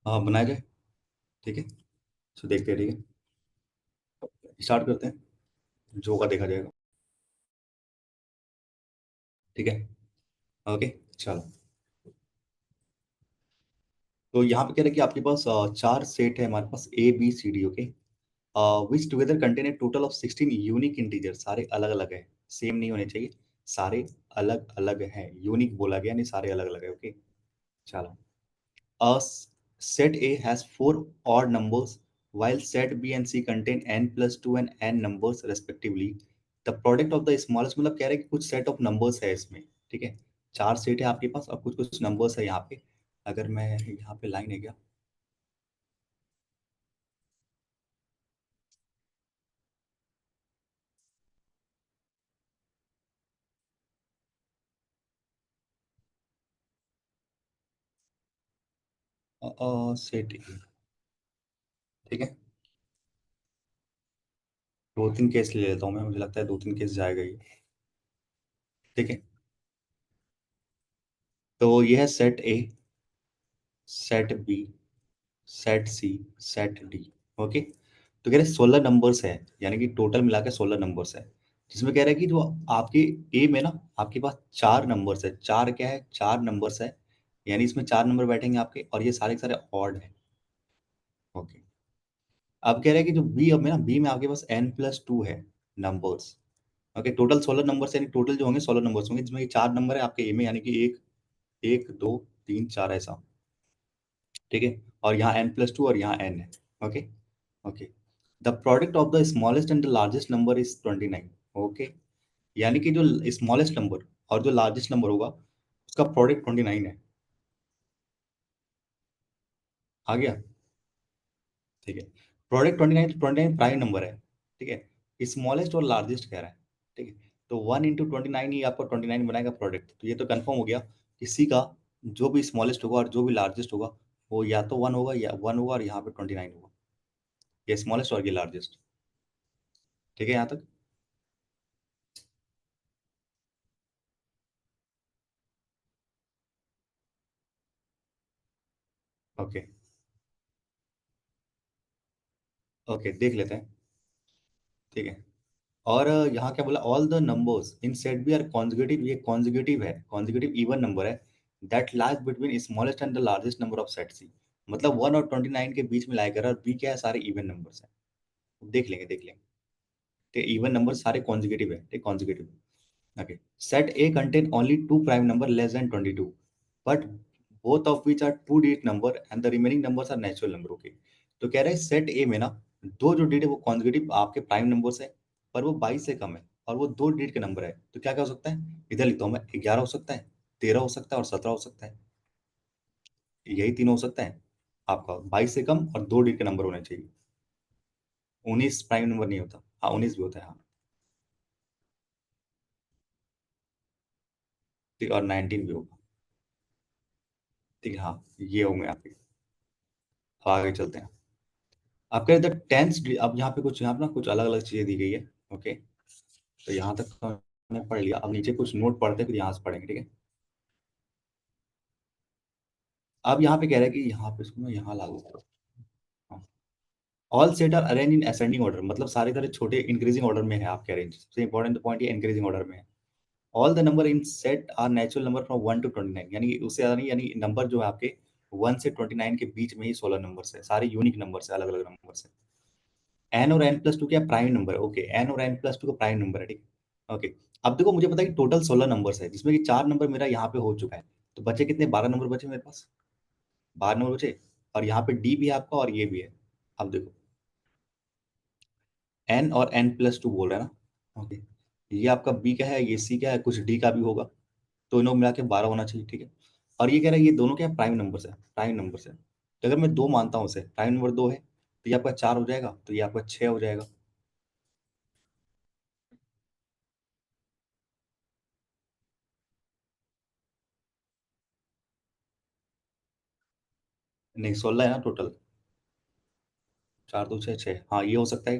हाँ बनाया जाए। ठीक है। तो देखते हैं। ठीक है, स्टार्ट करते हैं। जो का देखा जाएगा। ठीक है। ओके। चलो। तो यहाँ पे कह रहे हैं कि आपके पास चार सेट है हमारे पास A B C D. Okay. Which together contain a total of 16 unique integer. सारे अलग अलग है, सेम नहीं होने चाहिए। सारे अलग अलग हैं, यूनिक बोला गया नहीं, सारे अलग अलग है। ओके। चलो। A set A has four odd numbers, while set B and C contain n plus 2 and n numbers respectively. The product of the smallest, मतलब कह रहे हैं कि कुछ सेट ऑफ नंबर्स है इसमें। ठीक है। चार सेट है आपके पास और कुछ कुछ नंबर्स है यहाँ पे। अगर मैं यहाँ पे लाइन है क्या? सेट ए। ठीक है। दो तीन केस ले लेता हूँ मैं, मुझे लगता है दो तीन केस जाएगा ये। ठीक है। तो ये है set A, set B, set C, set D. Okay. तो कह रहे 16 नंबर्स है, यानी कि टोटल मिला के 16 नंबर्स है। जिसमें कह रहे हैं कि जो आपके ए में ना आपके पास चार नंबर्स है। चार क्या है? चार नंबर्स है, यानी इसमें चार नंबर बैठेंगे आपके, और ये सारे के सारे ऑड है। ओके। अब कह रहे हैं कि जो बी अब में ना, बी में आपके पास एन प्लस टू है नंबर्स। ओके। टोटल 16 नंबर्स, यानी टोटल जो होंगे 16 नंबर्स होंगे, जिसमें कि चार नंबर है आपके ए में, यानी कि एक, एक दो तीन चार ऐसा। ठीक है। और यहाँ n प्लस टू और यहाँ n है। Okay. Okay. The product of the smallest and the largest number is 29। Okay. यानी कि जो स्मॉलेस्ट नंबर और जो लार्जेस्ट नंबर होगा उसका प्रोडक्ट 29 है। आ गया? ठीक है। प्रोडक्ट 29, 29 प्राइम नंबर है। ठीक है। स्मॉलेस्ट और लार्जेस्ट कह रहा है। ठीक है। तो 1 × 29 ही आपको 29 बनाएगा प्रोडक्ट। तो ये तो कंफर्म हो गया कि सी का जो भी स्मॉलेस्ट होगा और जो भी लार्जेस्ट होगा वो या तो वन होगा, या वन होगा और यहाँ पे 29 होगा। ये स्मॉलेस्ट और ये लार्जेस्ट। ठीक है यहाँ तक? ओके। ओके देख लेते हैं। ठीक है। और यहाँ क्या बोला? All the numbers in set B are consecutive. ये कॉन्जिक्यूटिव है, कॉन्जिक्यूटिव इवन नंबर है। That lies between smallest and the largest number of set C. मतलब 1 और 29 के बीच में लाया कर, और बी क्या है? सारे इवन नंबर्स हैं। देख लेंगे, देख लेंगे। ठीक, इवन नंबर सारे कॉन्जिक्यूटिव है। ठीक, consecutive. Okay. Set A contain only two prime number less than 22, but both of which are two digit number and the remaining numbers are natural number. Okay. तो कह रहे हैं सेट ए में ना दो जो डिजिट है वो कॉन्जिक्यूटिव आपके प्राइम नंबर्स है, पर वो 22 से कम है और वो दो डिजिट के नंबर है। तो क्या क्या हो सकता है? इधर लिखता हूँ मैं, 11 हो सकता है, 13 हो सकता है और 17 हो सकता है। यही तीनों हो सकता है आपका। 22 से कम और दो डिजिट के नंबर होने चाहिए। 19 प्राइम नंबर नहीं होता। हाँ 19 भी होता है, हाँ। ठीक, और 19 भी होगा। ठीक है, हाँ ये होंगे आपके। आगे चलते हैं। आपका इधर टेंस, अब यहाँ पे कुछ, यहाँ पे ना कुछ अलग अलग चीजें दी गई है। ओके। तो यहाँ तक तो हमने पढ़ लिया, अब नीचे कुछ नोट पढ़ते हैं, फिर यहाँ से पढ़ेंगे। ठीक है। अब यहाँ पे कह रहा है कि यहाँ पे इसको मैं यहाँ लागू करूँ। All set are arrange in ascending order, मतलब सारे सारे छोटे इंक्रीजिंग ऑर्डर में है आपके अरेंज। सबसे इंपॉर्टेंट पॉइंट ये इंक्रीजिंग ऑर्डर में है। All the number in set are natural number from 1 to 29, यानी कि उससे ज्यादा नहीं, यानी नंबर जो है आपके 1 से 29 के बीच में ही 16 नंबर है, सारे यूनिक नंबर है, अलग अलग नंबर है। एन और एन प्लस टू क्या प्राइम नंबर है? ओके, एन और एन प्लस टू का प्राइम नंबर है। ठीक है। ओके। अब देखो मुझे पता है कि टोटल 16 नंबर्स है, जिसमें कि चार नंबर मेरा यहाँ पे हो चुका है। तो बचे कितने? 12 नंबर बचे मेरे पास। 12 नंबर बचे। और यहाँ पे डी भी है आपका और ये भी है। अब देखो, एन और एन प्लस टू बोल रहा है ना। ओके। ये आपका बी का है, ये सी का है, कुछ डी का भी होगा। तो इन्हों मिला के 12 होना चाहिए। ठीक है। और ये कह रहा है ये दोनों क्या प्राइम नंबर है? प्राइम नंबर है। तो अगर मैं दो मानता हूँ उसे, प्राइम नंबर दो है, तो ये आपका चार हो जाएगा, तो ये आपका छह हो जाएगा। नहीं 16 है ना टोटल। चार दो छः, छः, हाँ ये हो सकता है।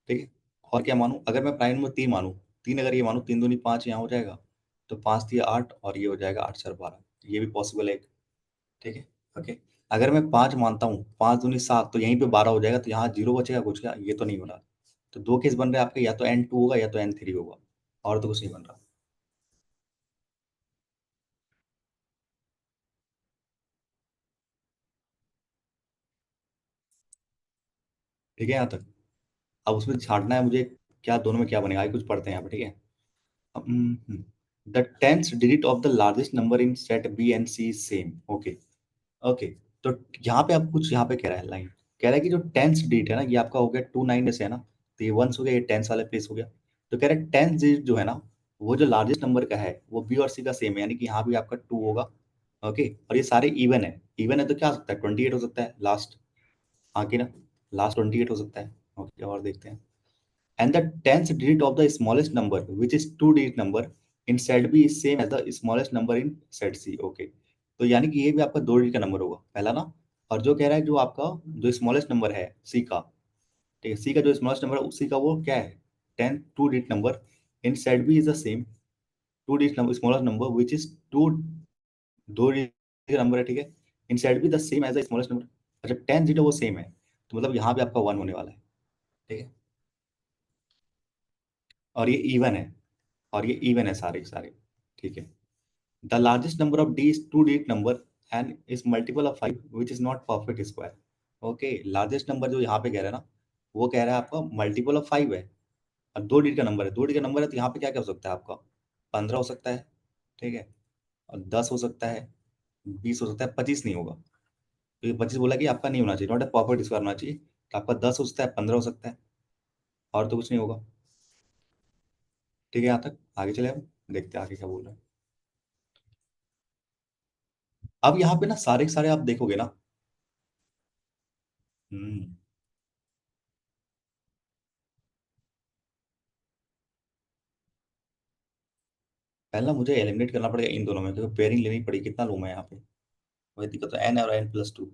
ठीक है। और क्या मानूं? अगर मैं प्राइम नंबर तीन मानूं, तीन अगर ये मानूं, तीन दूनी पाँच यहाँ हो जाएगा। तो पाँच दिया आठ और ये हो जाएगा आठ चार 12। ये भी पॉसिबल है एक। ठीक है। ओके। अगर मैं 5 मानता हूँ, 5 दूनी 7, तो यहीं पे 12 हो जाएगा, तो यहाँ 0 बचेगा कुछ क्या? ये तो नहीं हो रहा। तो 2 केस बन रहे हैं आपके, या तो n2 होगा या तो n3 होगा, और तो कुछ नहीं बन रहा। ठीक है यहाँ तक? अब उसमें छांटना है मुझे, क्या दोनों में क्या बनेगा, आगे कुछ पढ़ते हैं यहाँ पे, ठीक है। The tenth digit of the largest number in set B and C same. Okay. Okay. तो यहाँ पे अब कुछ यहाँ पे कह रहा है लाइन, कह रहा है कि जो टेंथ डिजिट है ना, ये आपका हो गया 2 9 जैसे है ना, तो ये वंस हो गया, ये टेंस वाला प्लेस हो गया। तो कह रहा है टेंथ डिजिट जो है ना, वो जो लार्जेस्ट नंबर का है वो बी और सी का सेम है, यानी कि यहाँ भी आपका 2 होगा। ओके। और ये सारे इवन है, इवन है तो क्या हो सकता है, 28 हो सकता है लास्ट। हाँ कि ना, लास्ट 28 हो सकता है। ओके, और देखते हैं। And the tenth digit of the smallest number, which is two-digit number in set B is same as the smallest number in set C. Okay. तो यानी कि ये भी आपका 2 डिजिट का नंबर होगा पहला ना। और जो कह रहा है जो आपका जो स्मॉलेस्ट नंबर है सी का, ठीक है, सी का जो स्मॉलेस्ट नंबर है उसी का वो क्या है, 10 two digit number in set B is the same two digit number smallest number which is two, 2 digit का नंबर है, ठीक है, in set B the same as the smallest number. अच्छा 10 डिजिट है वो सेम है, तो मतलब यहाँ पे आपका 1 होने वाला है। ठीक है। और ये इवन है, और ये इवन है सारे के सारे। ठीक है। The largest number of D is to digit number and is multiple of 5 which is not perfect square. Okay, largest number जो यहाँ पे कह रहा है ना, वो कह रहा है आपका मल्टीपल ऑफ 5 है, और 2 डिजिट का नंबर है, 2 डिजिट का नंबर है, तो यहाँ पे क्या क्या हो सकता है आपका, 15 हो सकता है, ठीक है, और 10 हो सकता है, 20 हो सकता है, 25 नहीं होगा। तो ये 25 बोला कि आपका नहीं होना चाहिए, नॉट ए परफेक्ट स्क्वायर होना चाहिए। तो आपका 10 हो सकता है, 15 हो सकता है, और तो कुछ नहीं होगा। ठीक है, यहाँ तक आगे चले, हम देखते हैं आगे क्या बोल रहे हैं। अब यहाँ पे ना सारे के सारे आप देखोगे ना। हम्म। पहला मुझे एलिमिनेट करना पड़ेगा इन दोनों में, क्योंकि पेयरिंग लेनी पड़ेगी, कितना लूँ मैं यहाँ पे, वही दिक्कत है, एन और n+2।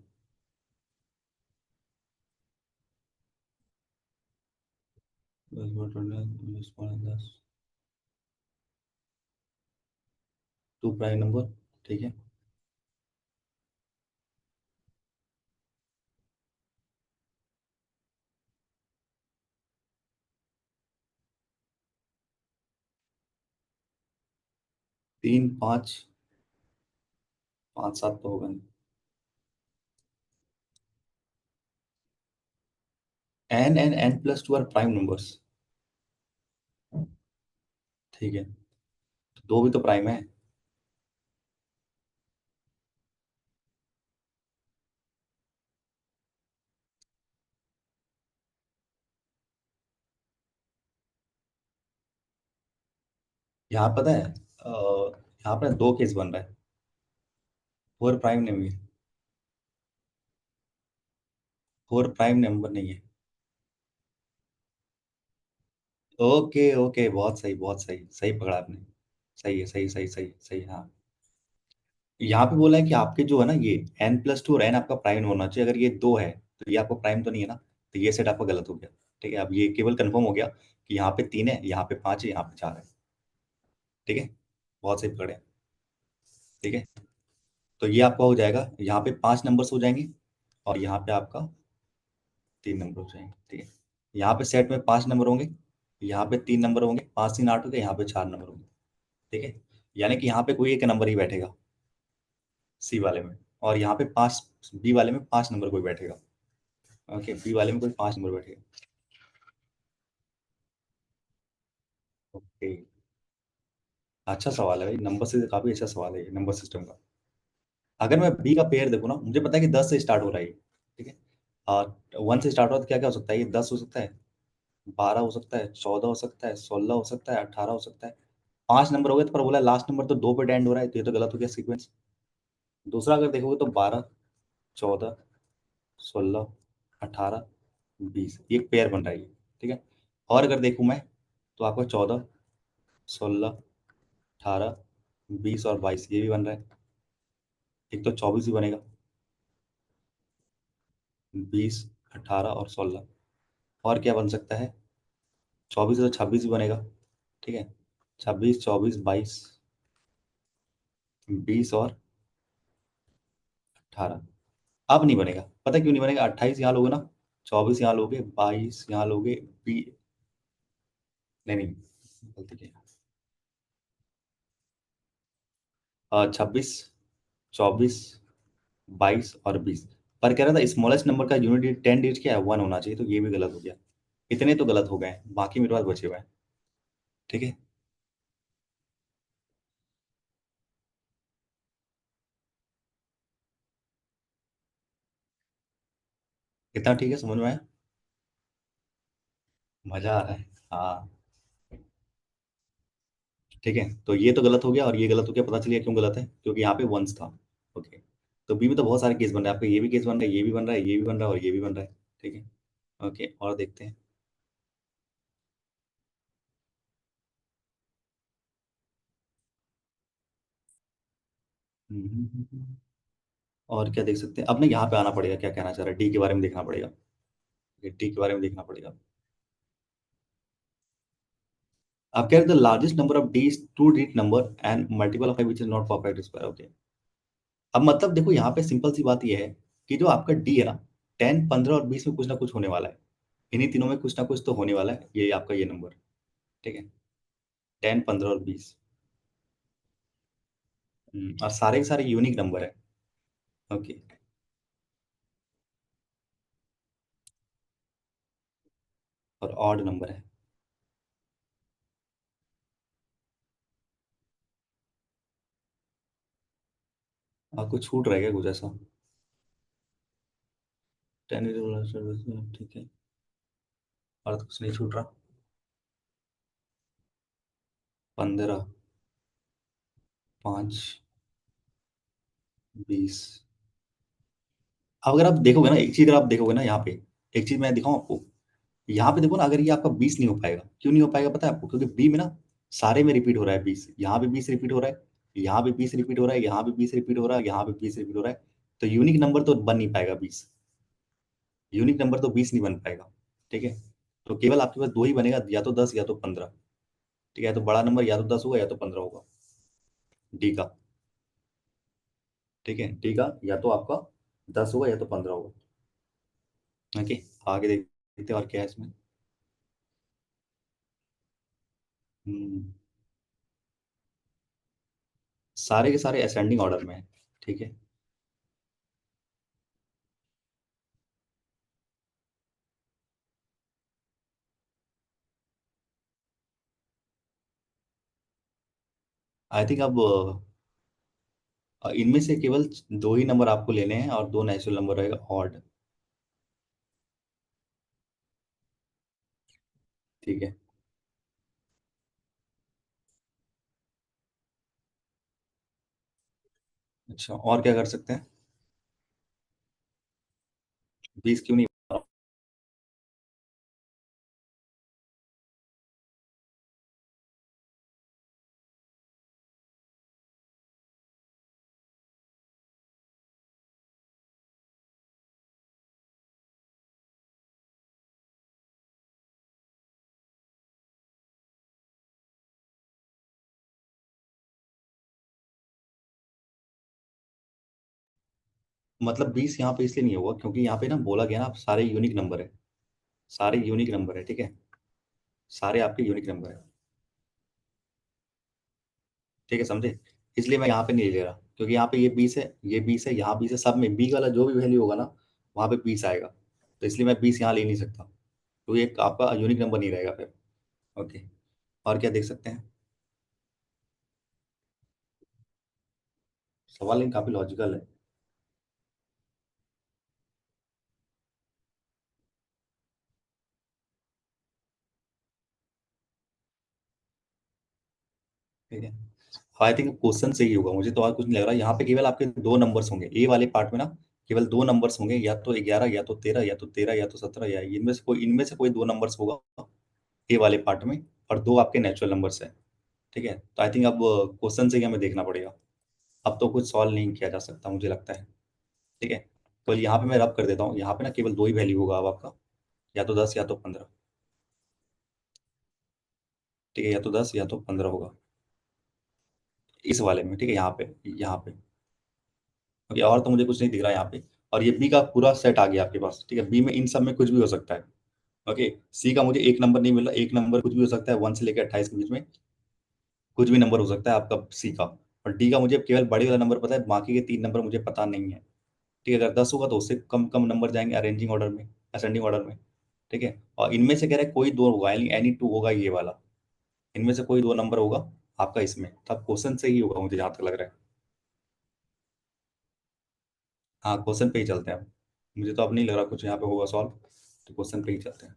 टू प्राइम नंबर, ठीक है। 3 5 5 7 तो होगा नहीं। N and n+2 are prime numbers. ठीक है, तो दो भी तो प्राइम है। यहाँ पता है, यहाँ पे दो केस बन रहा है, फोर प्राइम नहीं है, फोर प्राइम नंबर नहीं है। ओके ओके, बहुत सही बहुत सही, सही पकड़ा आपने। सही है, सही सही सही सही, हाँ। यहाँ पे बोला है कि आपके जो है ना ये n+2 और n आपका प्राइम होना चाहिए, अगर ये दो है तो ये आपका प्राइम तो नहीं है ना, तो ये सेट आपका गलत हो गया। ठीक है, अब ये केवल कंफर्म हो गया कि यहाँ पे 3 है, यहाँ पे 5 है, यहाँ पे 4 है। ठीक है, बहुत सही पकड़े। ठीक है, तो ये आपका हो जाएगा, यहाँ पे 5 नंबर्स हो जाएंगे, और यहाँ पे आपका 3 नंबर हो जाएंगे। ठीक है, यहाँ पे सेट में 5 नंबर होंगे, यहाँ पे 3 नंबर होंगे, 5 3 8 हो गए, यहाँ पे 4 नंबर होंगे। ठीक है, यानी कि यहाँ पे कोई एक नंबर ही बैठेगा सी वाले में, और यहाँ पे 5 बी वाले में 5 नंबर कोई बैठेगा। ओके, बी वाले में कोई 5 नंबर बैठेगा। ओके, अच्छा सवाल है भाई, नंबर से काफी अच्छा सवाल है ये नंबर सिस्टम का। अगर मैं बी का पेयर देखूँ ना, मुझे पता है कि 10 से स्टार्ट हो रहा है ये, ठीक है, और 1 से स्टार्ट हो रहा है, तो क्या क्या हो सकता है, ये 10 हो सकता है, 12 हो सकता है, 14 हो सकता है, 16 हो सकता है, 18 हो सकता है। 5 नंबर हो गए, तो पर बोला लास्ट नंबर तो 2 पे एंड हो रहा है, तो ये तो गलत हो गया सीक्वेंस। दूसरा अगर देखोगे तो 12 14 16 18 20, ये एक पेयर बन रहा है ये। ठीक है, और अगर देखूँ मैं, तो आपका 14 16 18 20 और 22 ये भी बन रहा है। एक तो 24 भी बनेगा, 20 18 और 16। और क्या बन सकता है, 24 तो 26 भी बनेगा। ठीक है, 26 24 22 20 और 18। अब नहीं बनेगा, पता है क्यों नहीं बनेगा? 28 यहाँ लोगे ना, 24 यहाँ लोगे, 22 यहाँ लोगे, नहीं नहीं, गलती की। 26, 24, 22 और 20। पर कह रहा था स्मॉलेस्ट नंबर का यूनिट 10 डिजिट क्या है, 1 होना चाहिए, तो ये भी गलत हो गया। इतने तो गलत हो गए, बाकी मेरे पास बचे हुए हैं। ठीक है। इतना ठीक है, समझ में आया? मजा आ रहा है। हाँ। ठीक है, तो ये तो गलत हो गया और ये गलत हो गया, पता चलिए क्यों गलत है, क्योंकि यहाँ पे वंस था। ओके। तो बी में तो बहुत सारे केस बन रहे हैं, आपका ये भी केस बन रहा है, ये भी बन रहा है, ये भी बन रहा है और ये भी बन रहा है। ठीक है। ओके, और देखते हैं। और क्या देख सकते हैं, अब ना यहाँ पे आना पड़ेगा, क्या कहना चाह रहा है, डी के बारे में देखना पड़ेगा। डी के बारे में देखना पड़ेगा। आप कह रहे थे largest number of D to digit number and multiple of which is not perfect square. Okay. अब मतलब देखो, यहाँ पे सिंपल सी बात ये है कि जो आपका डी है ना, 10, 15 और 20 में कुछ ना कुछ होने वाला है। इन्हीं तीनों में कुछ ना कुछ तो होने वाला है, ये आपका ये नंबर। ठीक है। 10, 15 और 20। और सारे के सारे यूनिक नंबर है। ओके। और ऑड नंबर है। कुछ छूट रहेगा कुछ ऐसा? 10 ठीक है। और तो कुछ नहीं छूट रहा। 15, 5, 20। अब अगर आप देखोगे ना, एक चीज अगर आप देखोगे ना यहाँ पे, एक चीज मैं दिखाऊं आपको। यहाँ पे देखो ना, अगर ये आपका 20 नहीं हो पाएगा, क्यों नहीं हो पाएगा पता है आपको? क्योंकि बी में ना सारे में रिपीट हो रहा है 20, यहाँ पे 20 रिपीट हो रहा है, यहाँ पे 20 रिपीट हो रहा है, यहाँ पे 20 रिपीट हो रहा है, यहाँ पे 20 रिपीट हो रहा है। तो यूनिक नंबर तो बन नहीं पाएगा 20। यूनिक नंबर तो 20 नहीं बन पाएगा। ठीक है। तो केवल आपके पास दो ही बनेगा, या तो 10 या तो 15। ठीक है, तो बड़ा नंबर या तो 10 होगा या तो 15 होगा, डी का। ठीक है, डी का या तो आपका 10 होगा या तो 15 होगा। ओके। आगे देखते हैं और क्या है इसमें। हम्म, सारे के सारे असेंडिंग ऑर्डर में है। ठीक है। आई थिंक अब इनमें से केवल दो ही नंबर आपको लेने हैं और दो नेचुरल नंबर रहेगा ऑड। ठीक है। अच्छा, और क्या कर सकते हैं? 20 क्यों नहीं? मतलब 20 यहाँ पे इसलिए नहीं होगा क्योंकि यहाँ पे ना बोला गया ना, आप सारे यूनिक नंबर है। सारे यूनिक नंबर है। ठीक है। सारे आपके यूनिक नंबर है। ठीक है, समझे? इसलिए मैं यहाँ पे नहीं ले रहा, क्योंकि यहाँ पे ये 20 है, ये 20 है, यहाँ 20 है, सब में बी वाला जो भी वैल्यू होगा ना, वहाँ पे 20 आएगा। तो इसलिए मैं 20 यहाँ ले नहीं सकता, तो ये आपका यूनिक नंबर नहीं रहेगा फिर। ओके। और क्या देख सकते हैं? सवाल लेकिन काफी लॉजिकल है। ठीक है। आई थिंक क्वेश्चन सही होगा, मुझे तो और कुछ नहीं लग रहा। यहाँ पे केवल आपके दो नंबर्स होंगे, ए वाले पार्ट में ना केवल दो नंबर्स होंगे, या तो 11 या तो 13, या तो 13 या तो 17, या इनमें से कोई दो नंबर्स होगा ए वाले पार्ट में। और दो आपके नेचुरल नंबर्स हैं। ठीक है, तो आई थिंक अब क्वेश्चन से ही हमें देखना पड़ेगा। अब तो कुछ सॉल्व नहीं किया जा सकता मुझे लगता है। ठीक है। तो यहाँ पे मैं रब कर देता हूँ, यहाँ पे ना केवल दो ही वैल्यू होगा अब आपका, या तो 10 या तो 15। ठीक है, या तो 10 या तो 15 होगा इस वाले में। ठीक है, यहाँ पे, यहाँ पे। ओके, और तो मुझे कुछ नहीं दिख रहा है यहाँ पे। और ये बी का पूरा सेट आ गया आपके पास, ठीक है। बी में इन सब में कुछ भी हो सकता है। ओके, सी का मुझे एक नंबर नहीं मिला, एक नंबर कुछ भी हो सकता है, 1 से लेकर 28 के बीच में कुछ भी नंबर हो सकता है आपका सी का। और डी का मुझे केवल बड़ी वाला नंबर पता है, बाकी के 3 नंबर मुझे पता नहीं है। ठीक है, अगर 10 होगा तो उससे कम कम नंबर जाएंगे अरेंजिंग ऑर्डर में, असेंडिंग ऑर्डर में। ठीक है, और इनमें से कह रहे हैं कोई दो होगा, यानी एनी टू होगा ये वाला, इनमें से कोई दो नंबर होगा आपका इसमें, तब क्वेश्चन से ही होगा मुझे जहाँ तक लग रहा है। हाँ, क्वेश्चन पे ही चलते हैं अब। मुझे तो अब नहीं लग रहा कुछ यहाँ पे होगा सॉल्व, तो क्वेश्चन पे ही चलते हैं।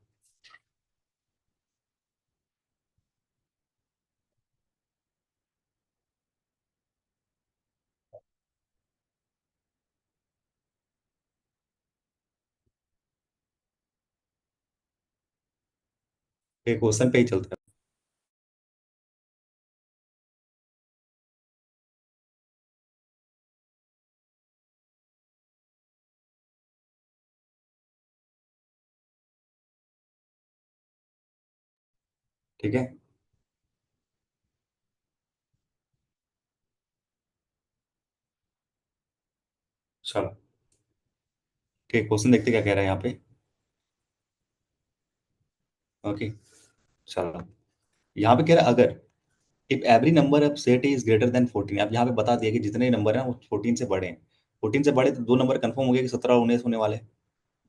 क्वेश्चन पे ही चलते हैं। ठीक है, चलो। ठीक, क्वेश्चन देखते क्या कह रहा है यहाँ पे। ओके, चलो। यहाँ पे कह रहा है अगर if every number of set is greater then 14, अब यहाँ पे बता दिया कि जितने नंबर हैं वो 14 से बड़े हैं। 14 से बड़े तो दो नंबर कंफर्म हो गया कि 17 और 19 होने वाले हैं।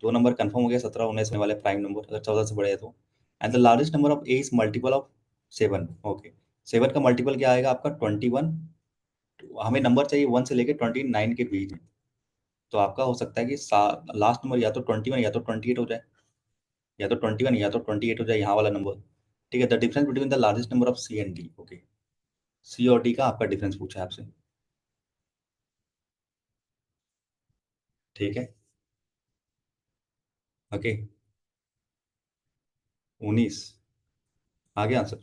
दो नंबर कंफर्म हो गया, 17 और 19 होने वाले प्राइम नंबर, अगर 14 से बड़े है तो। And the largest number of A is multiple of 7। Okay, 7 का मल्टीपल क्या आएगा आपका 21। हमें नंबर चाहिए 1 से लेकर 29 के बीच में। तो आपका हो सकता है कि लास्ट नंबर या तो 21 या तो 28 हो जाए, या तो 21 या तो 28 हो जाए यहाँ वाला नंबर। ठीक है, the difference between the largest number of C and D. Okay, C और डी का आपका डिफरेंस पूछा है आपसे। ठीक है। ओके, 19 आ गया आंसर।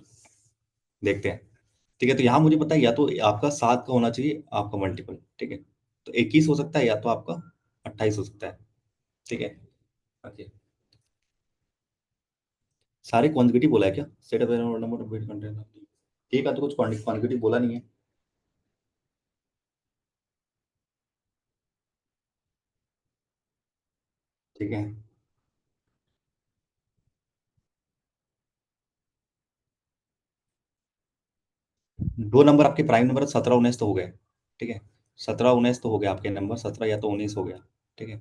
देखते हैं। ठीक है, तो यहाँ मुझे पता है या तो आपका 7 का होना चाहिए आपका मल्टीपल। ठीक है, तो 21 हो सकता है या तो आपका 28 हो सकता है। ठीक है। ओके, सारे क्वांटिटी बोला है क्या, set up number of bit content. ठीक है, तो कुछ क्वांटिटी बोला नहीं है। ठीक है, दो नंबर आपके प्राइम नंबर 17 19 तो हो गए। ठीक है, 17 19 तो हो गया आपके नंबर, 17 या तो 19 हो गया। ठीक है,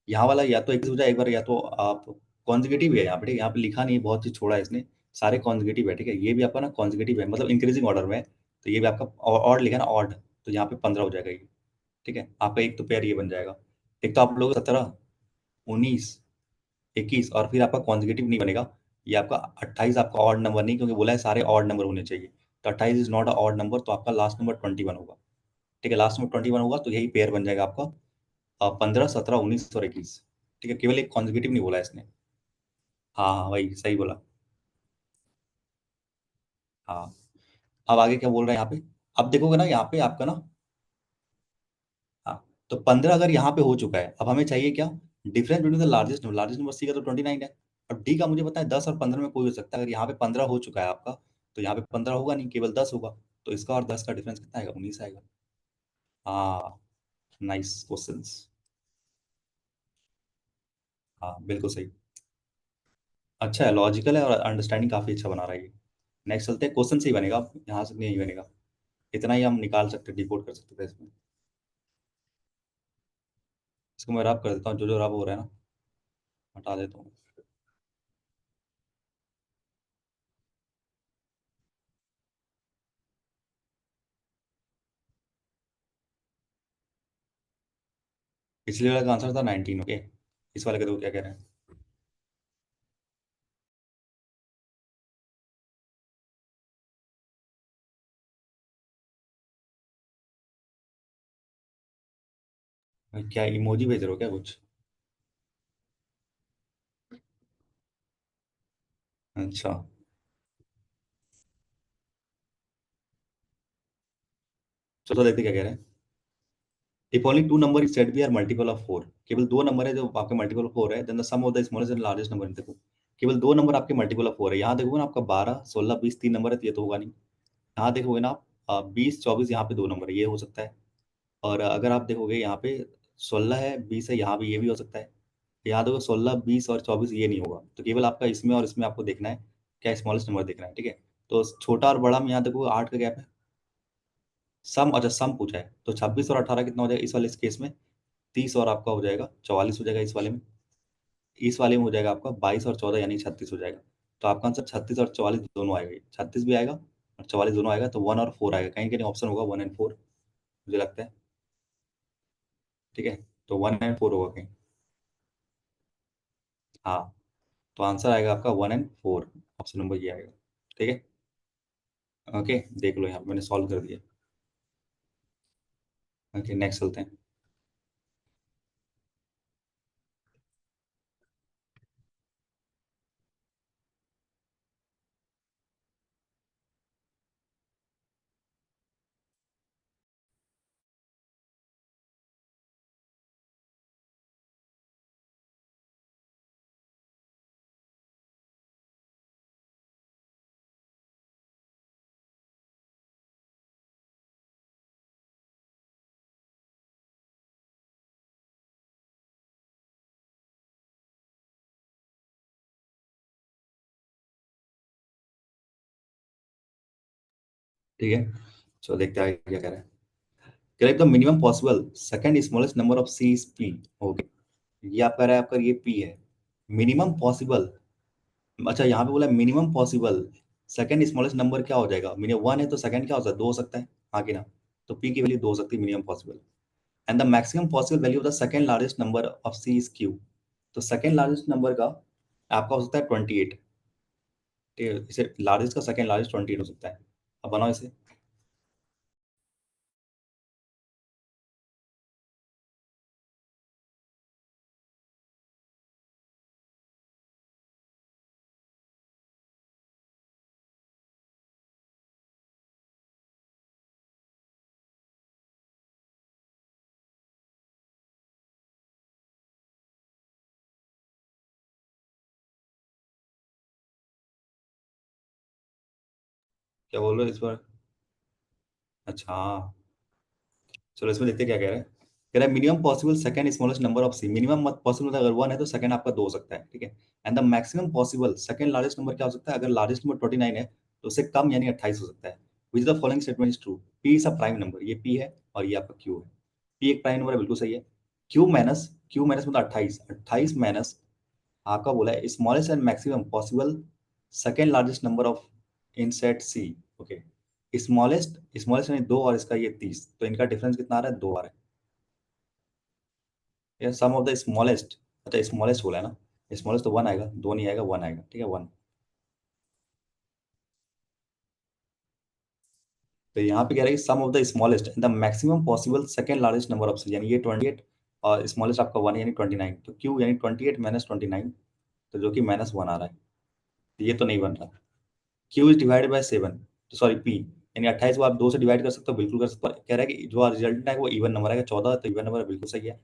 यहाँ वाला या तो 21 हो जाए एक बार, या तो आप कॉन्जिगेटिव है यहाँ पे। ठीक है, यहाँ पे लिखा नहीं है, बहुत चीज छोड़ा है इसने। सारे कॉन्जिगेटिव है। ठीक है, ये भी आपका ना कॉन्जिगेटिव है, मतलब इंक्रीजिंग ऑर्डर में है। तो ये भी आपका ऑड लिखा है ना, ऑड, तो यहाँ पे 15 हो जाएगा ये। ठीक है, आपका एक तो पेयर ये बन जाएगा। एक तो आप लोग 17 19 21, और फिर आपका कॉन्जिगेटिव नहीं बनेगा। ये आपका 28 आपका ऑड नंबर नहीं, क्योंकि बोला है सारे ऑड नंबर होने चाहिए। तो 28 is not a odd number, तो आपका लास्ट नंबर 21 होगा। ठीक है, लास्ट नंबर 21 होगा, तो यही पेयर बन जाएगा आपका 15 17 19 और 21। ठीक है, केवल एक कॉन्जिगेटिव नहीं बोला है इसने। हाँ हाँ, वही सही बोला। हाँ, अब आगे क्या बोल रहा है यहाँ पे। अब देखोगे ना यहाँ पे आपका ना, हाँ, तो 15 अगर यहाँ पे हो चुका है, अब हमें चाहिए क्या, difference between the largest number C का तो 29 है। और डी का मुझे पता है 10 और 15 में कोई हो सकता है। अगर यहाँ पे 15 हो चुका है आपका, तो यहाँ पे 15 होगा नहीं, केवल 10 होगा। तो इसका और 10 का डिफरेंस कितना आएगा, 19 आएगा। हाँ, नाइस क्वेश्चंस। हाँ, बिल्कुल सही। अच्छा है, लॉजिकल है और अंडरस्टैंडिंग काफी अच्छा बना रहा है ये। नेक्स्ट चलते हैं, क्वेश्चन से ही बनेगा, यहाँ से नहीं बनेगा। इतना ही हम निकाल सकते, डिकोड कर सकते थे इसमें। इसको मैं रब कर देता हूँ, जो जो रब हो रहा है ना हटा देता हूँ। पिछले वाले का आंसर था 19। ओके, इस वाले का तो क्या कह रहे हैं। क्या इमोजी भेज रहे हो क्या कुछ। अच्छा, चलो देखते क्या कह रहे हैं। If only two number is set B are multiple of four, केवल दो नंबर है जो आपके मल्टीपल ऑफ फोर है, then the sum of the smallest and largest number. देखो, केवल दो नंबर आपके मल्टीपल ऑफ फोर है। यहाँ देखोगे ना आपका 12 16 20 तीन नंबर है, तो ये तो होगा नहीं। यहाँ देखोगे ना आप 20 24 यहाँ पे दो नंबर है, ये हो सकता है। और अगर आप देखोगे यहाँ पे 16 है, 20 है, यहाँ भी ये भी हो सकता है। यहाँ देखो 16, 20 और 24 ये नहीं होगा, तो केवल आपका इसमें और इसमें आपको देखना है, क्या स्मॉलेस्ट नंबर देखना है, ठीक है। तो छोटा और बड़ा में यहाँ देखो 8 का गैप है। सम, अच्छा सम पूछा है, तो 26 और 18 कितना हो जाएगा इस वाले इस केस में? 30 और आपका हो जाएगा 44 हो जाएगा इस वाले में। इस वाले में हो जाएगा आपका 22 और 14 यानी 36 हो जाएगा। तो आपका आंसर 36 और 44 दोनों आएगा, 36 भी आएगा और 44 दोनों आएगा, तो 1 और 4 आएगा, कहीं कहीं ऑप्शन होगा 1 एंड 4, मुझे लगता है। ठीक है, तो 1 एंड 4 होगा कहीं। हाँ, तो आंसर आएगा आपका 1 एंड 4, ऑप्शन नंबर ये आएगा। ठीक है, ओके देख लो यहाँ पे मैंने सॉल्व कर दिया। ओके नेक्स्ट चलते हैं। ठीक है, चलो देखते हैं आगे क्या कह रहा है। Correct the minimum possible second smallest number of C is P. Okay, ये आप कह रहा है, आपका ये पी है। मिनिमम पॉसिबल, अच्छा यहाँ पे बोला minimum possible second smallest number क्या हो जाएगा? मिनिमम 1 है तो सेकंड क्या हो सकता है? 2 हो सकता है, आगे ना। तो पी की वैल्यू 2 हो सकती है minimum possible. And the maximum possible value of the second largest number of C is Q. तो सेकंड लार्जेस्ट नंबर का आपका हो सकता है 28। ठीक है, इसे लार्जेस्ट का सेकंड लार्जेस्ट 28 हो सकता है। अब बनाओ इसे। क्या बोल रहे हो इस बार? अच्छा हाँ, चलो इसमें देखते हैं क्या कह रहा है। कह रहा है minimum possible second smallest number of C. Minimum मत पॉसिबल मतलब अगर 1 है तो सेकंड आपका 2 हो सकता है, ठीक है। And the maximum possible second largest number क्या हो सकता है? अगर लार्जेस्ट नंबर 29 है तो उससे कम यानी 28 हो सकता है। Which the following statement is true? P is a prime number, ये पी है और ये आपका क्यू है। पी एक प्राइम नंबर है, बिल्कुल सही है। क्यू माइनस मतलब 28, 28 माइनस आपका बोला है smallest and maximum possible second largest number of in set C. Okay, smallest smallest यानी 2 और इसका ये 30, तो इनका डिफरेंस कितना आ रहा है? 2 आ रहा है। या सम ऑफ द स्मॉलेस्ट, अच्छा स्मॉलेस्ट बोला है ना, स्मॉलेस्ट तो 1 आएगा, 2 नहीं आएगा, 1 आएगा, ठीक है 1। तो यहाँ पे कह रहा है sum of the smallest and the maximum possible second largest number of यानी ये 28 और स्मॉलेस्ट आपका 1 यानी 29, तो क्यू यानी 28 माइनस 29, तो जो कि -1 आ रहा है, तो ये तो नहीं बन रहा। क्यू इज डिवाइडेड बाय 7, तो सॉरी पी यानी 28 को आप 2 से डिवाइड कर सकते हो, बिल्कुल कर सकते हो। कह रहा है कि जो रिजल्ट है वो इवन नंबर आएगा, 14 तो इवन नंबर बिल्कुल सही है।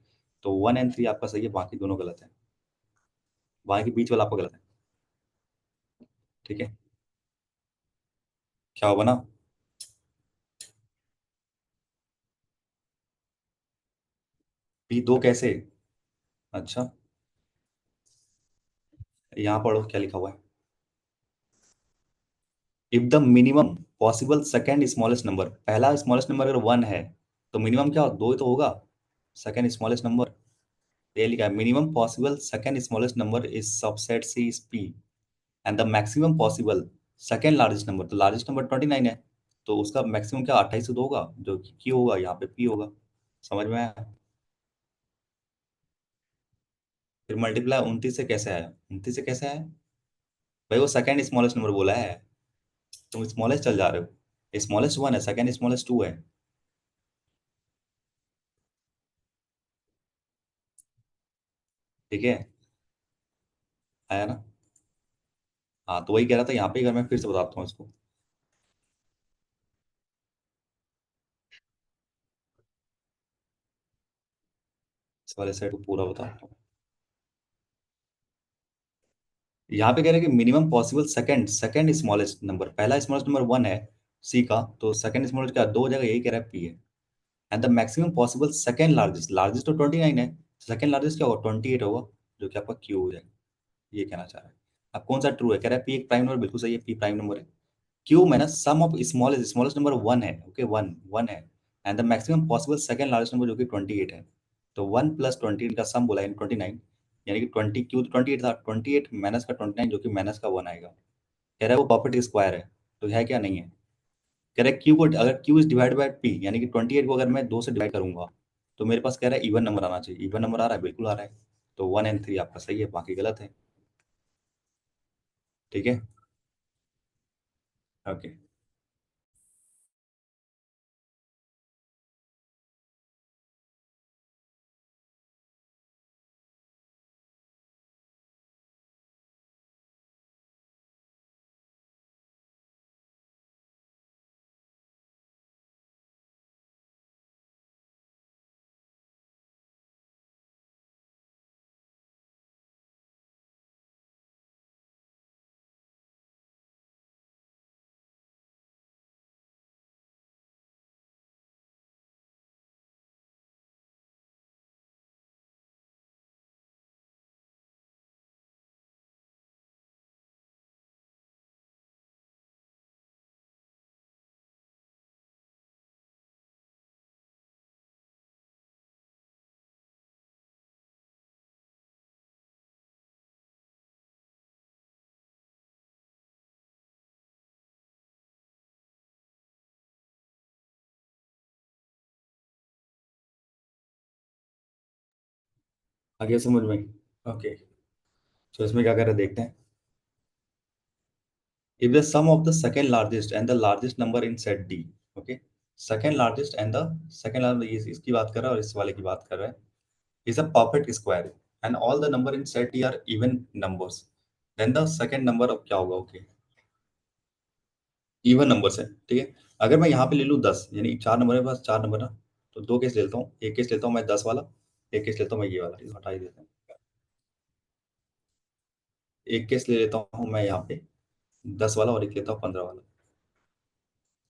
तो 1 एंड 3 आपका सही है, बाकी दोनों गलत है, बाकी बीच वाला आपका गलत है। ठीक है, क्या होगा ना? पी 2 कैसे? अच्छा, यहाँ पढ़ो क्या लिखा हुआ है। If the minimum possible second smallest number, पहला स्मॉलेस्ट नंबर अगर 1 है तो मिनिमम क्या हो? 2 ही तो होगा सेकंड स्मॉलेस्ट नंबर। ये लिखा है minimum possible second smallest number is subset C is P and the maximum possible second largest number, तो लार्जेस्ट नंबर 29 है, तो उसका मैक्सिमम क्या 28 से 2 होगा, जो कि क्यू होगा, यहाँ पे पी होगा। समझ में आया? फिर मल्टीप्लाई 29 से कैसे आया? 29 से कैसे आया भाई? वो सेकंड स्मॉलेस्ट नंबर बोला है, तुम स्मॉलेस्ट चल जा रहे हो। स्मॉलेस्ट 1 है, सेकंड स्मॉलेस्ट 2 है। ठीक है, आया ना? हाँ, तो वही कह रहा था यहाँ पे, अगर मैं फिर से बताता हूँ इसको। इस वाले सेट को पूरा बताता हूँ। यहाँ पे कह रहे हैं कि minimum possible second second smallest number, पहला स्मॉलेस्ट नंबर 1 है सी का, तो सेकंड स्मॉलेस्ट क्या 2 हो जाएगा, यही कह रहा है पी है। And the maximum possible second largest, largest तो 29 है, सेकंड लार्जेस्ट क्या होगा, 28 होगा, जो कि आपका क्यू हो जाएगा। ये कहना चाह रहा है। अब कौन सा ट्रू है, कह रहा है पी एक प्राइम नंबर, बिल्कुल सही है, पी प्राइम नंबर है। क्यू में ना sum of smallest, smallest number one है, ओके, वन वन है, and the maximum possible second largest number जो कि 28 है। तो 1 प्लस 20 का सम बोला है 29, यानी कि 20, क्यू 28 था, 28 माइनस का 29 जो कि माइनस का 1 आएगा। कह रहा है वो प्रॉपर्टी स्क्वायर है, तो है क्या, नहीं है। कह रहा है क्यू को, अगर Q is divide by P, यानी कि 28 को अगर मैं 2 से डिवाइड करूंगा तो मेरे पास कह रहा है इवन नंबर आना चाहिए, इवन नंबर आ रहा है, बिल्कुल आ रहा है। तो 1 एंड 3 आपका सही है, बाकी गलत है। ठीक है, ओके। आगे समझ में, ओके। तो इसमें क्या कर रहे हैं, देखते हैं। If the sum of the second largest and the largest number in set D, okay, second largest and the second largest, इसकी बात कर रहा है और इस वाले की बात कर रहा है, is a perfect square and all the number in set D are even numbers, then the second number of क्या होगा, ओके, इवन नंबर्स है, ठीक है। अगर मैं यहाँ पे ले लूँ 10, यानी 4 नंबर है, पास 4 नंबर ना, तो दो केस लेता हूँ, एक केस लेता हूँ मैं 10 वाला, एक केस लेता हूँ मैं ये वाला, इसको हटा ही देता हूँ। एक केस ले लेता हूँ मैं यहाँ पे 10 वाला, और एक लेता हूँ 15 वाला।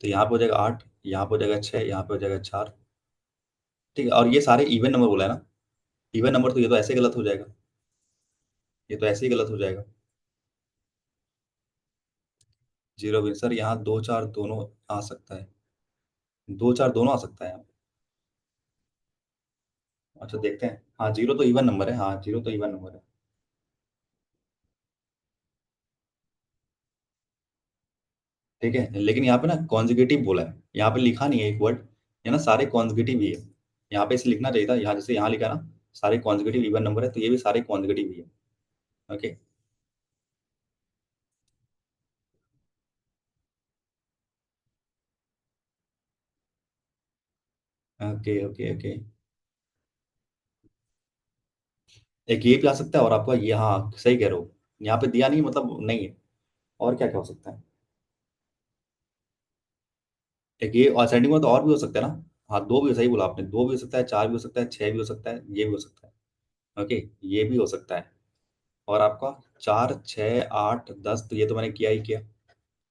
तो यहाँ पे हो जाएगा 8, यहाँ पे हो जाएगा 6, यहाँ पे हो जाएगा 4, ठीक है। और ये सारे इवन नंबर बोला है ना, इवन नंबर, तो ये तो ऐसे गलत हो जाएगा, ये तो ऐसे ही गलत हो जाएगा। जीरो भी सर, यहाँ 2 4 दोनों आ सकता है, 2 4 दोनों आ सकता है यहाँ। अच्छा देखते हैं, हाँ जीरो तो इवन नंबर है, हाँ जीरो तो इवन नंबर है। ठीक है, लेकिन यहाँ पे ना कॉन्जिगेटिव बोला है, यहाँ पे लिखा नहीं है एक वर्ड, ये ना सारे कॉन्जिगेटिव ही है। यहाँ पे इसे लिखना चाहिए था, यहाँ जैसे यहाँ लिखा ना सारे कॉन्जिगेटिव इवन नंबर है, तो ये भी सारे कॉन्जिगेटिव ही है। Okay, okay, okay, okay. एक ये भी आ सकता है, और आपका ये, हाँ सही कह रहे हो, यहाँ पे दिया नहीं मतलब नहीं है। और क्या क्या हो सकता है, एक ये असेंडिंग में तो और भी हो सकता है ना। हाँ, दो भी, सही बोला आपने, दो भी हो सकता है, चार भी हो सकता है, छह भी हो सकता है, ये भी हो सकता है। ओके, ये भी हो सकता है। और आपका 4 6 8 10, तो ये तो मैंने किया ही किया।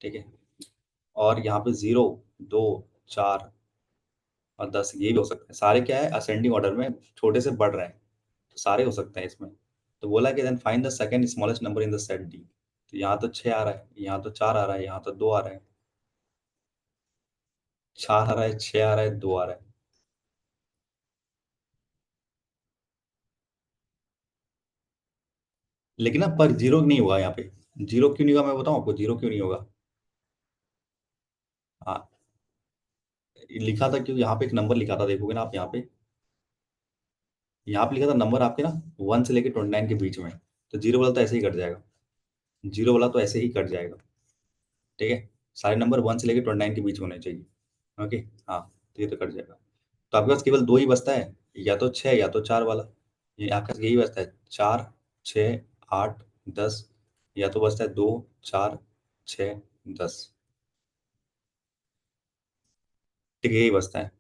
ठीक है, और यहाँ पे 0 2 4 और 10, ये भी हो सकता है। सारे क्या है, असेंडिंग ऑर्डर में छोटे से बढ़ रहे हैं, तो सारे हो सकते हैं इसमें। तो बोला कि then find the second smallest number in the set D. तो यहाँ तो 6 आ रहा है, यहाँ तो 4 आ रहा है, यहाँ तो 2 आ रहा है, 4 आ रहा है, 6 आ रहा है, 2 आ रहा है। लेकिन ना पर जीरो नहीं हुआ यहाँ पे। जीरो क्यों नहीं हुआ, मैं बताऊँ आपको जीरो क्यों नहीं होगा। हाँ, लिखा था क्यों, यहाँ पे एक नंबर लिखा था, देखोगे ना आप यहाँ पे लिखा था नंबर आपके ना 1 से लेके 29 के बीच में। तो जीरो वाला तो ऐसे ही कट जाएगा, जीरो वाला तो ऐसे ही कट जाएगा। ठीक है, सारे नंबर 1 से लेके 29 के बीच में होने चाहिए। ओके, हाँ, तो ये तो कट जाएगा। तो आपके पास केवल दो ही बचता है, या तो 6 या तो 4 वाला। ये आपके पास यही बचता है, 4 6 8 10, या तो बचता है 2 4 6 10। ठीक है, यही बचता है।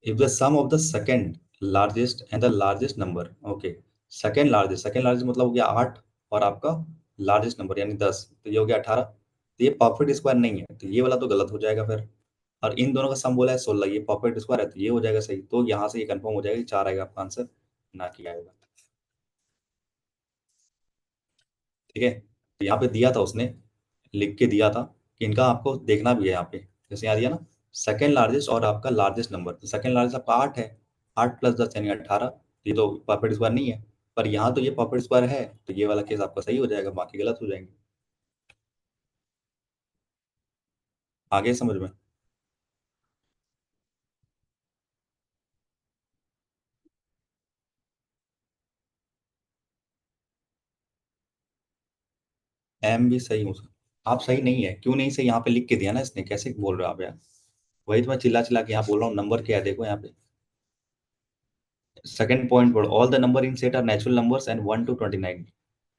If the sum of the second largest and the largest number, okay, second largest मतलब हो गया 8, और आपका लार्जेस्ट नंबर यानी 10, तो ये हो गया 18। तो ये परफेक्ट स्क्वायर नहीं है, तो ये वाला तो गलत हो जाएगा फिर। और इन दोनों का सम बोला है 16, ये परफेक्ट स्क्वायर है तो ये हो जाएगा सही, तो यहाँ से ये कंफर्म हो जाएगा कि 4 आएगा आपका आंसर, ना कि आएगा। ठीक है, तो यहाँ पे दिया था उसने, लिख के दिया था कि इनका आपको देखना भी है यहाँ पे, जैसे यहाँ दिया ना, सेकंड लार्जेस्ट और आपका लार्जेस्ट नंबर, तो सेकंड लार्जेस्ट आपका 8 है, 8 + 10 यानी 18, ये तो परफेक्ट स्क्वायर नहीं है, पर यहाँ तो ये परफेक्ट स्क्वायर है, तो ये वाला केस आपका सही हो जाएगा, बाकी गलत हो जाएंगे। आगे समझ में? एम भी सही हो सकता, आप सही नहीं है, क्यों नहीं सही, यहाँ पे लिख के दिया ना इसने, कैसे बोल रहे हो आप यार? वही तो मैं चिल्ला चिल्ला के यहाँ बोल रहा हूँ, नंबर क्या है देखो यहाँ पे, सेकंड पॉइंट पढ़ो, all the number in set are natural numbers and 1 to 29।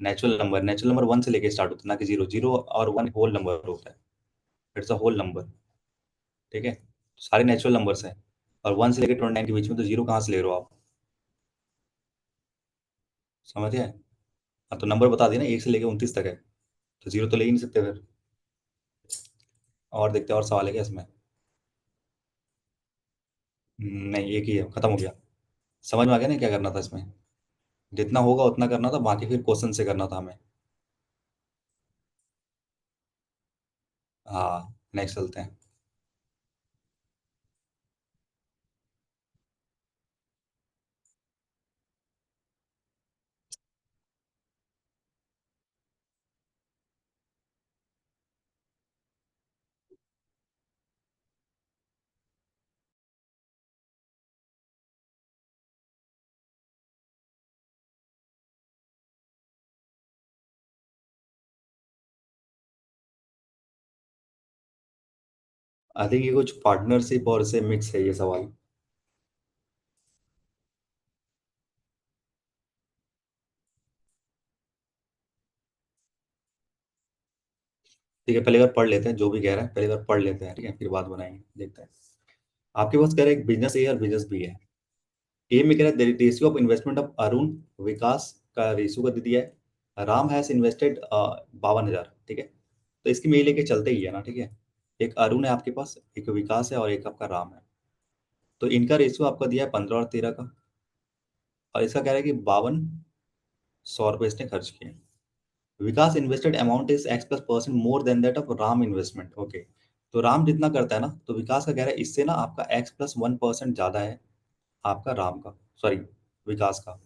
Natural number 1 से लेके स्टार्ट होता है, ना कि जीरो, जीरो और 1 होल नंबर होता है, इट्स अ होल नंबर। ठीक है, सारे नेचुरल नंबर्स हैं, और 1 से लेके 29 के बीच में, तो जीरो कहाँ से ले रहे हो आप? समझ गए? हाँ, तो नंबर बता दिया ना, 1 से लेके 29 तक है, तो जीरो तो ले ही नहीं सकते फिर। और देखते हैं और सवाल है क्या इसमें? नहीं, एक ही है, खत्म हो गया। समझ में आ गया ना क्या करना था इसमें? जितना होगा उतना करना था, बाकी फिर क्वेश्चन से करना था हमें। हाँ, नेक्स्ट चलते हैं। आई थिंक ये कुछ पार्टनरशिप और से मिक्स है ये सवाल। ठीक है, पहले बार पढ़ लेते हैं, जो भी कह रहा है पहले बार पढ़ लेते हैं, ठीक है, फिर बात बनाएंगे, देखते हैं। आपके पास कह रहे हैं बिजनेस ए और बिजनेस बी है। ए में कह रहा है ratio of investment of Arun, Vikas का रेशियो का दे दिया है, राम हैज इन्वेस्टेड 52,000, ठीक है, तो इसकी में लेके चलते ही है ना, ठीक है। एक अरुण है आपके पास, एक विकास है और एक आपका राम है, तो इनका रेशियो आपका दिया है 15 और 13 का, और इसका कह रहा है कि 5200 रुपये इसने खर्च किए। Vikas invested amount is X+% more than that of Ram investment, okay. तो राम जितना करता है ना, तो विकास का कह रहा है इससे ना आपका X+1% ज्यादा है आपका राम का, सॉरी, विकास का।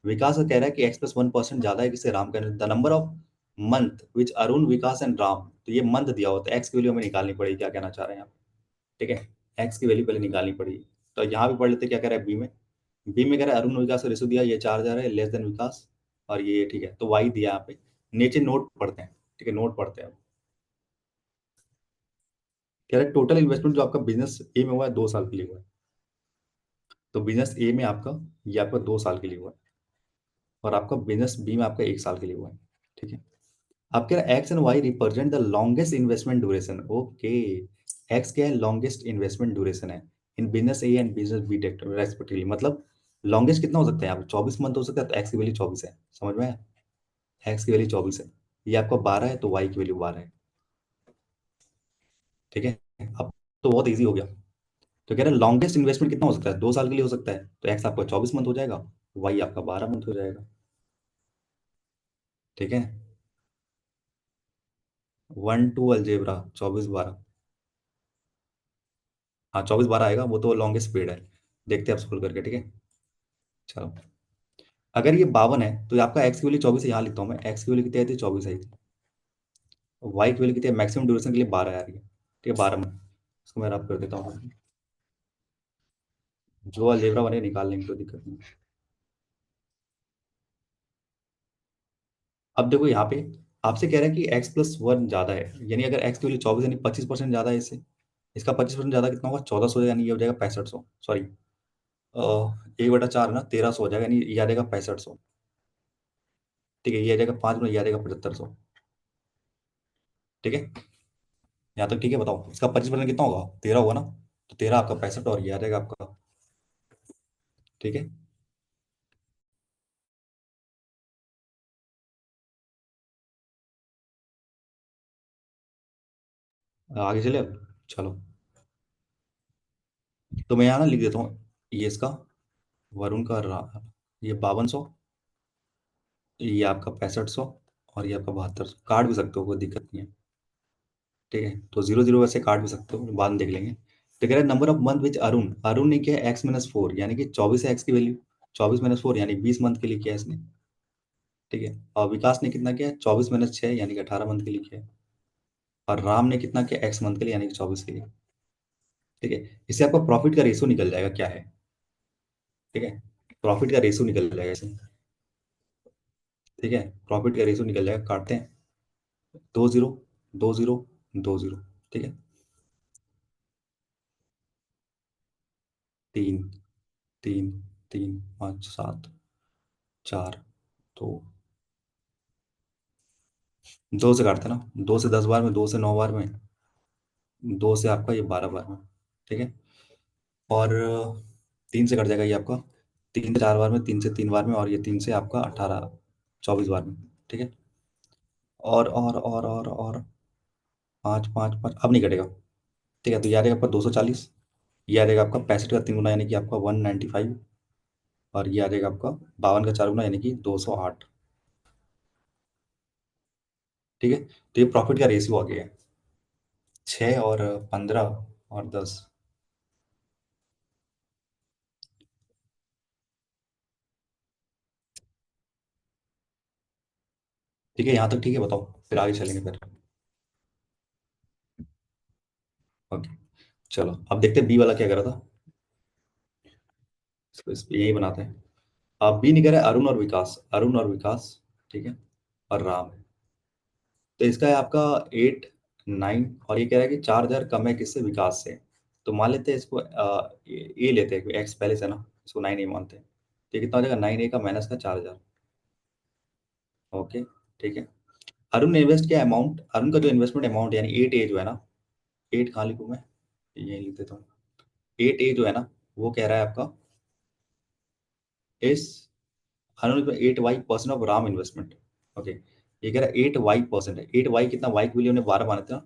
विकास का कह रहा है कि X+1% ज्यादा है किससे, राम का। The number of month which Arun, Vikas and Ram, तो ये मंथ दिया होता है, एक्स की वैल्यू हमें निकालनी पड़ेगी, क्या कहना चाह रहे हैं आप? ठीक है, एक्स की वैल्यू पहले निकालनी पड़ेगी। तो यहाँ भी पढ़ लेते हैं, क्या कह रहा है बी में। बी में कह रहा है अरुण विकास का रेशो दिया, ये 4,000 है, लेस देन विकास, और ये ठीक है, तो वाई दिया यहाँ पे। नीचे नोट पढ़ते हैं, ठीक है, नोट पढ़ते हैं। कह रहा है टोटल इन्वेस्टमेंट जो आपका बिजनेस ए में हुआ है 2 साल के लिए हुआ है, तो बिजनेस ए में आपका, ये आपका 2 साल के लिए हुआ है, और आपका बिजनेस बी में आपका 1 साल के लिए हुआ है। ठीक है, आप कह रहे हैं X and Y represent the longest investment duration, okay. X क्या है, लॉन्गेस्ट इन्वेस्टमेंट ड्यूरेशन है in business A and business B respectively, मतलब लॉन्गेस्ट कितना हो सकता है यहाँ पे, 24 मंथ हो सकता है, तो एक्स की वैल्यू 24 है, समझ में आया? एक्स की वैल्यू 24 है, ये आपका 12 है, तो वाई की वैल्यू 12 है। ठीक है, अब तो बहुत ईजी हो गया। तो कह रहे हैं लॉन्गेस्ट इन्वेस्टमेंट कितना हो सकता है, 2 साल के लिए हो सकता है, तो एक्स आपका 24 मंथ हो जाएगा, वाई आपका 12 मंथ हो जाएगा। ठीक है, 1 2 अलजेब्रा, 24 12। हाँ, 24 12 आएगा, वो तो लॉन्गेस्ट पीरियड है। देखते हैं आप सोल्व करके, ठीक है। चलो, अगर ये 52 है, तो आपका एक्स की वैल्यू 24 है, यहाँ लिखता हूँ मैं, एक्स की वैल्यू कितनी आई थी, 24 आई थी। वाई की वैल्यू कितनी है, मैक्सिमम ड्यूरेशन के लिए 12 आ रही है, ठीक है, 12 मंथ। इसको मैं रब कर देता हूँ, जो अलजेब्रा बने निकाल लेंगे, कोई दिक्कत नहीं। अब देखो यहाँ पे आपसे कह रहा है कि X+1 ज्यादा है, यानी अगर एक्स की वैल्यू 24 यानी 25% ज्यादा है इससे, इसका 25% ज्यादा कितना होगा, 1400, यानी ये हो जाएगा 6500, सॉरी, 1/4 ना, 1300 हो जाएगा, यानी ये आ जाएगा 6500। ठीक है, ये आ जाएगा 5 में, ये आ जाएगा 7500। ठीक है, यहाँ तक ठीक है, बताओ इसका 25% कितना होगा, 13 होगा ना, तो 13 आपका 65 और ये आ जाएगा आपका। ठीक है, आगे चले अब। चलो, तो मैं यहाँ ना लिख देता हूँ, ये इसका, वरुण का ये 5200, ये आपका 6500, और ये आपका 7200। काट भी सकते हो, कोई दिक्कत नहीं है। ठीक है, तो 0 0 वैसे काट भी सकते हो, बाद में देख लेंगे। तो कह रहे number of month which Arun, Arun ने किया x-4, यानी कि 24 है एक्स की वैल्यू। 24 - 4 यानी 20 मंथ के लिए किया है इसने। ठीक है, और विकास ने कितना किया, 24 - 6 यानी कि 18 मंथ के लिए किया है। और राम ने कितना किया, x मंथ के लिए यानी कि 24 के लिए। ठीक है, इससे आपका प्रॉफिट का रेशो निकल जाएगा क्या है। ठीक है, प्रॉफिट का रेशो निकल जाएगा इसमें। ठीक है, प्रॉफिट का रेशो निकल जाएगा, काटते हैं। 2 0, 2 0, 2 0। ठीक है, 3 3 3 5 7 4 2। 2 से काटते हैं ना, 2 से 10 बार में, 2 से 9 बार में, 2 से आपका ये 12 बार में। ठीक है, और 3 से कट जाएगा ये आपका, 3 से 4 बार में, 3 से 3 बार में, और ये 3 से आपका 18 24 बार में। ठीक है, और 5 5 5 अब नहीं कटेगा। ठीक है, तो याद है आपका 240, ये आ जाएगा आपका 65 का 3 गुना यानी कि आपका 195, और ये आ जाएगा आपका 52 का 4 गुना यानी कि 208। ठीक है, तो ये प्रॉफिट का रेशियो आ गया है, 6 और 15 और 10। ठीक है, यहाँ तक ठीक है, बताओ फिर आगे चलेंगे फिर। ओके, चलो अब देखते हैं बी वाला क्या करा था। इस पे यही बनाते हैं। अब बी नहीं कह रहा है, अरुण और विकास, अरुण और विकास। ठीक है, और राम है। तो इसका है आपका 8 9, और ये कह रहा है कि 4000 कम है किससे, विकास से। तो मान लेते हैं इसको ए लेते हैं, एक्स पहले से ना, इसको 9 A मानते हैं। तो ये कितना हो जाएगा, 9 A का माइनस का 4000। ओके, ठीक है। अरुण ने इन्वेस्ट किया अमाउंट, अरुण का जो इन्वेस्टमेंट अमाउंट यानी 8 A जो है ना, 8 कहाँ लिखूँ मैं, यही लिख देता हूँ। 8 A जो है ना, वो कह रहा है आपका इस, Arun 8 Y% of Ram investment. Okay, ये कह रहा है 8 Y% है। 8 Y कितना, वाई के वैल्यू ने 12 माने थे ना,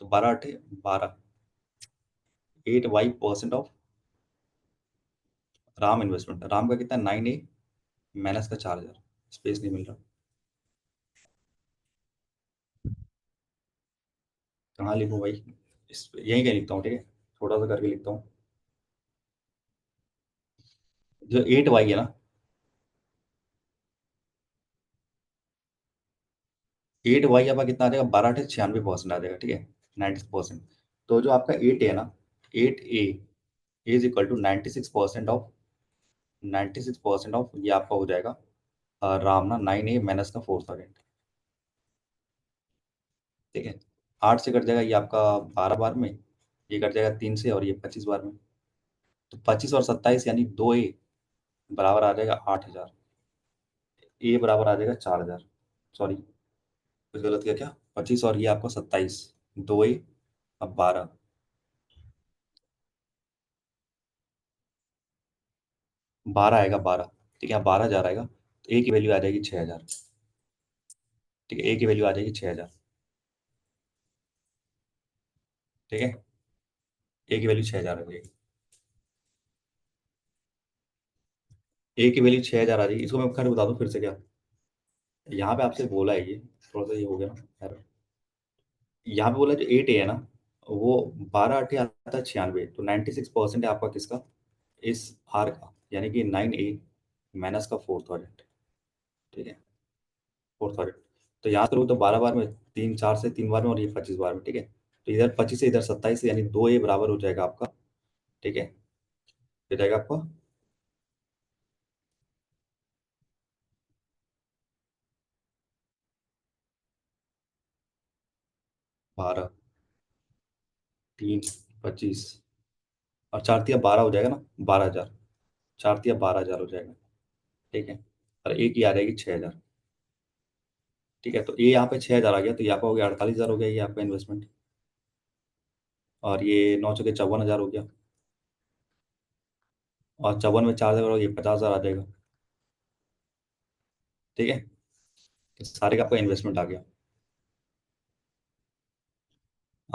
तो 12 8 12। 8 Y% of Ram investment, Ram का कितना, 9 A माइनस का 4000। स्पेस नहीं मिल रहा, कहाँ लिखूँ भाई, यहीं कहीं लिखता हूँ। ठीक है, छोटा सा करके लिखता हूँ। जो 8 Y है ना, 8 Y आपका कितना आ जाएगा, 12 8 96% आ जाएगा। ठीक है, 96%। तो जो आपका 8 A है ना, 8 A is equal to 96% of ये आपका हो जाएगा राम ना, 9 A माइनस का 4000। ठीक है, 8 से कट जाएगा ये आपका 12 बार में, ये कट जाएगा 3 से, और ये 25 बार में। तो 25 और 27 यानी 2 A बराबर आ जाएगा 8000। ए बराबर आ जाएगा 4000। सॉरी, कुछ गलत किया क्या, 25 और ये आपका 27, 2 A, अब 12। 12 आएगा, 12। ठीक है, 12 हजार आएगा, तो ए की वैल्यू आ जाएगी 6000। ठीक है, ए की वैल्यू आ जाएगी 6000। ठीक है, ए की वैल्यू 6000 आ जाएगी। ए की वैल्यू 6000 आ जाएगी, इसको मैं खैर बता दूं फिर से क्या, यहाँ पे आपसे बोला है ये, थोड़ा सा ये हो गया ना error। यहाँ पे बोला जो 8 A है ना, वो 12 8 आता है 96, तो 96% है आपका किसका, इस आर का, यानी कि 9 A माइनस का 4000। ठीक है, 4000। तो यहाँ करो तो 12 बार में, 3 4 से 3 बार में, और ये 25 बार में। ठीक है, तो इधर 25 से इधर 27 से, यानी 2 A बराबर हो जाएगा आपका। ठीक है, हो जाएगा आपका 12 3 25, और 4 × 3 = 12 हो जाएगा ना, 12 हजार। 4 × 3 = 12 हजार हो जाएगा। ठीक है, और एक ही आ जाएगी 6000। ठीक है, तो ये यहाँ पे 6000 आ गया, तो यहाँ पे हो गया 48 हजार हो गया ये आपका इन्वेस्टमेंट। और ये 9 × 4 = 54 हजार हो गया, और 54 में 4000 और ये 50 हजार आ जाएगा। ठीक है, तो सारे का आपका इन्वेस्टमेंट आ गया।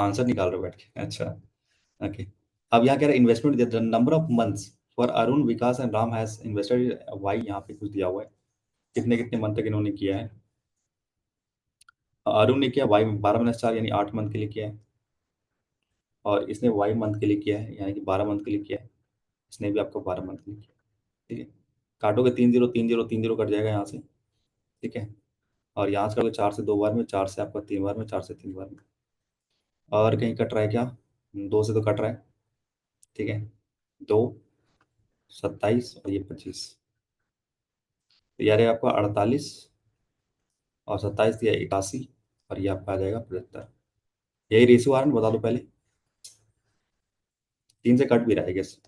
आंसर निकाल रहे हो बैठ के, अच्छा। ओके। अब यहाँ कह रहा है investment number of months for Arun Vikas and Ram has invested Y, यहाँ पे कुछ दिया हुआ है कितने कितने मंथ तक इन्होंने किया है। अरुण ने किया वाई 12 - 4 यानी 8 मंथ के लिए किया है, और इसने वाई मंथ के लिए किया है यानी कि 12 मंथ के लिए किया है। इसने भी आपको 12 मंथ के लिए किया। ठीक है, काटोगे 3 0 3 0 3 0 कट जाएगा यहाँ से। ठीक है, और यहाँ से करोगे 4 से 2 बार में, 4 से आपका 3 बार में, 4 से 3 बार में। और कहीं कट रहा है क्या? 2 से तो कट रहा है। ठीक है, 2 27 और ये 25, तो यार ये आपका 48, और 27 दिया 81, और ये आपका आ जाएगा 75। यही रेशियो आ रहा है ना, बता दो पहले। 3 से कट भी रहा है गेस।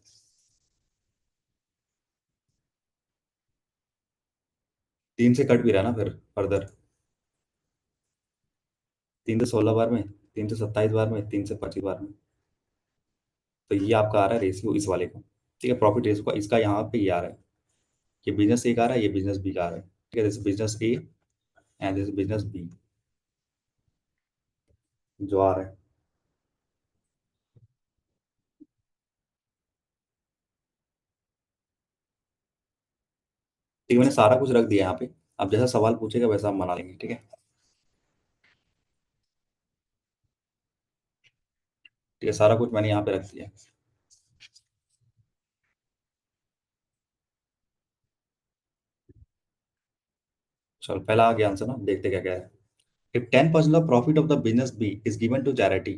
3 से कट भी रहा है ना फिर फर्दर। 3 से 16 बार में, 3 से 27 बार में, 3 से 25 बार में। तो ये आपका आ रहा है रेशियो इस वाले का। ठीक है, प्रॉफिट रेशियो का इसका यहाँ पे ये आ रहा है। ये बिजनेस ए का आ रहा है, ये बिजनेस बी का आ रहा है। ठीक है, जैसे business A and this business B जो आ रहा है। ठीक है, मैंने सारा कुछ रख दिया यहाँ पे। अब जैसा सवाल पूछेगा वैसा हम बना लेंगे। ठीक है। ठीक है, सारा कुछ मैंने यहाँ पे रख दिया। चलो पहला आ गया आंसर ना, देखते क्या क्या है। If 10% of profit of the business B is given to charity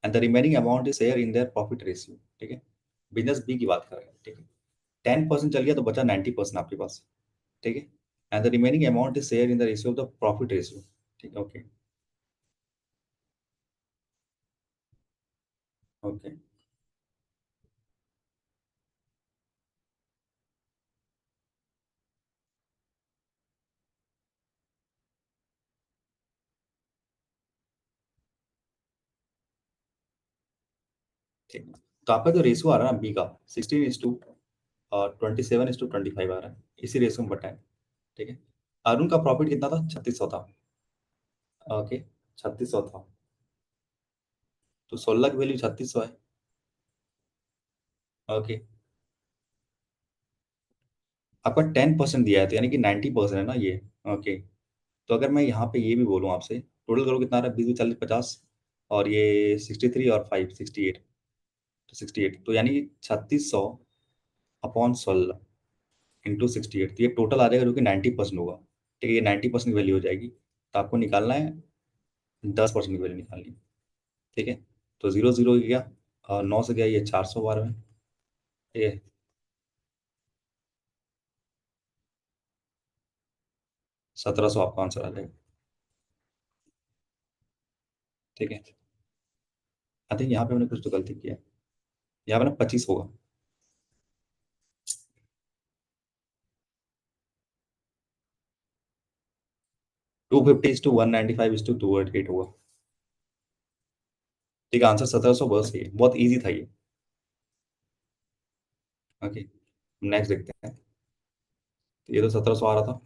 and the remaining amount is share in their profit ratio, ठीक है, बिजनेस बी की बात कर रहे हैं। ठीक है, 10% चल गया तो बचा 90% आपके पास। ठीक है, and the remaining amount is share in the ratio of the profit ratio. ठीक है, ओके। ओके, ठीक है। तो आपका जो रेशियो आ रहा है ना बी का, 16:, और 27:25 आ रहा है, इसी रेशियो में बटा है। ठीक है, अरुण का प्रॉफिट कितना था? 3600 था। ओके, 3600 था, तो 16 की वैल्यू 3600 है। ओके, आपका 10% दिया है तो यानी कि 90% है ना ये। ओके, तो अगर मैं यहाँ पे ये भी बोलूँ आपसे, टोटल करो कितना आ रहा है? 20, 40, 50, और ये 63 और 5 68, तो 68, तो यानी 3600/16 इंटू 68, तो ये टोटल आ जाएगा जो कि 90% होगा। ठीक है, ये 90% की वैल्यू हो जाएगी, तो आपको निकालना है 10% की वैल्यू निकालनी है। ठीक है, तो 0 0 गया, और 9 से गया ये 400 बार में। ठीक है, 1700 आपका आंसर आ जाएगा। ठीक है, आई थिंक यहाँ पे मैंने कुछ तो गलती किया है, यहाँ पे ना 25 होगा। 250:195:208 होगा। ठीक है, आंसर 1700 बहुत सही है, बहुत ईजी था ये। ओके, नेक्स्ट देखते हैं। तो ये तो 1700 आ रहा था।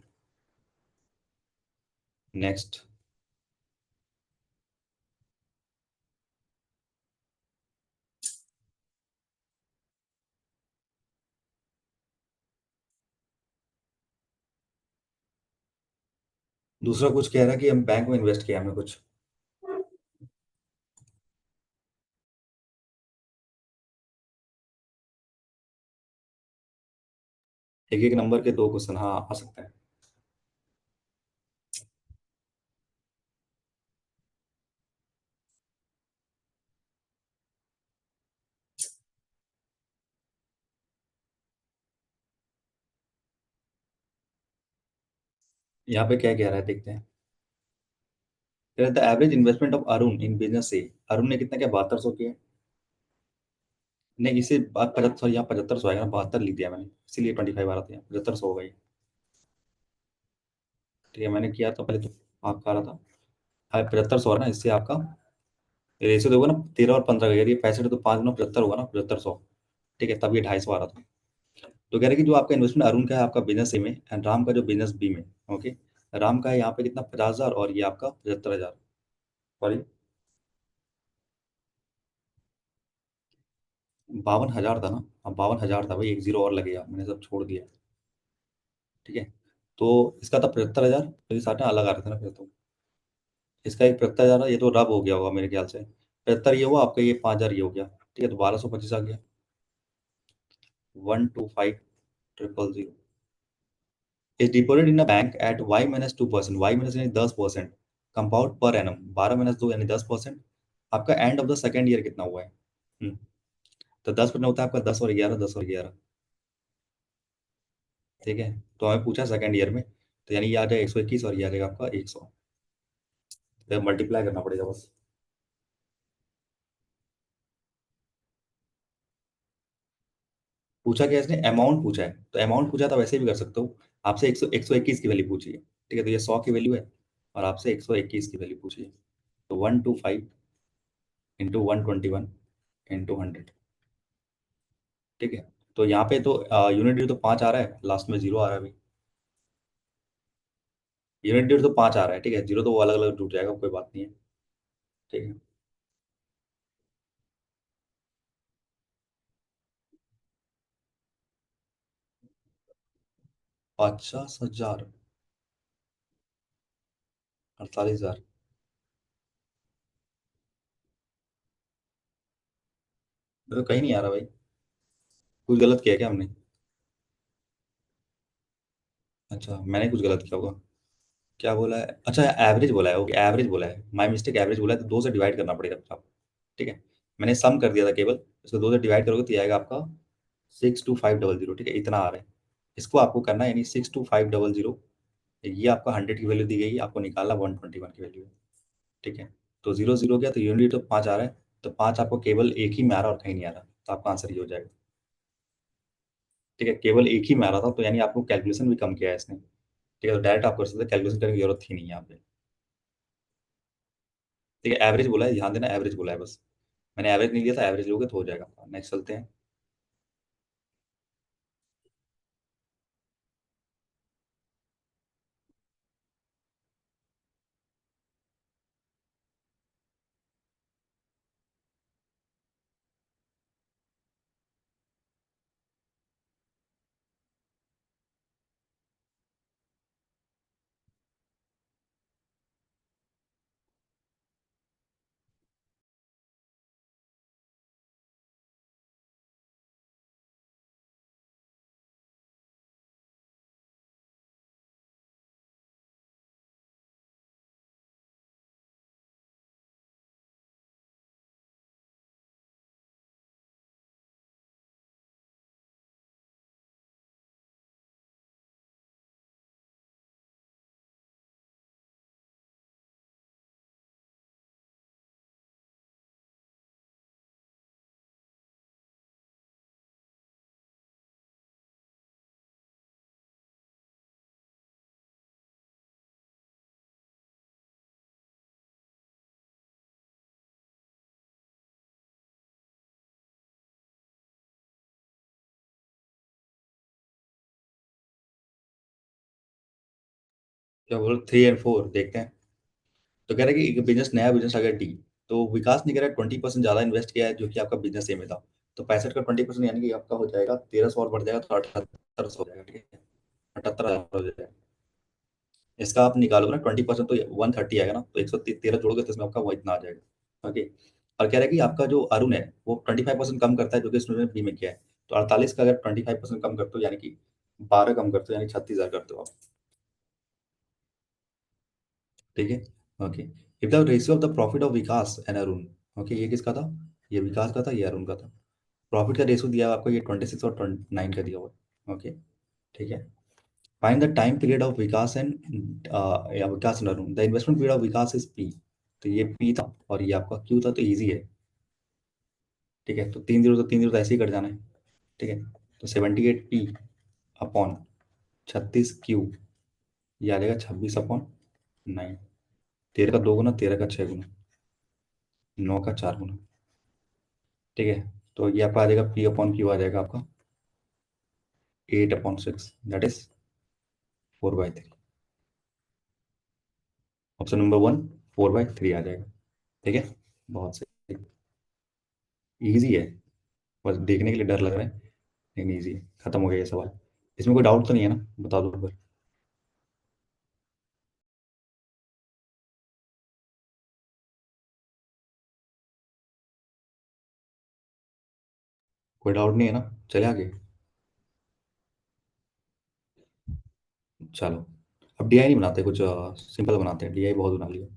नेक्स्ट, दूसरा कुछ कह रहा है कि हम बैंक में इन्वेस्ट किया हमने कुछ। एक एक नंबर के दो क्वेश्चन, हाँ आ सकते हैं। यहाँ पे क्या कह रहा है देखते हैं। The average investment of Arun in business से, अरुण ने कितना किया? 7200 किया। नहीं, इसे बात 75, यहाँ 7500 आएगा ना, 72 लिख दिया मैंने, इसीलिए 25 आ रहा था, यहाँ 7500 हो गई। ठीक है, मैंने किया तो पहले तो आपका आ रहा था, हाँ 7500 है ना, इससे आपका रेशियो देखो ना, 13 और 15 का, यदि 65 तो 5 × 9 75 होगा ना, 7500। ठीक है, तब ये 250 आ रहा था। तो कह रहे कि जो आपका इन्वेस्टमेंट अरुण का है आपका बिजनेस ए में, एंड राम का जो बिजनेस बी में। ओके, राम का है यहाँ पे कितना? 50,000, और ये आपका 75,000। सॉरी, 52,000 था ना? हाँ 52,000 था भाई, एक जीरो और लगेगा, मैंने सब छोड़ दिया। ठीक है, तो इसका था 75,000, तो ये सारे अलग आ रहे थे ना फिर तो। इसका एक 75,000, ये तो रब हो गया होगा मेरे ख्याल से। 75 ये हुआ आपका, ये 5,000 ये हो गया। ठीक है, तो 1225 आ गया। 125,000 is deposit in a bank at y-2%, y minus यानी 10%, कंपाउंड पर एनम, 12 - 2 यानी 10%। आपका end of the second year कितना हुआ है? हम्म, तो 10% होता है आपका 10 और 11, 10 और 11। ठीक है, तो हमें पूछा सेकेंड ईयर में, तो यानी ये आ जाएगा 121 और ये आ जाएगा आपका 100। तो मल्टीप्लाई करना पड़ेगा बस। पूछा क्या इसने? अमाउंट पूछा है, तो अमाउंट पूछा था वैसे भी कर सकते हो। आपसे 121 की वैल्यू पूछी है। ठीक है, तो ये 100 की वैल्यू है, और आपसे 121 की वैल्यू पूछी है। तो 125 इंटू 121 इंटू 100। ठीक है, तो यहाँ पे तो यूनिट तो 5 आ रहा है, लास्ट में जीरो आ रहा है अभी। यूनिट तो 5 आ रहा है, ठीक है, जीरो तो वो अलग अलग टूट जाएगा, कोई बात नहीं है। ठीक है, 50,000, 48,000। तो कहीं नहीं आ रहा भाई, कुछ गलत किया क्या हमने? अच्छा, मैंने कुछ गलत किया होगा। क्या बोला है? अच्छा, एवरेज बोला है, ओके एवरेज बोला है, माई मिस्टेक, एवरेज बोला है, तो दो से डिवाइड करना पड़ेगा फिर आपको। ठीक है, मैंने सम कर दिया था केवल, इसको दो से डिवाइड करोगे तो ये आएगा आपका 62500। ठीक है, इतना आ रहा है। इसको आपको करना है, यानी 62500, ये आपका 100 की वैल्यू दी गई है, आपको निकालना 121 की वैल्यू है। ठीक है, तो जीरो जीरो गया, तो यूनिट तो 5 आ रहा है, तो 5 आपको केवल एक ही में आ रहा है और कहीं नहीं आ रहा, तो आपका आंसर ये हो जाएगा। ठीक है, केवल एक ही में आ रहा था, तो यानी आपको कैलकुलेशन भी कम किया है इसने। ठीक है, तो डायरेक्ट आप कर सकते, कैलकुलेशन करने की जरूरत ही नहीं है यहाँ पे। ठीक है, एवरेज बोला है, ध्यान देना, एवरेज बोला है बस। मैंने एवरेज नहीं दिया था, एवरेज लोगे तो हो जाएगा। नेक्स्ट चलते हैं। 3 और 4 देखते हैं। तो कह रहा है कि एक बिजनेस, नया बिजनेस अगर डी, तो विकास ने कह रहा है 20% ज्यादा इन्वेस्ट किया है, जो कि आपका बिजनेस सेम में था। तो 65 का 20% यानी कि आपका हो जाएगा 1,300 और बढ़ जाएगा, तो 7800 हो जाएगा। ठीक है, 78,000 हो जाएगा। इसका आप निकालोगे ना 20%, तो 130 आएगा ना, तो 113 जोड़ोगे तो इसमें आपका वो इतना आ जाएगा। ओके, और कह रहा है कि आपका जो अरुण है वो 25% कम करता है, जो कि स्टूडेंट बी में किया है। तो 48 का अगर 25% कम करते हो, यानी कि 12 कम करते हो, यानी 36,000 करते हो आप। ठीक है, okay. If the ratio of the profit of Vikas and Arun, okay, ये किसका था? ये विकास का था, ये अरुण का था। प्रॉफिट का रेशियो दिया हुआ आपको, ये 26 और 29 का दिया हुआ है। ओके, ठीक है। Find the time period of Vikas and या Vikas and Arun, the investment period of Vikas is P. तो ये पी था और ये आपका क्यू था, तो इजी है। ठीक है, तो 3 जीरो तो 3 जीरो तो ऐसे ही कट जाना है। ठीक है, तो 78 पी अपॉन 36 क्यू, ये आ जाएगा 26/9। 13 का 2 गुना, 13 का 6 गुना, 9 का 4 गुना। ठीक है, तो ये आपका आ जाएगा पी अपॉन क्यू, आ जाएगा आपका 8/6, that is 4/3। Option number one 4/3 आ जाएगा। ठीक है, बहुत सही, इजी है। बस देखने के लिए डर लग रहा है, लेकिन ईजी है। खत्म हो गया ये सवाल। इसमें कोई डाउट तो नहीं है ना, बता दो फिर। कोई डाउट नहीं है ना, चले आगे। चलो, अब डीआई नहीं बनाते, कुछ सिंपल बनाते हैं, डीआई बहुत बना लिया।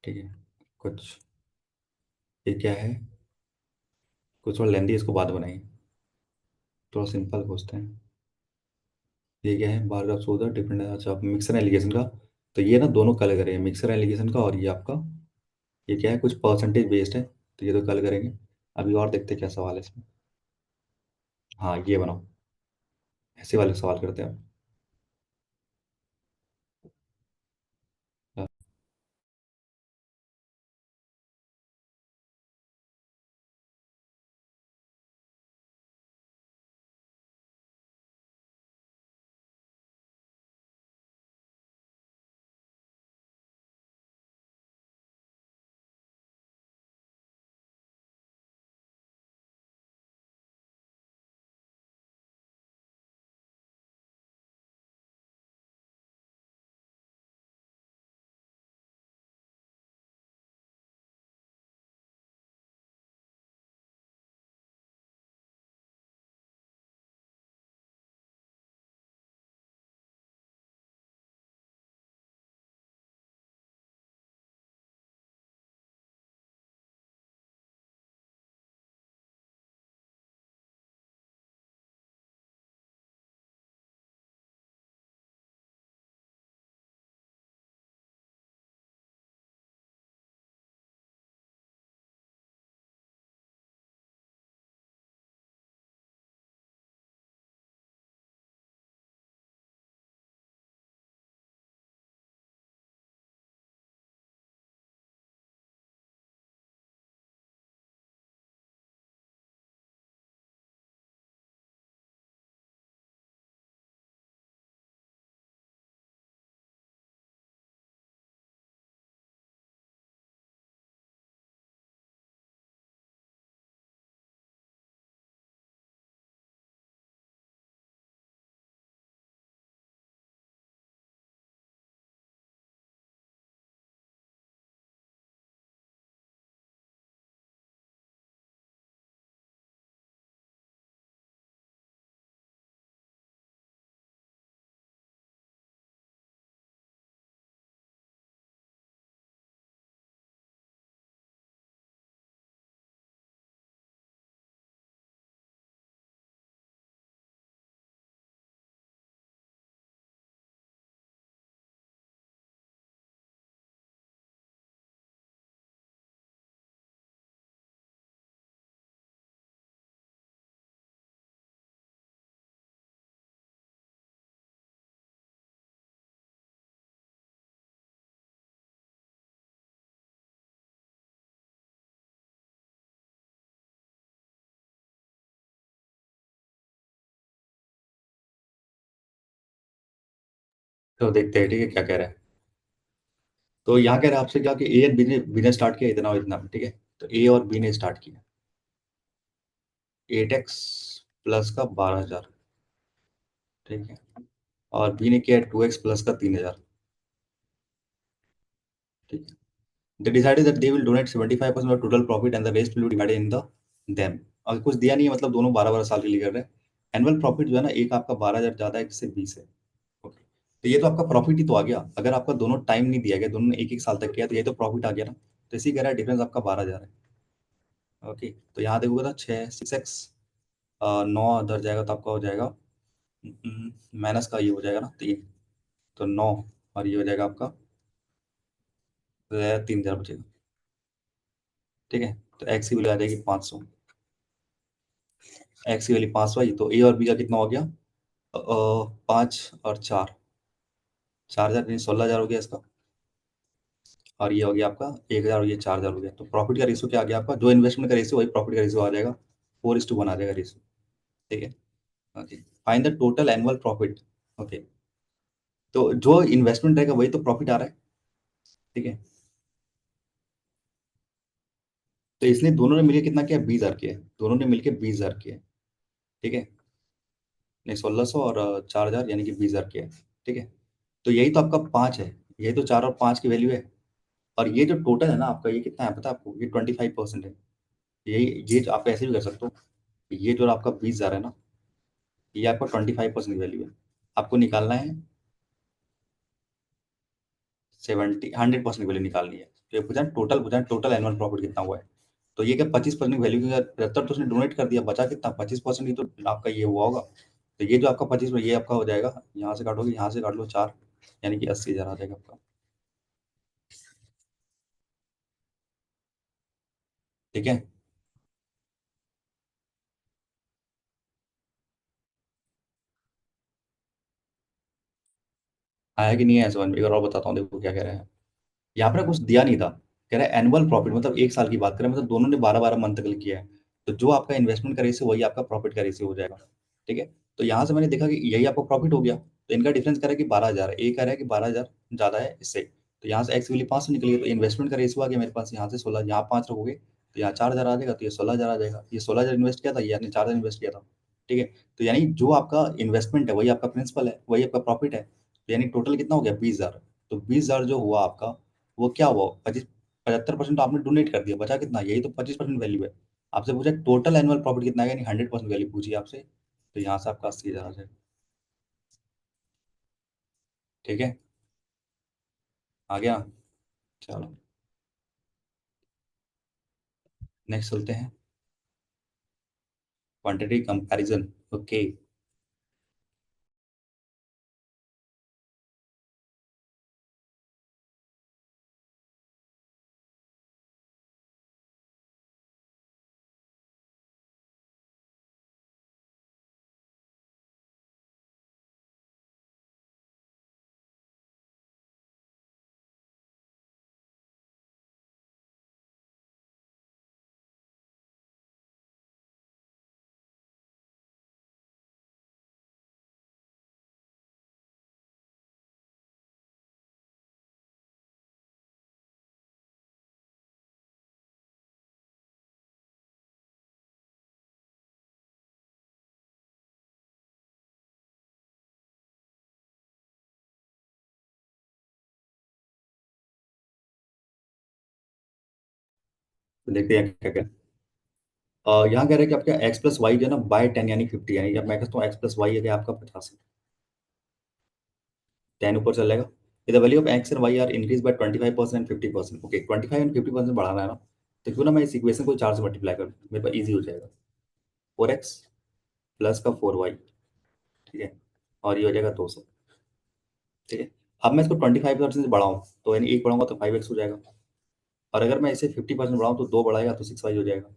ठीक है, कुछ ये क्या है, कुछ थोड़ा लेंदी, इसको बाद बनाएंगे। थोड़ा सिंपल पूछते हैं। ये क्या है, बार का सोदा डिफरेंट, अच्छा मिक्सर एलिगेशन का। तो ये ना दोनों कल करेंगे, मिक्सर एलिगेशन का, और ये आपका ये क्या है, कुछ परसेंटेज बेस्ड है, तो ये तो कल करेंगे। अभी और देखते हैं क्या सवाल है इसमें। हाँ ये बनाओ, ऐसे वाले सवाल करते हैं अब। तो देखते हैं, ठीक है, क्या कह रहा है। तो यहाँ कह रहा है आपसे क्या, कि ए एंड बी ने स्टार्ट किया इतना और इतना, ठीक है। तो ए और बी ने स्टार्ट किया 8x प्लस का 12,000, ठीक है। और बी ने किया 2x प्लस का 3,000, ठीक है। They decided that they will donate 75% of total profit and the rest will be divided in the them। और कुछ दिया नहीं है, मतलब दोनों 12-12 साल के लिए कर रहे हैं। एनुअल प्रॉफिट जो है ना, एक आपका 12,000 ज्यादा है, एक से 20 है। ओके, तो ये तो आपका प्रॉफिट ही तो आ गया, अगर आपका दोनों टाइम नहीं दिया गया, दोनों ने एक एक साल तक किया, तो ये तो प्रॉफिट आ गया ना। तो इसी कह रहा है डिफरेंस आपका 12,000 है। ओके, तो यहाँ देखोगे तो 6 6x 9 अदर जाएगा, तो आपका हो जाएगा माइनस का, ये हो जाएगा ना 3, तो 9, और ये हो जाएगा आपका 3,000 बचेगा, ठीक है। तो एक्स की वैल्यू आ जाएगी 500। एक्स की वैल्यू 500 आई, तो ए और बी का कितना हो गया, 5 और 4, 4,000 यानी 16,000 हो गया इसका। और ये हो गया आपका 1,000, और ये 4,000 हो गया। तो प्रॉफिट का रेशियो क्या आ गया आपका, जो इन्वेस्टमेंट का रेशियो वही प्रॉफिट का रेशियो आ जाएगा, 4:1 आ जाएगा रेशियो, ठीक है। Okay, find the total annual profit. Okay, तो जो इन्वेस्टमेंट रहेगा वही तो प्रॉफिट आ रहा है, ठीक है। तो इसने दोनों ने मिलकर कितना किया, 20,000 किया है। दोनों ने मिलकर 20,000 किया है। ठीक है। नहीं, 1600 और 4,000 यानी कि 20,000 किया है। ठीक है। तो यही तो आपका 5 है। यही तो 4 और 5 की वैल्यू है। और ये जो टोटल है ना आपका, ये कितना है पता है आपको, ये 25% है। यही, ये जो आप ऐसे भी कर सकते हो, ये जो आपका 20,000 है ना, ये आपका 25% की वैल्यू है। आपको निकालना है 100% वैल्यू निकालनी है। तो ये पूछा टोटल एनुअल प्रॉफिट कितना हुआ है। तो ये क्या 25% वैल्यू की, 75 तो उसने डोनेट कर दिया, बचा कितना, 25% ही तो आपका ये हुआ होगा। तो ये जो आपका 25, ये आपका हो जाएगा, यहाँ से काटोगे, यहाँ से काट लो 4, यानी कि 80,000 आ जाएगा आपका। ठीक है। आया कि नहीं आया समझ में, एक बार और बताता हूँ, देखो क्या कह रहे हैं। यहाँ पर कुछ दिया नहीं था। कह रहा है एनुअल प्रॉफिट, मतलब एक साल की बात करें, मतलब दोनों ने 12-12 मंथ तक किया है। तो जो आपका इन्वेस्टमेंट का रेशियो वही आपका प्रॉफिट का रेशियो हो जाएगा। ठीक है। तो यहाँ से मैंने देखा कि यही आपका प्रॉफिट हो गया, तो इनका डिफरेंस कह रहा है कि 12,000 है, एक कह रहा है कि 12,000 ज़्यादा है इससे। तो यहाँ से एक्स वैल्यू 5 से निकली है, तो इन्वेस्टमेंट का रेशियो आ गया मेरे पास, यहाँ से 16, यहाँ 5 रखोगे तो यहाँ 4,000 आ जाएगा, तो ये 16,000 आ जाएगा। ये 16,000 इन्वेस्ट किया था, ये आपने 4,000 इन्वेस्ट किया था। ठीक है। तो यानी जो आपका इन्वेस्टमेंट है वही आपका प्रिंसिपल है, वही आपका प्रॉफिट है। तो यानी टोटल कितना हो गया, 20,000। तो 20,000 जो हुआ आपका, वो क्या हुआ, 75% तो आपने डोनेट कर दिया, बचा कितना, यही तो 25% वैल्यू है। आपसे पूछा टोटल एनुअल प्रॉफिट कितना है, यानी 100% वैल्यू पूछी आपसे। तो यहाँ से आपका 80,000 आ जाएगा। ठीक है। आ गया। चलो, नेक्स्ट चलते हैं। Quantity comparison. ओके। तो देखते हैं क्या क्या। यहाँ कह रहे हैं कि आपका एक्स प्लस वाई जो है ना, बाय 10 यानी 50, यानी जब मैं कहता हूँ एक्स प्लस वाई है, आपका 50 है, 10 ऊपर चल जाएगा। The value of X and Y are increase by 25% and 50%। Okay, 25 and 50% बढ़ाना है ना, तो क्यों ना मैं इस इक्वेशन को 4 से मल्टीप्लाई कर दूं, मेरे पास ईजी हो जाएगा। 4x प्लस का 4y। ठीक है। और ये हो जाएगा 200। ठीक है। अब मैं इसको 25% से बढ़ाऊँ, तो यानी एक बढ़ाऊंगा तो 5x हो जाएगा। और अगर मैं इसे 50% बढ़ाऊँ तो दो बढ़ाएगा तो 6y हो जाएगा।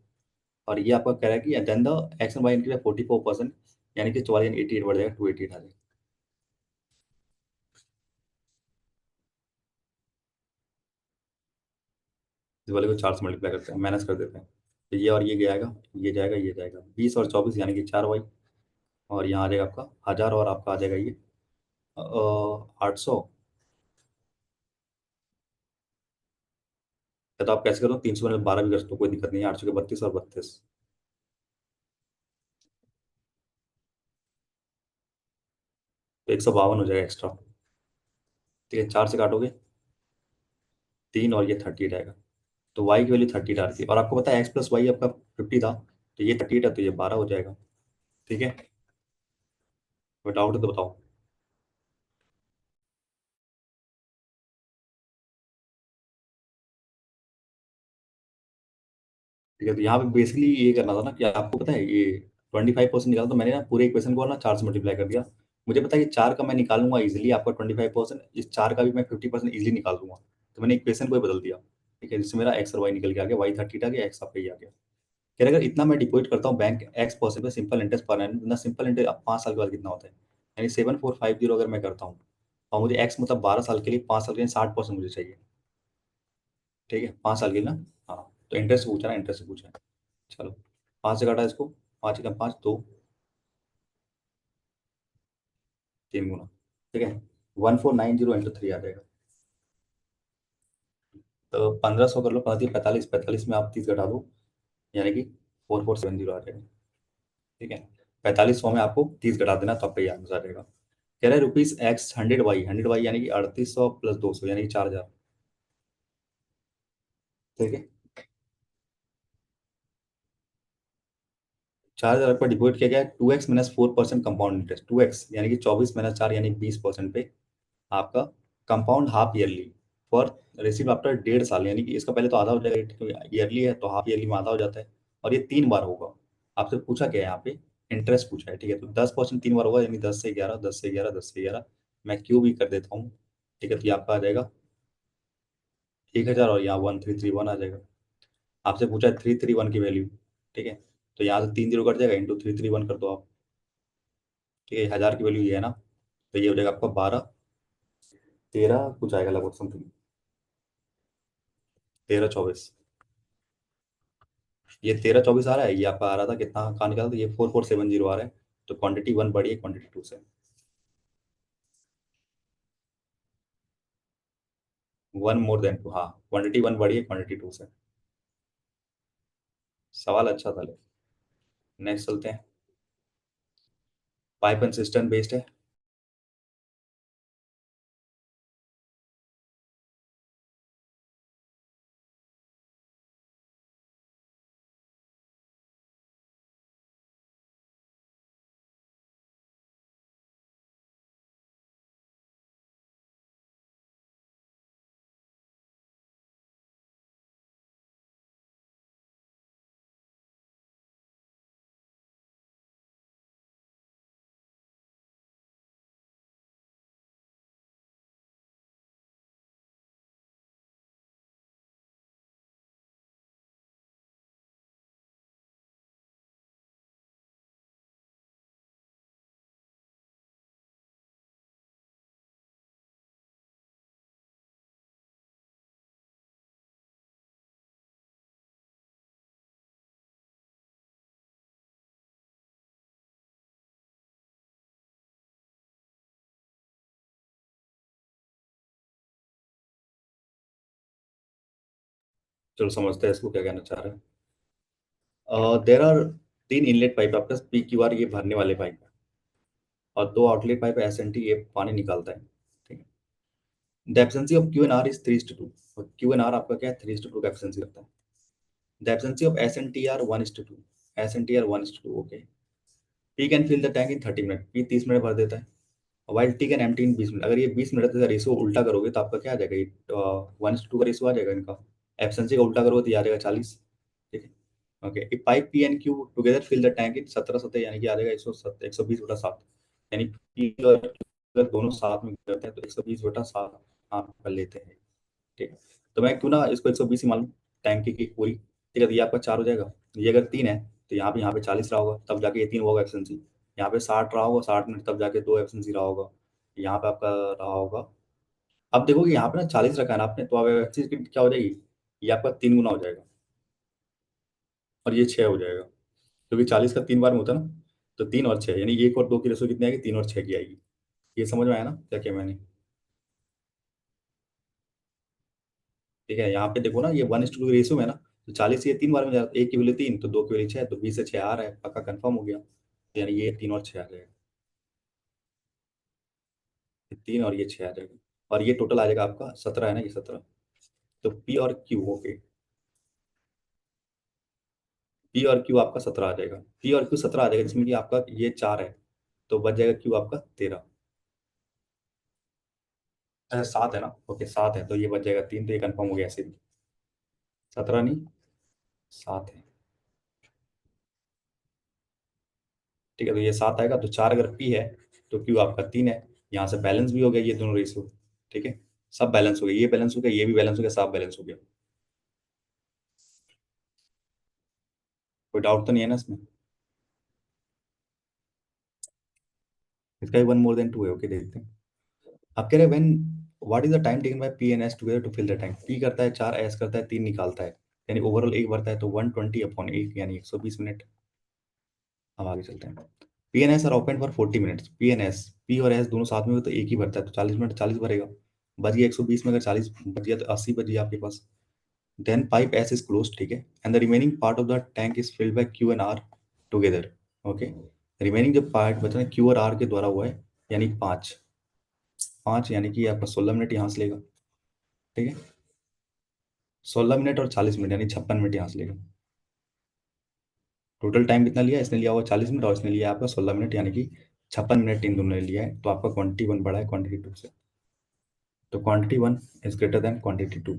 और ये आपका कह रहा है कि then the X and Y increase 44%, यानी कि 44 यानी 88 बढ़ जाएगा, 288 आ जाएगा। इस वाले को 4 से मल्टीप्लाई करते हैं, माइनस कर देते हैं। तो ये और ये जाएगा, ये जाएगा, ये जाएगा, 20 और 24 यानी कि 4y। और यहाँ आ जाएगा आपका 1000, और आपका आ जाएगा ये 800। या तो आप कैसे करो, 300 में 12 भी कर सकते हो, कोई दिक्कत नहीं है, 800 के 32 और 32। तो 152 हो जाएगा एक्स्ट्रा। ठीक है, 4 से काटोगे 3, और ये 30 रहेगा। तो y की वैल्यू 30 आ रही थी, और आपको पता है एक्स प्लस वाई आपका 50 था, तो ये 38 है, तो ये 12 हो जाएगा। ठीक है। कोई डाउट है तो बताओ। ठीक है। तो यहाँ पे बेसिकली ये करना था ना, कि आपको पता है ये 25% निकाला, तो मैंने ना पूरे इक्वेशन को ना 4 से मल्टीप्लाई कर दिया। मुझे पता है कि 4 का मैं निकालूंगा इजिली आपका 25%, इस 4 का भी मैं 50% इजिली निकाल दूंगा। तो मैंने इक्वेशन को ही बदल दिया। ठीक है, जिससे मेरा एक्स और वाई निकल के आ गया, वाई 30 आ गया, एक्स आपका ही आ गया। फिर अगर इतना मैं डिपॉजिट करता हूँ बैंक एक्स परसेंट में, सिंपल इंटरेस्ट पर एनम ना, सिंपल इंटरेस्ट अब 5 साल के बाद कितना होता है, यानी 7450 अगर मैं करता हूँ, और मुझे एक्स मतलब 12 साल के लिए, 5 साल के लिए 60% मुझे चाहिए। ठीक है, 5 साल के लिए ना। हाँ, तो इंटरेस्ट पूछा ना, इंटरेस्ट पूछा है। चलो, 5 से काटा इसको, 5 एकम 5, 2, 3 गुना। ठीक है, 1490 इंटू 3 आ जाएगा। तो 1500 कर लो, 45, 45 में आप 30 घटा दो, यानी कि 4470 आ जाएगा। ठीक है, 4500 में आपको 30 घटा देना तो आपका ये आंसर आ जाएगा। कह रहे हैं रुपीज एक्स 100 वाई, 100 वाई यानी कि 3800 प्लस 200 यानी कि 4000। ठीक है, 4000 पर डिपोजिट किया गया है 2x-4% कंपाउंड इंटरेस्ट, 2x यानी कि 24 - 4 यानी 20% पे आपका compound half yearly for receive after 1.5 साल, यानी कि इसका पहले तो आधा हो जाएगा, ईयरली है तो हाफ ईयरली में आधा हो जाता है, और ये 3 बार होगा। आपसे पूछा क्या है यहाँ पे, इंटरेस्ट पूछा है। ठीक है, तो 10% 3 बार होगा, यानी 10 से 11, 10 से 11, 10 से 11, मैं क्यू भी कर देता हूँ। ठीक है, तो ये आपका आ जाएगा 1000, और यहाँ 1331 आ जाएगा। आपसे पूछा है 331 की वैल्यू। ठीक है, तो यहाँ से 3 जीरो कट जाएगा, इंटू 331 कर दो आप। ठीक है, 1000 की वैल्यू ये है ना, तो ये हो जाएगा आपका 12 13 कुछ आएगा लगभग समथिंग, 1324। ये 1324 आ रहा है, ये आपका आ रहा था कितना, कहाँ निकाला था, ये 4470 आ रहा है। तो क्वांटिटी वन बढ़ी है क्वांटिटी टू से। वन मोर देन टू, हाँ, क्वांटिटी वन बढ़ी है क्वांटिटी टू से। सवाल अच्छा था। नेक्स्ट चलते हैं। पाइप एंड सिस्टम बेस्ड है। चलो समझते हैं इसको क्या कहना चाह रहे हैं। देर आर 3 इनलेट पाइप आपके पास, पी क्यू आर ये भरने वाले पाइप है, और 2 outlet pipe S and T ये पानी निकालता है। ठीक है, the efficiency of Q and R is 3:2, और क्यू एन आर आपका क्या है, 3:2 का एफिशिएंसी रखता है। The efficiency of S and T are 1:2, S and T are 1:2, okay. P can fill the tank in 30 minute, P 30 minute भर देता है। While T can empty in 20 minute, अगर ये 20 मिनट का रेशियो उल्टा करोगे तो आपका क्या आ जाएगा, ये 1:2 का रेशियो आ जाएगा इनका। एफिशिएंसी का उल्टा करोगे तो ये आ जाएगा 40। ठीक है, okay. If pipe P and Q together fill the tank in 17 यानी कि आ जाएगा 120/7, यानी पी और Q अगर दोनों साथ में करते हैं तो 120/7 आप कर लेते हैं। ठीक है, तो मैं क्यों ना इसको 120 ही मान लूँ, टैंक की पूरी। ठीक है, तो ये आपका 4 हो जाएगा। ये अगर 3 है तो यहाँ पे 40 रहा होगा, तब जाके ये 3 होगा एफिशिएंसी। यहाँ पे 60 रहा होगा, 60 मिनट, तब जाके 2 एफिशिएंसी रहा होगा। यहाँ पे आपका रहा होगा। अब देखोगे यहाँ पे ना 40 रखा है ना आपने, तो अब एफिशिएंसी क्या हो जाएगी, ये आपका 3 गुना हो जाएगा, और ये 6 हो जाएगा, क्योंकि 40 का 3 बार में होता है ना। तो 3 और 6 यानी 1 और 2 की रेशो कितनी आएगी, 3 और 6 की आएगी। ये समझ में आया ना क्या क्या मैंने। ठीक है, यहाँ पे देखो ना, ये 1:2 की रेशियो में है ना, तो 40 ये 3 बार में जाता है, 1 की वैल्यू 3 तो 2 की वैल्यू 6, तो 20 से 6 आ रहा है, पक्का कंफर्म हो गया। यानी ये 3 और 6 आ जाएगा, 3 और ये 6 आ जाएगा, और ये टोटल आ जाएगा आपका 17 है ना, ये 17। तो पी और क्यू, ओके, पी और क्यू आपका 17 आ जाएगा, पी और क्यू 17 आ जाएगा, जिसमें कि आपका ये 4 है, तो बच जाएगा क्यू आपका 13। 7 है ना, ओके 7 है, तो ये बच जाएगा 3, तो ये कंफर्म हो गया ऐसे भी। 17 नहीं, 7 है। ठीक है, तो ये 7 आएगा, तो 4 अगर पी है तो क्यू आपका 3 है। यहाँ से बैलेंस भी हो गया ये दोनों रेशियो। ठीक है, सब बैलेंस हो गया, ये बैलेंस हो गया, ये भी बैलेंस हो गया, सब बैलेंस हो गया। कोई डाउट तो नहीं है ना इसमें। इसका भी वन मोर देन टू है, ओके देखते हैं। आप कह रहे हैं when what is the time taken by P and S together to fill the tank, P करता है 4, एस करता है 3 निकालता है, यानी ओवरऑल 1 भरता है, तो 120/8 यानी 120 मिनट। हम आगे चलते हैं। P and S are open for 40 minutes, P and S, P और एस दोनों साथ में हो तो एक ही भरता है, तो 40 मिनट 40 भरेगा। बच गया 120 में, अगर 40 बच गया तो 80 बच गया आपके पास। Then pipe S is close, ठीक है, and the remaining part of the tank is filled by Q and R together. Okay, remaining जो पार्ट बचा है क्यू और आर के द्वारा हुआ है, यानी 5, 5 यानी कि आपका 16 मिनट यहाँ से लेगा, ठीक है, 16 मिनट और 40 मिनट यानी 56 मिनट यहाँ से लेगा। टोटल टाइम कितना लिया, इसने लिया हुआ 40 मिनट और इसने लिया आपका 16 मिनट, यानी कि 56 मिनट इन दोनों ने लिया है, तो आपका क्वांटिटी वन बड़ा है क्वांटिटी टू से, तो quantity one is greater than quantity two,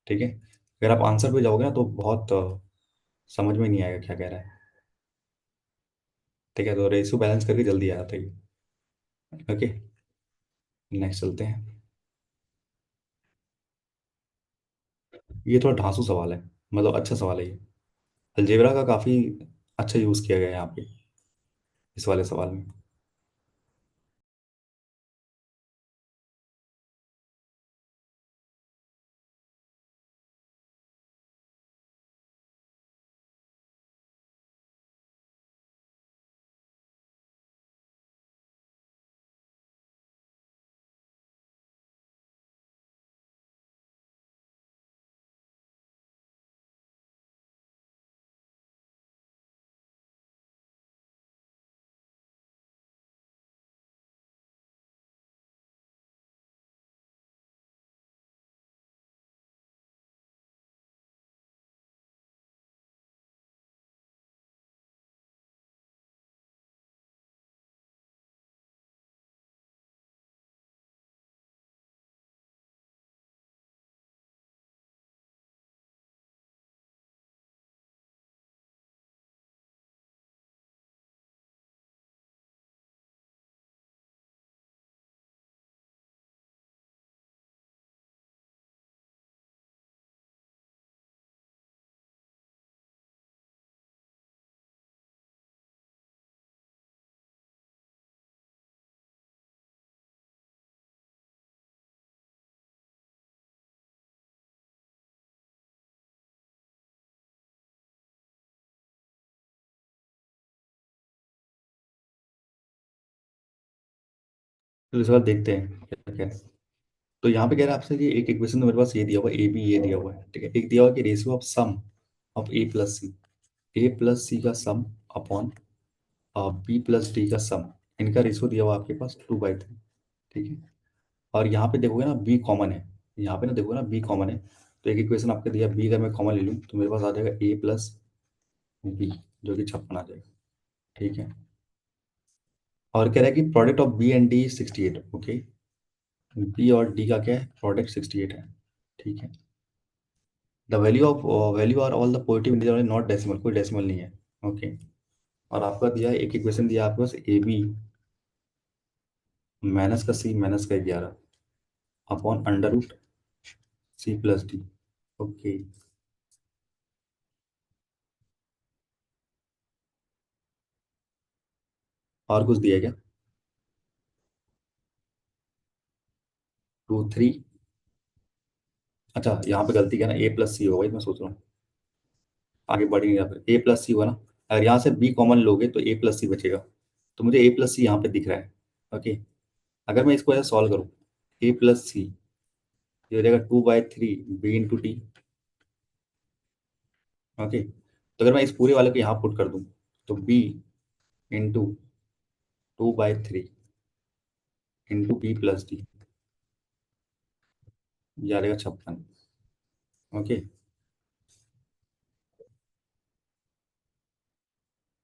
ठीक है। अगर आप आंसर पे जाओगे ना तो बहुत समझ में नहीं आएगा क्या कह रहा है, ठीक है, तो रेशियो बैलेंस करके जल्दी आ जाता है ये। ओके, नेक्स्ट चलते हैं। ये थोड़ा ढांसू सवाल है, मतलब अच्छा सवाल है ये, अलजेब्रा का काफ़ी अच्छा यूज़ किया गया है यहाँ पे इस वाले सवाल में। तो इस बार देखते हैं क्या क्या है। तो यहाँ पे कह रहा है आपसे कि एक इक्वेशन तो मेरे पास ये दिया हुआ है, ए बी ये दिया हुआ है, ठीक है, एक दिया हुआ है कि ratio of sum of A plus C, A plus C का sum upon B plus D का सम, इनका रेशियो दिया हुआ है आपके पास 2/3, ठीक है। और यहाँ पे देखोगे ना बी कॉमन है, यहाँ पे ना देखोगे ना बी कॉमन है, तो एक इक्वेशन आपके दिया बी अगर मैं कॉमन ले लूँ तो मेरे पास आ जाएगा ए प्लस बी, जो कि 56 आ जाएगा, ठीक है। और कह रहा है कि product of B and D 68, okay, B और डी का क्या है प्रोडक्ट 68 है, ठीक है। The value are all the positive integer not decimal, कोई डेसिमल नहीं है, ओके। और आपका दिया है एक इक्वेशन दिया है आपके पास ए बी माइनस का सी माइनस का 11 upon under root C plus D, okay. और कुछ दिया है क्या, 2 3, अच्छा यहाँ पे गलती क्या है ना, ए प्लस सी होगा, मैं सोच रहा हूँ आगे बढ़ेंगे, यहाँ पे ए प्लस सी हुआ ना, अगर यहाँ से बी कॉमन लोगे तो ए प्लस सी बचेगा, तो मुझे ए प्लस सी यहाँ पे दिख रहा है, ओके। अगर मैं इसको ऐसा सॉल्व करूँ, ए प्लस सी, ये हो जाएगा 2/3 बी इंटू टी, ओके। तो अगर मैं इस पूरे वाले को यहाँ पुट कर दूँ तो B into 2/3 into B plus D, ये आ जाएगा 56, ओके।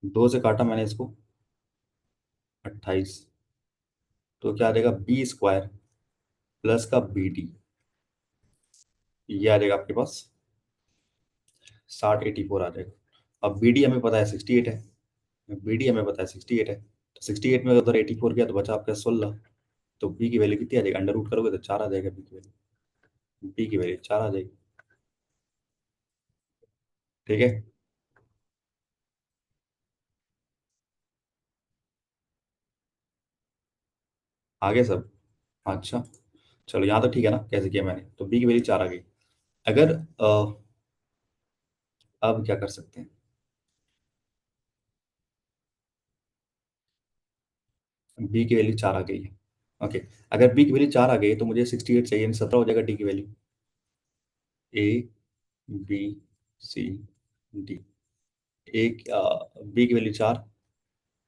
2 से काटा मैंने इसको, 28, तो क्या आ जाएगा बी स्क्वायर प्लस का बी डी, ये आ जाएगा आपके पास 60 84 आ जाएगा। अब बी डी हमें पता है 68 है, बी डी हमें पता है 68 है, तो 68 में उधर 84 गया तो बचा आपका 16, तो बी की वैल्यू कितनी आ जाएगी, अंडर रूट करोगे तो 4 आ जाएगा, बी की वैल्यू 4 आ जाएगी, ठीक है। आगे सब, अच्छा, चलो यहाँ तो ठीक है ना, कैसे किया मैंने, तो बी की वैल्यू 4 आ गई। अगर अब क्या कर सकते हैं, बी की वैल्यू 4 आ गई है, ओके। अगर बी की वैल्यू 4 आ गई है तो मुझे 68 चाहिए, यानी 17 हो जाएगा डी की value, A B C D. एक बी की वैल्यू 4,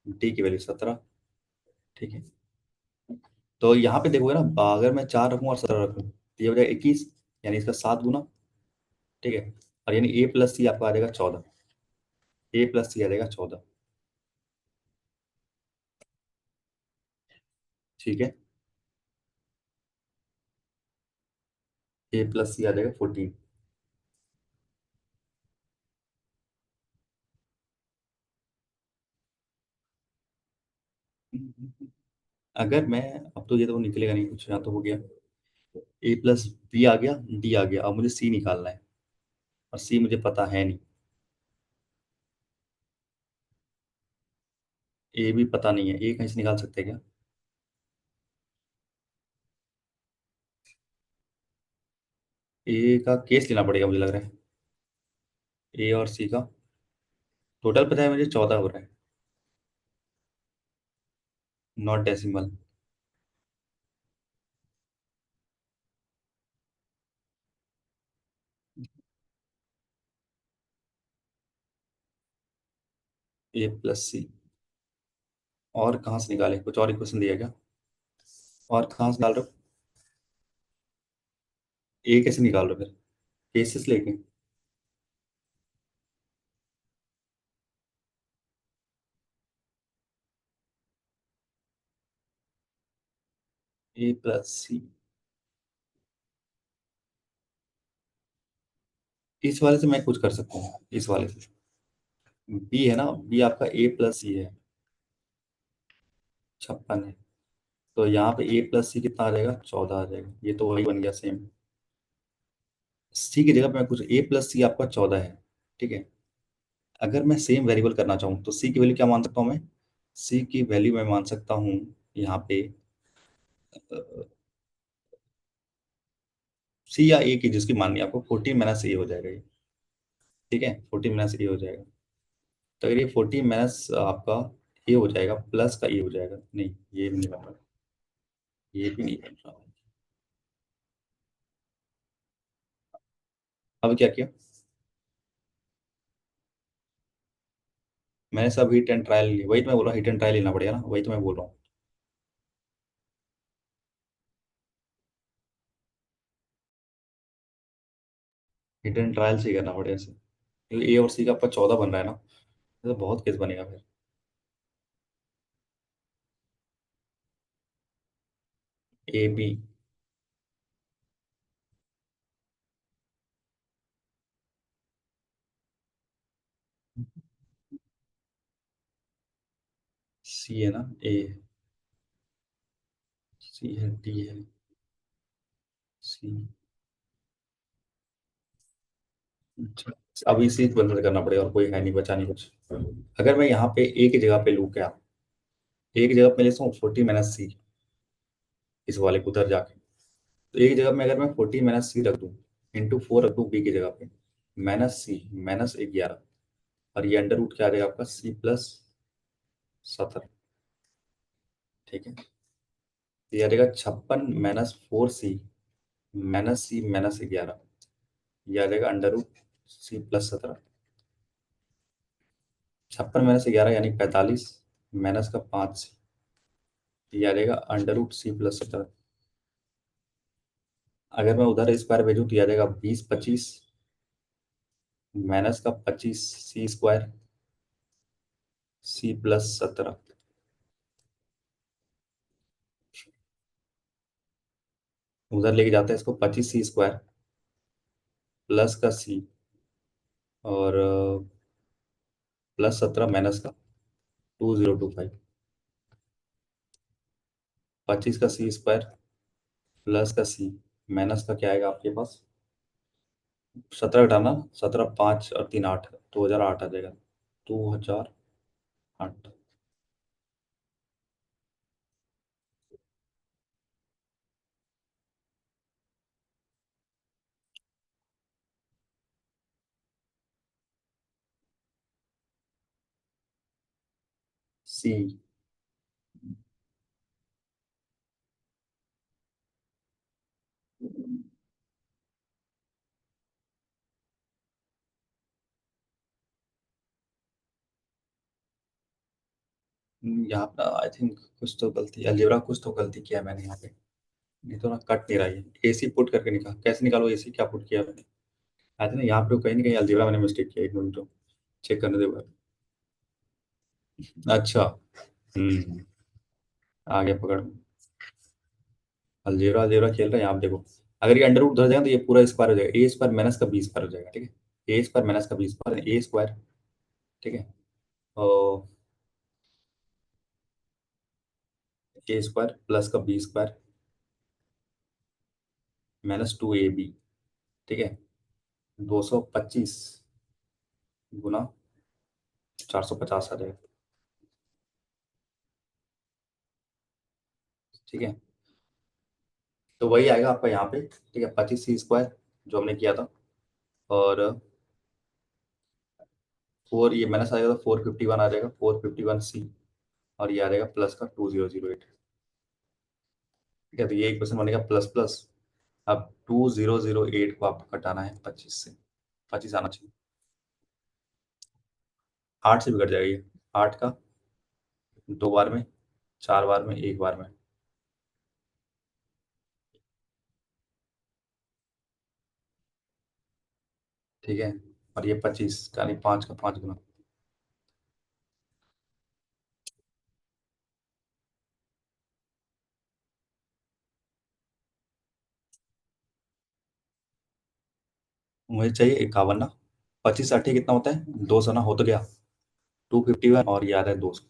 डी की वैल्यू 17। ठीक है, तो यहाँ पे देखोगे ना, अगर मैं 4 रखूँ और 17 रखूँ तो ये हो जाएगा 21, यानी इसका 7 गुना। ठीक है, और यानी ए प्लस सी आपका आ जाएगा 14। ए प्लस सी आ जाएगा 14। ठीक है, ए प्लस सी आ जाएगा 14। अगर मैं, अब तो ये तो निकलेगा नहीं कुछ, यहाँ तो हो गया। ए प्लस बी आ गया, डी आ गया, अब मुझे सी निकालना है, और सी मुझे पता है नहीं। ए भी पता नहीं है, ए कहीं से निकाल सकते हैं क्या? ए का केस लेना पड़ेगा मुझे लग रहा है। ए और सी का टोटल पता है मुझे, 14 हो रहा है। Not decimal. ए प्लस सी, और कहाँ से निकाले, कुछ और इक्वेशन दिया क्या? और कहाँ से निकाल रहे हो? ए कैसे निकाल रहे हो फिर, केसेस लेके? ए प्लस सी, इस वाले से मैं कुछ कर सकता हूँ, इस वाले से। बी है ना, बी आपका ए प्लस सी है, 56 है। तो यहाँ पे ए प्लस सी कितना आ जाएगा, 14 आ जाएगा, ये तो वही बन गया सेम। सी की जगह पे मैं कुछ, ए प्लस सी आपका 14 है। ठीक है, अगर मैं सेम वेरिएबल करना चाहूँ तो सी की वैल्यू क्या मान सकता हूँ मैं? सी की वैल्यू मैं मान सकता हूँ यहाँ पे सी या ए की, जिसकी माननी है आपको, 14 माइनस ए हो जाएगा ये। ठीक है, 14 माइनस ए हो जाएगा। तो अगर ये 14 माइनस आपका ए हो जाएगा, प्लस का ए हो जाएगा, नहीं ये भी नहीं बन रहा, ये भी नहीं बन रहा। अब क्या किया मैंने, सब हिट एंड ट्रायल लिया, वही तो मैं बोल रहा हूँ, हिट एंड ट्रायल लेना पड़ेगा ना, वही तो मैं बोल रहा हूँ। हिट एंड ट्रायल से ही करना पड़ेगा इसे, क्योंकि ए और सी का आपका 14 बन रहा है ना, ये तो बहुत केस बनेगा फिर। ए बी सी है ना, ए सी है, डी है, सी। अच्छा, अब इसी बंद करना पड़ेगा, और कोई है नहीं बचा, नहीं कुछ। अगर मैं यहाँ पे ए की जगह पे लूँ क्या, ए की जगह पे ले सकता हूँ 40 माइनस सी, इस वाले को उधर जाके। तो ए की जगह में अगर मैं 40 माइनस सी रख दूँ, इंटू 4 रख दूँ बी की जगह पे, माइनस सी माइनस 11, और ये अंडर रूट क्या आ जाएगा आपका, C+17। ठीक है, तो ये आ जाएगा 56 माइनस 4 सी माइनस सी माइनस 11, ये आ जाएगा अंडर रूट C+17। 56 माइनस 11 यानी 45, माइनस का 5, ये आ जाएगा अंडर रूट C+17। अगर मैं उधर स्क्वायर भेजूँ तो ये आ जाएगा 20 25, माइनस का 25 सी स्क्वायर C+17। उधर लेके जाते हैं इसको, 25 सी स्क्वायर प्लस का सी, और +17 माइनस का 2025। 25 का सी स्क्वायर प्लस का सी, माइनस का क्या आएगा आपके पास, 17 घटाना, 17 5 और 3 8, 2008 आ जाएगा, 2008। सी, यहाँ पर आई थिंक कुछ तो गलती, अलजेब्रा कुछ तो गलती किया है मैंने यहाँ पे। नहीं तो ना कट नहीं रहा है। एसी पुट करके निकाल, कैसे निकालो एसी, क्या पुट किया मैंने? आई थिंक यहाँ पे कहीं ना कहीं अलजेब्रा मैंने मिस्टेक किया, एक मिनट तो चेक करने दे बार। अच्छा। हम्म। आ गया पकड़ में। अलजेब्रा अलजेब्रा खेल रहे हैं आप देखो। अगर ये अंडर रूट धर जाएगा तो ये पूरा स्क्वायर हो जाएगा, ए स्क्वायर माइनस का बी स्क्वायर हो जाएगा, ठीक है। ए स्क्वायर माइनस का बी स्क्वायर, ए स्क्वायर, ठीक है। और ए स्क्वायर प्लस का बी स्क्वायर माइनस 2ab, ठीक है। 225 गुना 450 आ जाएगा, ठीक है। तो वही आएगा आपका यहाँ पे, ठीक है, 25c² जो हमने किया था। और 4 ये माइनस आ जाएगा तो 451 आ जाएगा, 451c। और ये आ जाएगा प्लस का 2008, ठीक है। तो ये इक्वेशन बनेगा प्लस प्लस। अब 2008 को आपको घटाना है 25 से, 25 आना चाहिए। 8 से बिगड़ जाएगा ये, 8 का 2 बार में, 4 बार में, 1 बार में, ठीक है। और ये 25 का नहीं, 5 का 5 गुना। मुझे चाहिए 51 ना। 25 × 8 कितना होता है, 200 ना, हो तो गया 251, और ये आ रहा है 200।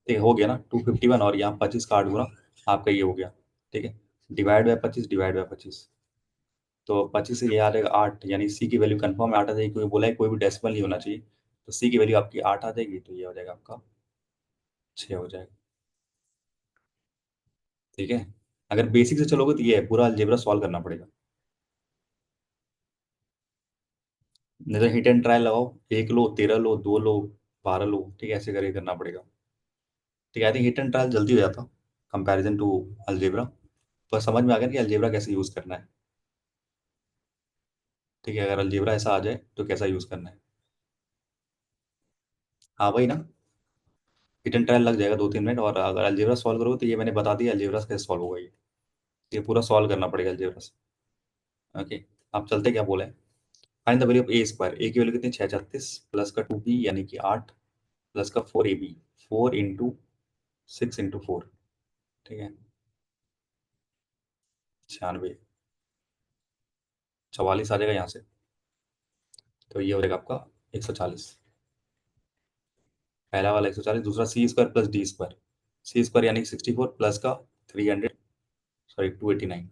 ठीक है, हो गया ना 251, और यहाँ 25 का 8 गुना आपका ये हो गया, ठीक है। Divide by 25, divide by 25। तो 25 से ये आ जाएगा 8, यानी सी की वैल्यू कंफर्म 8 आ जाएगी, क्योंकि बोला है कोई भी डेसिमल नहीं होना चाहिए। तो सी की वैल्यू आपकी 8 आ जाएगी, तो ये हो जाएगा आपका 6 हो जाएगा, ठीक है। अगर बेसिक से चलोगे तो ये है, पूरा अलजेब्रा सॉल्व करना पड़ेगा। नहीं तो हिट एंड ट्रायल लगाओ, 1 लो, 13 लो, 2 लो, 12 लो, ठीक है, ऐसे करके करना पड़ेगा। ठीक है, I think hit and trial जल्दी हो जाता कंपैरिजन टू अलजेब्रा। पर समझ में आ गया कि अलजेब्रा कैसे यूज करना है, ठीक है। अगर अलजेब्रा ऐसा आ जाए तो कैसा यूज करना है। हाँ वही ना, हिट एंड ट्रायल लग जाएगा 2-3 मिनट, और अगर अलजेब्रा सॉल्व करोगे तो ये मैंने बता दिया अलजेब्रा से कैसे सॉल्व होगा ये पूरा सॉल्व करना पड़ेगा अलजेब्रा से। ओके, आप चलते क्या बोले। Find the value of A square, A की वैल्यू कितनी, 636 प्लस का 2b यानी कि 8, प्लस का 4ab, 4 × 6 × 4, ठीक है। 96, 44 आ जाएगा यहाँ से। तो ये हो जाएगा आपका 140, पहला वाला 140, दूसरा c² प्लस d², c² यानी कि 64 प्लस का 300, सॉरी 289।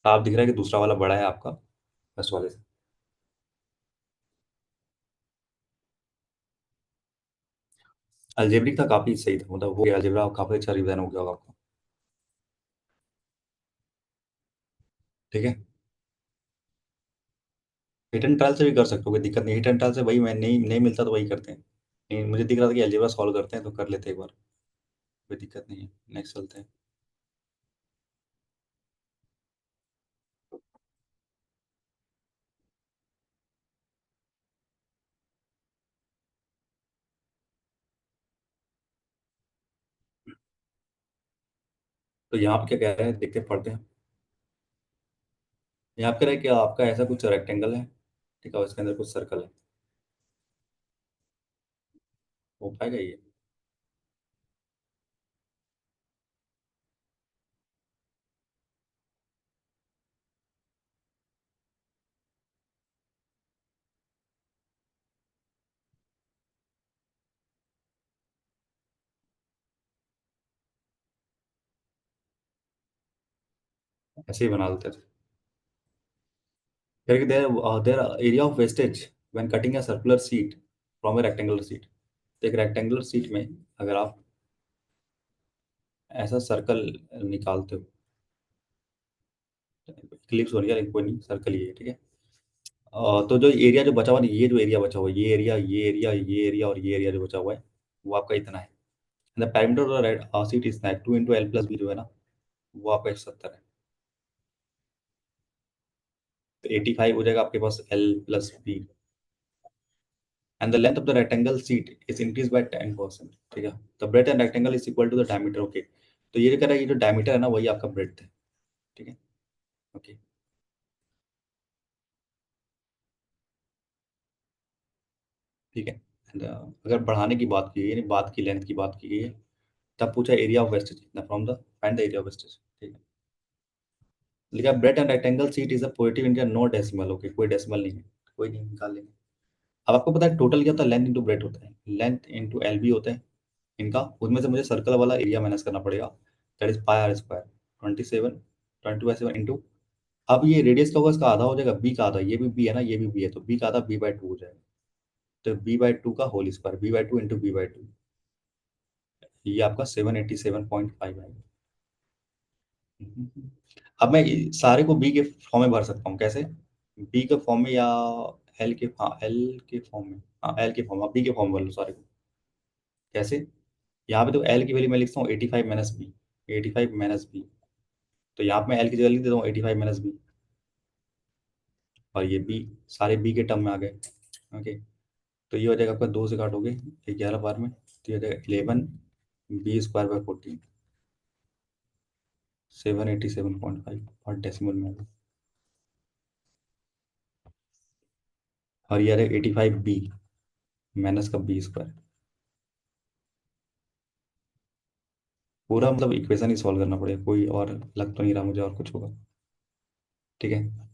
आप दिख रहा है कि दूसरा वाला बड़ा है आपका फर्स्ट वाले से। अलजेब्रिक था, काफी सही था, मतलब हो गया अलजेब्रा, काफी अच्छा रिवीजन हो गया होगा आपका, ठीक है। हिट एंड ट्रायल से भी कर सकते हो, कोई दिक्कत नहीं। हिट एंड ट्रायल से वही, मैं नहीं मिलता तो वही करते हैं। नहीं, मुझे दिख रहा था कि अलजेब्रा सॉल्व करते हैं तो कर लेते हैं एक बार, कोई दिक्कत नहीं है। नेक्स्ट चलते हैं। तो यहाँ पे क्या कह रहे हैं, देखते हैं, पढ़ते हैं। यहाँ पे कह रहे हैं कि आपका ऐसा कुछ रेक्टेंगल है, ठीक है, और इसके अंदर कुछ सर्कल है। हो पाएगा ये? ऐसे ही बना देते थे। कह रहे कि their area of wastage when cutting a circular sheet from A rectangular sheet. तो एक रेक्टेंगुलर शीट में अगर आप ऐसा सर्कल निकालते हो, क्लिप्स हो रही है, कोई नहीं, सर्कल ही है, ठीक है। तो जो एरिया जो बचा हुआ है, ये जो एरिया बचा हुआ है, ये एरिया, ये एरिया, ये एरिया और ये एरिया जो बचा हुआ है, वो आपका इतना है। The parameter of red seat is 2 × L + B जो है ना, वो आपका 170 है। तो 85 हो जाएगा आपके पास L + B, and the length of the rectangle sheet is increase by 10%। ठीक है, the breadth and rectangle is equal to the diameter. Okay, तो ये जो कह रहा है, ये जो डायमीटर है ना, वही आपका ब्रेथ है। ठीक है। ओके। ठीक है। And, अगर बढ़ाने की बात की गई, यानी बात की लेंथ की बात की गई है, तब पूछा एरिया ऑफ वेस्टेज कितना, from the find the area of wastage. ठीक है। लिखा breadth and rectangle sheet is a positive integer, no decimal. Okay, कोई डेसिमल नहीं है, कोई नहीं, निकाल लेंगे। अब आपको पता है टोटल क्या होता है, लेंथ इंटू ब्रेथ होता है, लेंथ इंटू एल बी होता है इनका। उसमें से मुझे सर्कल वाला एरिया माइनस करना पड़ेगा, that is pi R square, 27, 22/7 into. अब ये रेडियस का होगा, इसका आधा हो जाएगा, बी का आधा, ये भी बी है ना, ये भी बी है, तो बी का आधा बी/2 हो जाएगा। तो बी/2 का होल स्क्वायर, बी/2 इंटू बी/2, ये आपका 787.5 आएगा। अब मैं सारे को बी के फॉर्म में भर सकता हूँ, कैसे? बी के फॉर्म में, या एल के, हाँ एल के फॉर्म में, हाँ एल के फॉर्म, बी के फॉर्म में भर लो सारे को। कैसे? यहाँ पे तो एल की वैल्यू मैं लिखता हूँ 85 माइनस बी, 85 माइनस बी। तो यहाँ पे मैं एल की जगह लिख देता हूँ 85 माइनस बी, और ये बी, सारे बी के टर्म में आ गए। ओके, तो ये हो जाएगा आपका, 2 से काटोगे 11 बार में, तो ये हो जाएगा 11 बी स्क्वायर बाय 14, 787.5 और डेसिमल में आ गया। और ये आ रहा है 85 बी माइनस का बी स्क्वायर। पूरा मतलब इक्वेशन ही सॉल्व करना पड़ेगा, कोई और लग तो नहीं रहा मुझे और कुछ होगा। ठीक है।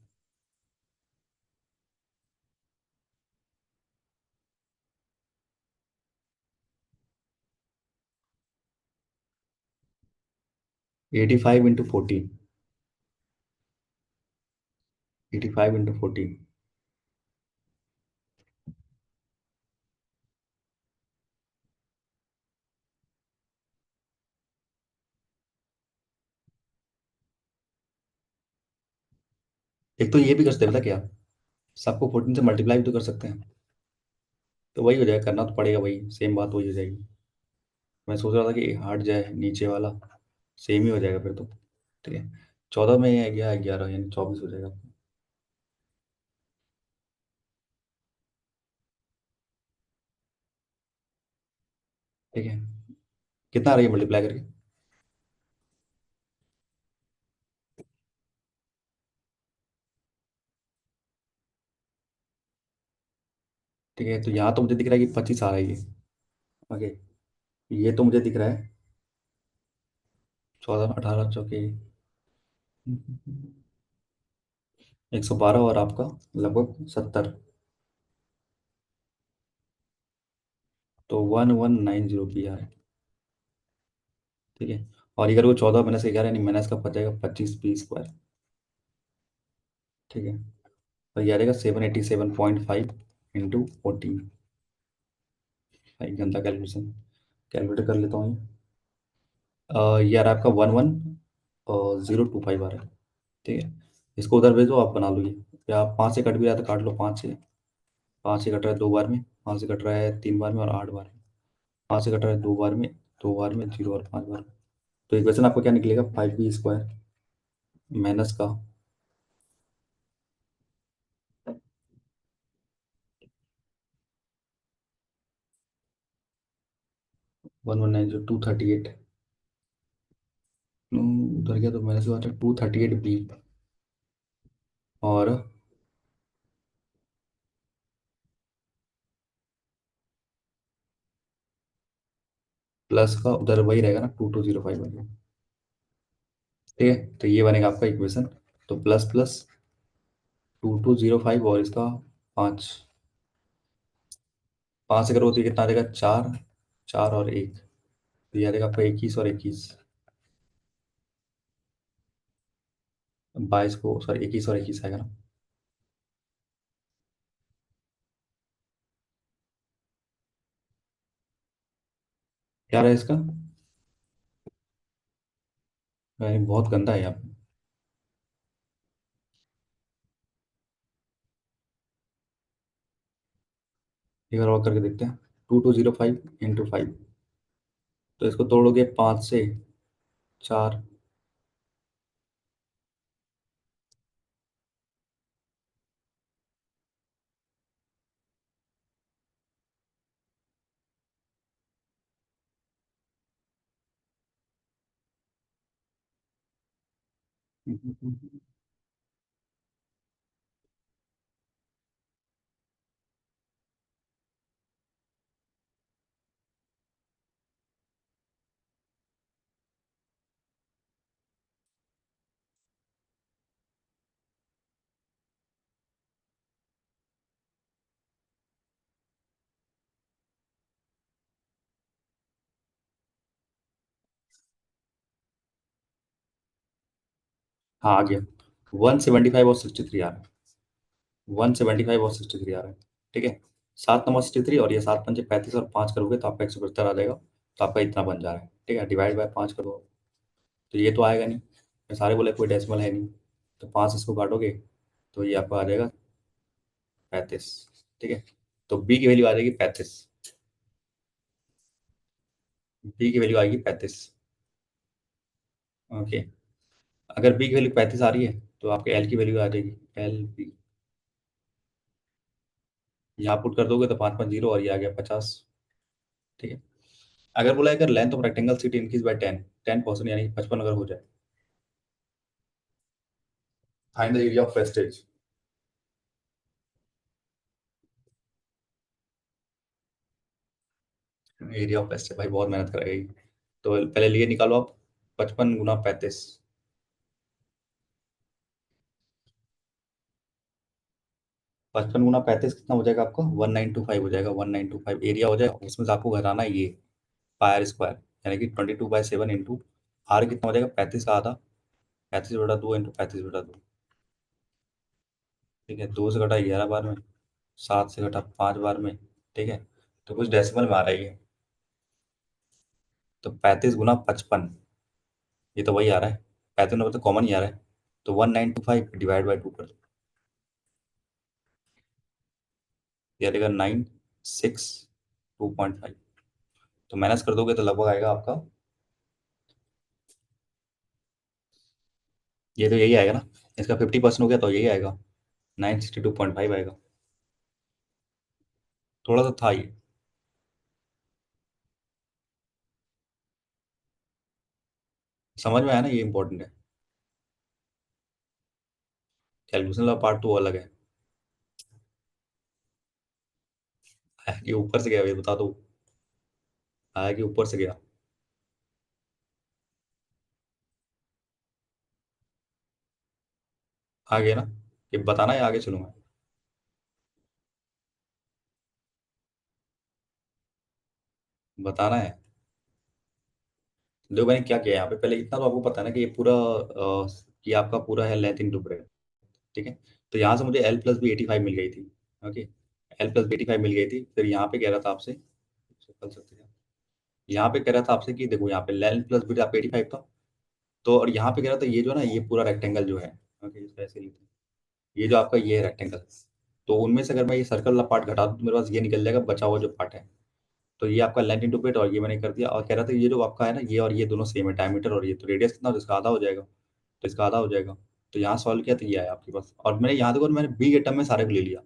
85 × 14, 85 × 14। एक तो ये भी कर सकते हैं, पता क्या, सबको 14 से मल्टीप्लाई भी तो कर सकते हैं, तो वही हो जाएगा, करना तो पड़ेगा, वही सेम बात वही हो जाएगी। मैं सोच रहा था कि हट जाए नीचे वाला, सेम ही हो जाएगा फिर तो। ठीक है, 14 में है गया 11, यानी 24 हो जाएगा। ठीक है, कितना आ रही है मल्टीप्लाई करके? ठीक है, तो यहाँ तो मुझे दिख रहा है कि 25 आ रहा है ये। ओके, ये तो मुझे दिख रहा है 14, 18 चौके 112, और आपका लगभग 70, तो 1190 की आ रहा है। ठीक है, और अगर वो 14 माइनस 11, यानी माइनस का बच जाएगा 25 बी स्क्वायर। ठीक है, और ये आ जाएगा 787.5 इंटू 14। भाई गंदा कैलकुलेशन, कैलकुलेटर कर लेता हूँ। ये आ रहा है आपका 11 025 आ रहा है। ठीक है, इसको उधर भेजो, आप बना लो ये, या 5 से कट भी रहा है तो काट लो, 5 से। 5 से कट रहा है 2 बार में, 5 से कट रहा है 3 बार में, और 8 बार में। 5 से कट रहा है 2 बार में, 2 बार में, 0 और 5 बार में। तो इक्वेशन आपको क्या निकलेगा, 5b² माइनस का 1190, 238। उधर गया तो माइनस का 238 बी, और प्लस का उधर वही रहेगा ना, 2205 बनेगा। ठीक है, तो ये बनेगा आपका इक्वेशन। तो प्लस प्लस 2205, और इसका 5, 5 से करो तो ये कितना आ जाएगा, 4, 4 और 1, तो ये आ जाएगा आपका 21 और 21, 22 को, सॉरी 21 और 21 आएगा ना। क्या रहा है इसका? बहुत गंदा है यहाँ पे। एक बार और करके देखते हैं, 2205 × 5, तो इसको तोड़ोगे 5 से, 4, हाँ आ गया। 175 और 63 आ रहा है। 175 और 63 आ रहा है। ठीक है। 7 नंबर 63 और ये 7 पंचे 35 और 5 करोगे तो आपका 175 आ जाएगा। तो आपका इतना बन जा रहा है। ठीक है, डिवाइड बाय 5 करो। तो ये तो आएगा नहीं, मैं सारे बोले कोई डेसिमल है नहीं। तो 5 इसको काटोगे तो ये आपका आ जाएगा 35। ठीक है। तो बी की वैल्यू आ जाएगी 35। बी की वैल्यू आएगी 35। ओके। अगर बी की वैल्यू 35 आ रही है तो आपके एल की वैल्यू आ जाएगी एल बी। यहाँ पुट कर दोगे तो 5 5 0 और ये आ गया 50। ठीक है। अगर बोला अगर length of rectangle seat increase by 10% यानी 55 अगर हो जाए, find the area of wastage. Area of wastage भाई बहुत मेहनत करेगी। तो पहले लिए निकालो आप। 55 × 35। 55 × 35 कितना हो जाएगा आपको? 1925 हो जाएगा। 1925 एरिया हो जाएगा, उसमें से आपको घटाना है ये पायर स्क्वायर, यानी कि 22/7 इंटू आर कितना हो जाएगा? 35 का आधा। 35/2 इंटू 35/2। ठीक है। 2 से घटा 11 बार में, 7 से घटा 5 बार में। ठीक है। तो कुछ डेसिमल में आ रहा है ये। तो 35 × 55, ये तो वही आ रहा है। 35 नंबर तो कॉमन ही आ रहा है। तो 1925 डिवाइड बाई 2 कर दो। ये आएगा 962.5। तो माइनस कर दोगे तो लगभग आएगा आपका, ये तो यही आएगा ना। इसका 50% हो गया तो यही आएगा, 962.5 आएगा। थोड़ा सा था ये। समझ में आया ना, ये इंपॉर्टेंट है। कैलकुलेशन वाला पार्ट तो अलग है। ये ऊपर से गया, ये बता दो। आया कि ऊपर से गया? आ गया ना। ये बताना है, आगे चलूंगा। बताना है। देखो मैंने क्या किया यहाँ पे, पहले इतना तो आपको पता है ना कि ये पूरा ये आपका पूरा है लेंथ इंटू ब्रेथ। ठीक है। तो यहाँ से मुझे एल प्लस बी 85 मिल गई थी। ओके। एल प्लस बी 85 मिल गई थी, फिर यहाँ पे कह रहा था आपसे, कर सकते हैं। यहाँ पे कह रहा था आपसे कि देखो यहाँ पे लेंथ प्लस बी आपका 85 था। तो और यहाँ पे कह रहा था ये जो है ना, ये पूरा रेक्टेंगल जो है। ओके, इसको ऐसे लिखते हैं। ये जो आपका ये है रेक्टेंगल। तो उनमें से अगर मैं ये सर्कल वाला पार्ट घटा दूँ तो मेरे पास ये निकल जाएगा बचा हुआ जो पार्ट है। तो ये आपका लेंथ इंटू ब्रेथ, और ये मैंने कर दिया। और कह रहा था ये जो आपका है ना, ये और ये दोनों सेम है डायमीटर, और ये तो रेडियस कितना हो, इसका आधा हो जाएगा। तो इसका आधा हो जाएगा। तो यहाँ सॉल्व किया तो ये आया आपके पास, और मैंने यहाँ देखो मैंने बी के टर्म में सारे को ले लिया।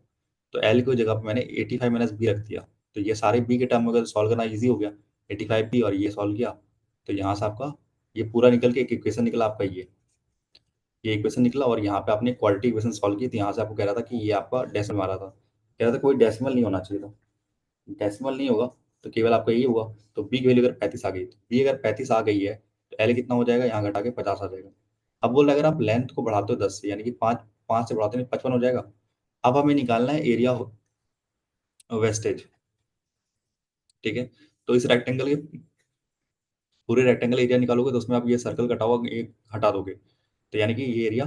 तो एल की जगह पे मैंने 85 माइनस बी रख दिया। तो ये सारे बी के टर्म में अगर सॉल्व करना ईजी हो गया। 85 बी और ये सॉल्व किया। तो यहाँ से आपका ये पूरा निकल के एक इक्वेशन निकला आपका ये इक्वेशन निकला। और यहाँ पे आपने क्वालिटी इक्वेशन सॉल्व की, तो यहाँ से आपको कह रहा था कि ये आपका डेसिमल मारा था, कह रहा था कोई डेसिमल नहीं होना चाहिए था। डेसिमल नहीं होगा तो केवल आपका यही होगा। तो बी की वैल्यू अगर 35 आ गई, तो बी अगर 35 आ गई है तो एल कितना हो जाएगा? यहाँ घटा के 50 आ जाएगा। अब बोल रहे अगर आप लेंथ को बढ़ाते हो 10 से, यानी कि 5 से बढ़ाते हैं 55 हो जाएगा। अब हमें निकालना है एरिया वेस्टेज। ठीक है। तो इस रेक्टेंगल के पूरे रेक्टेंगल एरिया निकालोगे तो उसमें आप ये सर्कल कटा हुआ एक हटा दोगे, तो यानी कि ये एरिया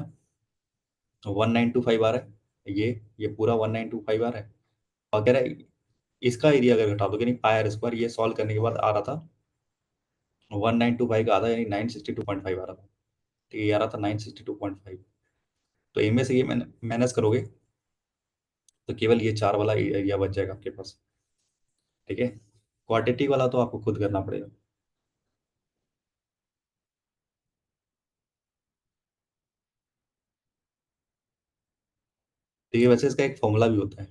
1925 आ रहा है। ये पूरा 1925 आ रहा है। और कह रहा है इसका एरिया अगर घटा दोगे, यानी पाई आर स्क्वायर, ये सॉल्व करने के बाद आ रहा था 1925 का आधा, यानी 962.5 आ रहा था। तो ये आ रहा था 962.5। तो इनमें से ये माइनस करोगे तो केवल ये 4 वाला एरिया बच जाएगा आपके पास। ठीक है। क्वांटिटी वाला तो आपको खुद करना पड़ेगा। ठीक है, वैसे इसका एक फॉर्मूला भी होता है।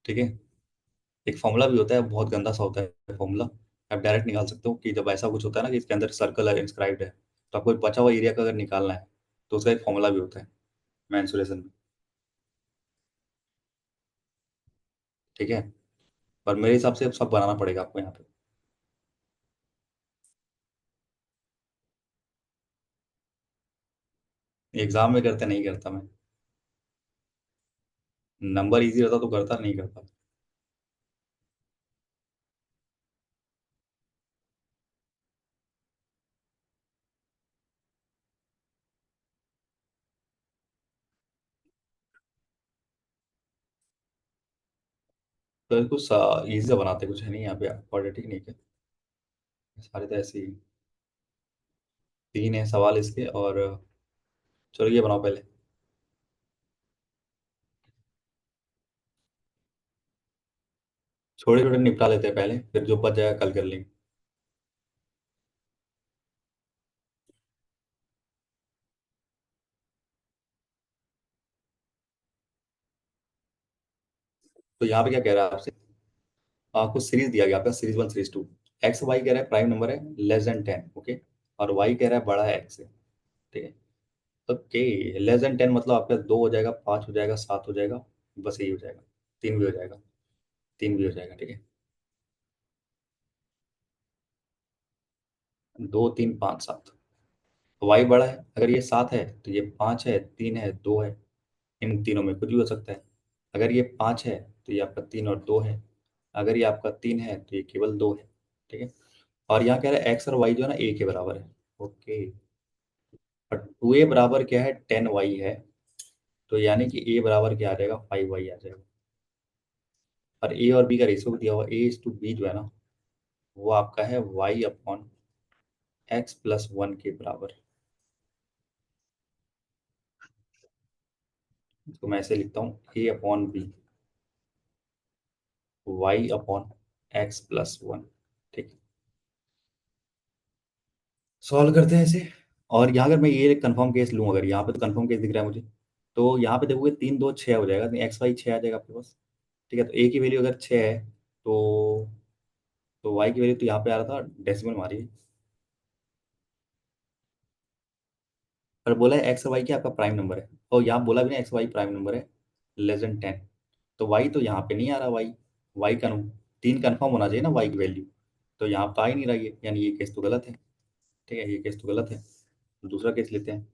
ठीक है। एक फॉर्मूला भी होता है, बहुत गंदा सा होता है फॉर्मूला। आप डायरेक्ट निकाल सकते हो कि जब ऐसा कुछ होता है ना कि इसके अंदर सर्कल इंस्क्राइब्ड है, तो आपको बचा हुआ एरिया का अगर निकालना है तो उसका एक फॉर्मूला भी होता है मेंसुरेशन में। ठीक है, पर मेरे हिसाब से अब सब बनाना पड़ेगा आपको यहाँ पे। एग्जाम में करते नहीं करता मैं। नंबर इजी रहता तो करता, नहीं करता। तो कुछ इजी से बनाते, कुछ है नहीं यहाँ पे क्वाड्रेटिक नहीं है। सारे तो ऐसे ही। तीन है सवाल इसके, और चलो ये बनाओ पहले। छोटे छोटे निपटा लेते हैं पहले, फिर जो बच जाएगा कल कर लेंगे। तो यहाँ पे क्या कह रहा है आपसे? आपको सीरीज दिया गया, आपका series one series two. X Y कह रहा है प्राइम नंबर है लेस देन 10, ओके। और वाई कह रहा है बड़ा है एक्स से। ठीक है। ओके, लेस देन 10 मतलब आपका दो हो जाएगा, पाँच हो जाएगा, सात हो जाएगा, बस यही हो जाएगा। तीन भी हो जाएगा। तीन भी हो जाएगा, ठीक है। दो तीन पाँच सात। वाई बड़ा है, अगर ये सात है तो ये पाँच है, तीन है, दो है। इन तीनों में कुछ भी हो सकता है। अगर ये पाँच है तो ये आपका तीन और दो है। अगर ये आपका तीन है तो ये केवल दो है। ठीक है। और यहाँ कह रहा है एक्स और वाई जो है ना ए के बराबर है। ओके। और टू ए बराबर क्या है, 10 वाई है। तो यानी कि ए बराबर क्या आ जाएगा, 5 वाई आ जाएगा। और ए और बी का रेशियो दिया हुआ, ए इज टू बी जो है ना, वो आपका है Y upon X plus one के बराबर। तो मैं ऐसे लिखता हूँ A upon B, Y upon X plus one. ठीक है। सॉल्व करते हैं इसे। और यहाँ अगर मैं ये कंफर्म केस लूँ, अगर यहाँ पे तो कंफर्म केस दिख रहा है मुझे, तो यहाँ पे देखोगे तीन दो छः हो जाएगा, एक्स वाई छः आ जाएगा आपके पास। ठीक है। तो ए की वैल्यू अगर छः है तो वाई की वैल्यू तो यहाँ पे आ रहा था, डेसिमल मारिए। पर बोला है एक्स और वाई की आपका प्राइम नंबर है, और यहाँ बोला भी ना एक्स वाई प्राइम नंबर है लेस देन 10। तो वाई तो यहाँ पे नहीं आ रहा, वाई वाई का तीन कन्फर्म होना चाहिए ना वाई की वैल्यू। तो यहाँ तो आ ही नहीं रहा है, यानी ये केस तो गलत है। ठीक है, ये केस तो गलत है। दूसरा केस लेते हैं।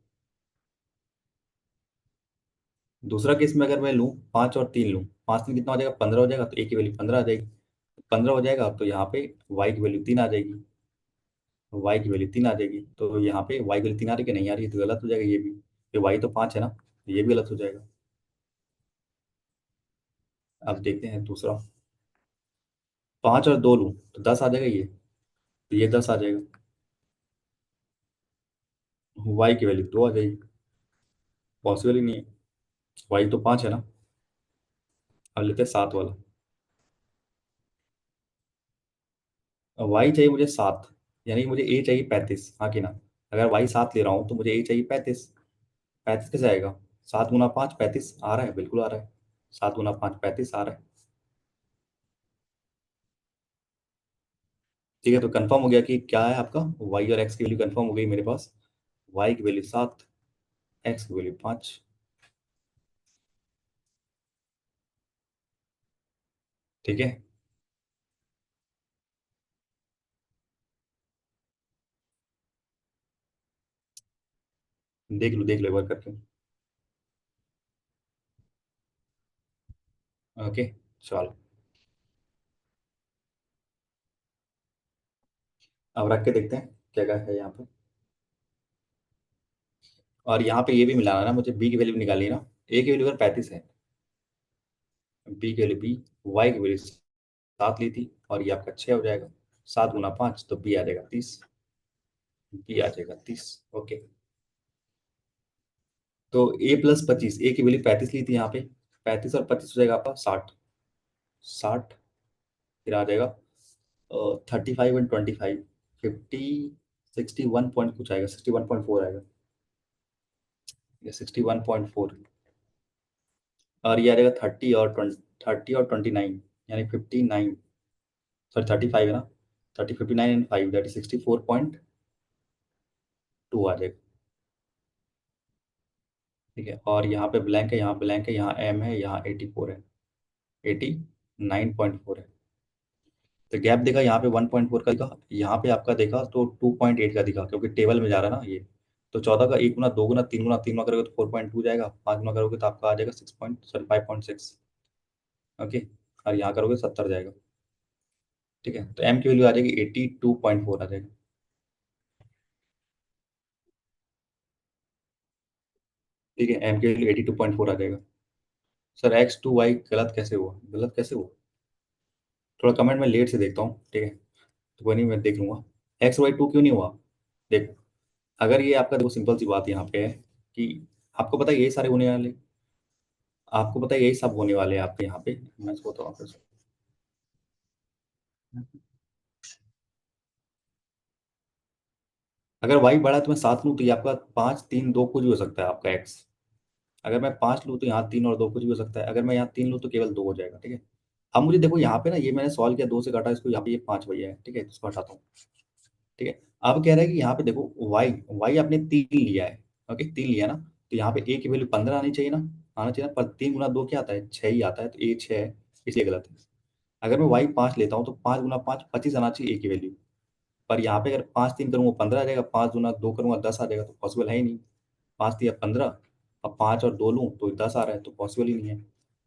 दूसरा केस में अगर मैं लूँ पाँच और तीन लूँ, पाँच तीन कितना हो जाएगा, 15 हो जाएगा, तो ए की वैल्यू 15 आ जाएगी। 15 हो जाएगा तो यहाँ पे वाई की वैल्यू तीन आ जाएगी। वाई की वैल्यू तीन आ जाएगी, तो यहाँ पे वाई की वैल्यू तीन आ रही है कि नहीं आ रही है, तो गलत हो जाएगा ये भी। ये वाई तो पाँच है ना, तो ये भी गलत हो जाएगा। अब देखते हैं दूसरा। पाँच और दो लूँ तो 10 आ जाएगा ये, तो ये 10 आ जाएगा। वाई की वैल्यू दो आ जाएगी, पॉसिबल ही नहीं है। वाई तो पाँच है ना। अब लेते हैं सात वाला। अब वाई चाहिए मुझे सात, यानी कि मुझे ए चाहिए 35, हाँ कि ना। अगर वाई सात ले रहा हूँ तो मुझे ए चाहिए 35। 35 कैसे आएगा? सात गुना पाँच 35 आ रहा है, बिल्कुल आ रहा है। सात गुना पाँच 35 आ रहा है। ठीक है, तो कंफर्म हो गया कि क्या है आपका, वाई और एक्स की वैल्यू कंफर्म हो गई मेरे पास। वाई की वैल्यू सात, एक्स की वैल्यू पाँच। ठीक है। देख लो एक बार करके। ओके, चलो। अब रख के देखते हैं क्या क्या है यहाँ पे। और यहाँ पे ये भी मिलाना ना, मुझे बी की वैल्यू निकाली ना। ए की वैल्यू अगर 35 है, बी के लिए बी, वाई की वैल्यू सात ली थी, और ये आपका छः हो जाएगा। सात गुना पाँच तो बी आ जाएगा 30। बी आ जाएगा 30। ओके। तो ए प्लस 25, ए की वैल्यू 35 ली थी यहाँ पे। 35 और 25 हो जाएगा आपका 60। 60। फिर आ जाएगा 35 एंड 25, 50, 61 पॉइंट कुछ आएगा, 61.4 आएगा। ये 61.4। और ये आ जाएगा 30 और 29, यानी 59। सॉरी 35 है ना। 30, 59 एंड 5 दैट इज 64.2 2 आ जाएगा। ठीक है, और यहाँ पे ब्लैंक है, यहाँ ब्लैंक है, यहाँ एम है, यहाँ 84 है, 89.4 है। तो गैप देखा यहाँ पे 1.4 का दिखा, यहाँ पे आपका देखा तो 2.8 का दिखा, क्योंकि टेबल में जा रहा है ना ये। तो 14 का 1 गुना, 2 गुना, 3 गुना, 3 गुना करोगे तो 4.2 जाएगा, 5 गुना करोगे तो आपका आ जाएगा 5.6। ओके, और यहाँ करोगे 70 जाएगा। ठीक है, तो एम की वैल्यू आ जाएगी 82.4 आ जाएगी। ठीक है, एम की वैल्यू 82.4 आ जाएगा। सर x2y गलत कैसे हुआ, गलत कैसे हुआ? थोड़ा कमेंट में लेट से देखता हूँ, ठीक है, तो कोई नहीं, मैं देख लूंगा। x y 2 क्यों नहीं हुआ? देखो, अगर ये आपका, देखो सिंपल सी बात यहाँ पे है कि आपको पता है यही सारे होने वाले, आपको पता है यही सब होने वाले हैं आपके यहाँ पे। मैं इसको बताऊँ आपको। अगर y बढ़ा तो मैं 7 लूँ तो ये आपका 5 3 2 कुछ भी हो सकता है आपका x। अगर मैं 5 लूँ तो यहाँ 3 और 2 कुछ भी हो सकता है, अगर मैं यहाँ 3 लूँ तो केवल 2 हो जाएगा। ठीक है, अब मुझे देखो यहाँ पे ना, ये मैंने सॉल्व किया, 2 से काटा इसको, यहाँ पे ये 5 भैया है। ठीक है, इसको हटाता हूँ। ठीक है, अब कह रहा है कि यहाँ पे देखो y, y आपने 3 लिया है। ओके, 3 लिया ना, तो यहाँ पे a की वैल्यू 15 आनी चाहिए ना, आना चाहिए ना, पर 3 गुना 2 क्या आता है, 6 ही आता है, तो a 6 है, इसलिए गलत है। अगर मैं y 5 लेता हूँ तो 5 गुना 5 25 आना चाहिए a की वैल्यू। पर यहाँ पे अगर 5 3 करूँगा 15 आ जाएगा, 5 गुना 2 करूँगा 10 आ जाएगा, तो पॉसिबल है ही नहीं। 5 3 15, अब 5 और 2 लूँ तो 10 आ रहा है, तो पॉसिबल ही नहीं है।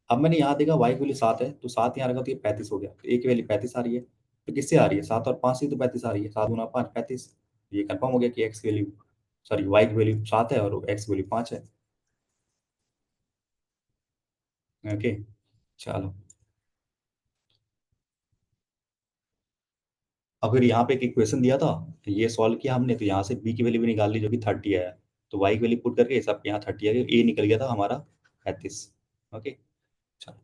अब मैंने यहाँ देखा y की वैल्यू 7 है, तो 7 यहाँ रखा तो ये 35 हो गया, तो a की वैल्यू 35 आ रही है। तो किससे आ रही है, 7 और 5 से, तो 35 आ रही है, 7 गुना 5 35। ये कंफर्म हो गया कि x की वैल्यू, सॉरी y की वैल्यू 7 है और x की वैल्यू 5 है। ओके, चलो। अब फिर यहाँ पे एक इक्वेशन दिया था, तो ये सॉल्व किया हमने, तो यहाँ से b की वैल्यू भी निकाल ली जो कि 30 आया। तो y की वैल्यू पुट करके सब यहाँ 30 आ गया, a निकल गया था हमारा 35। ओके, चलो।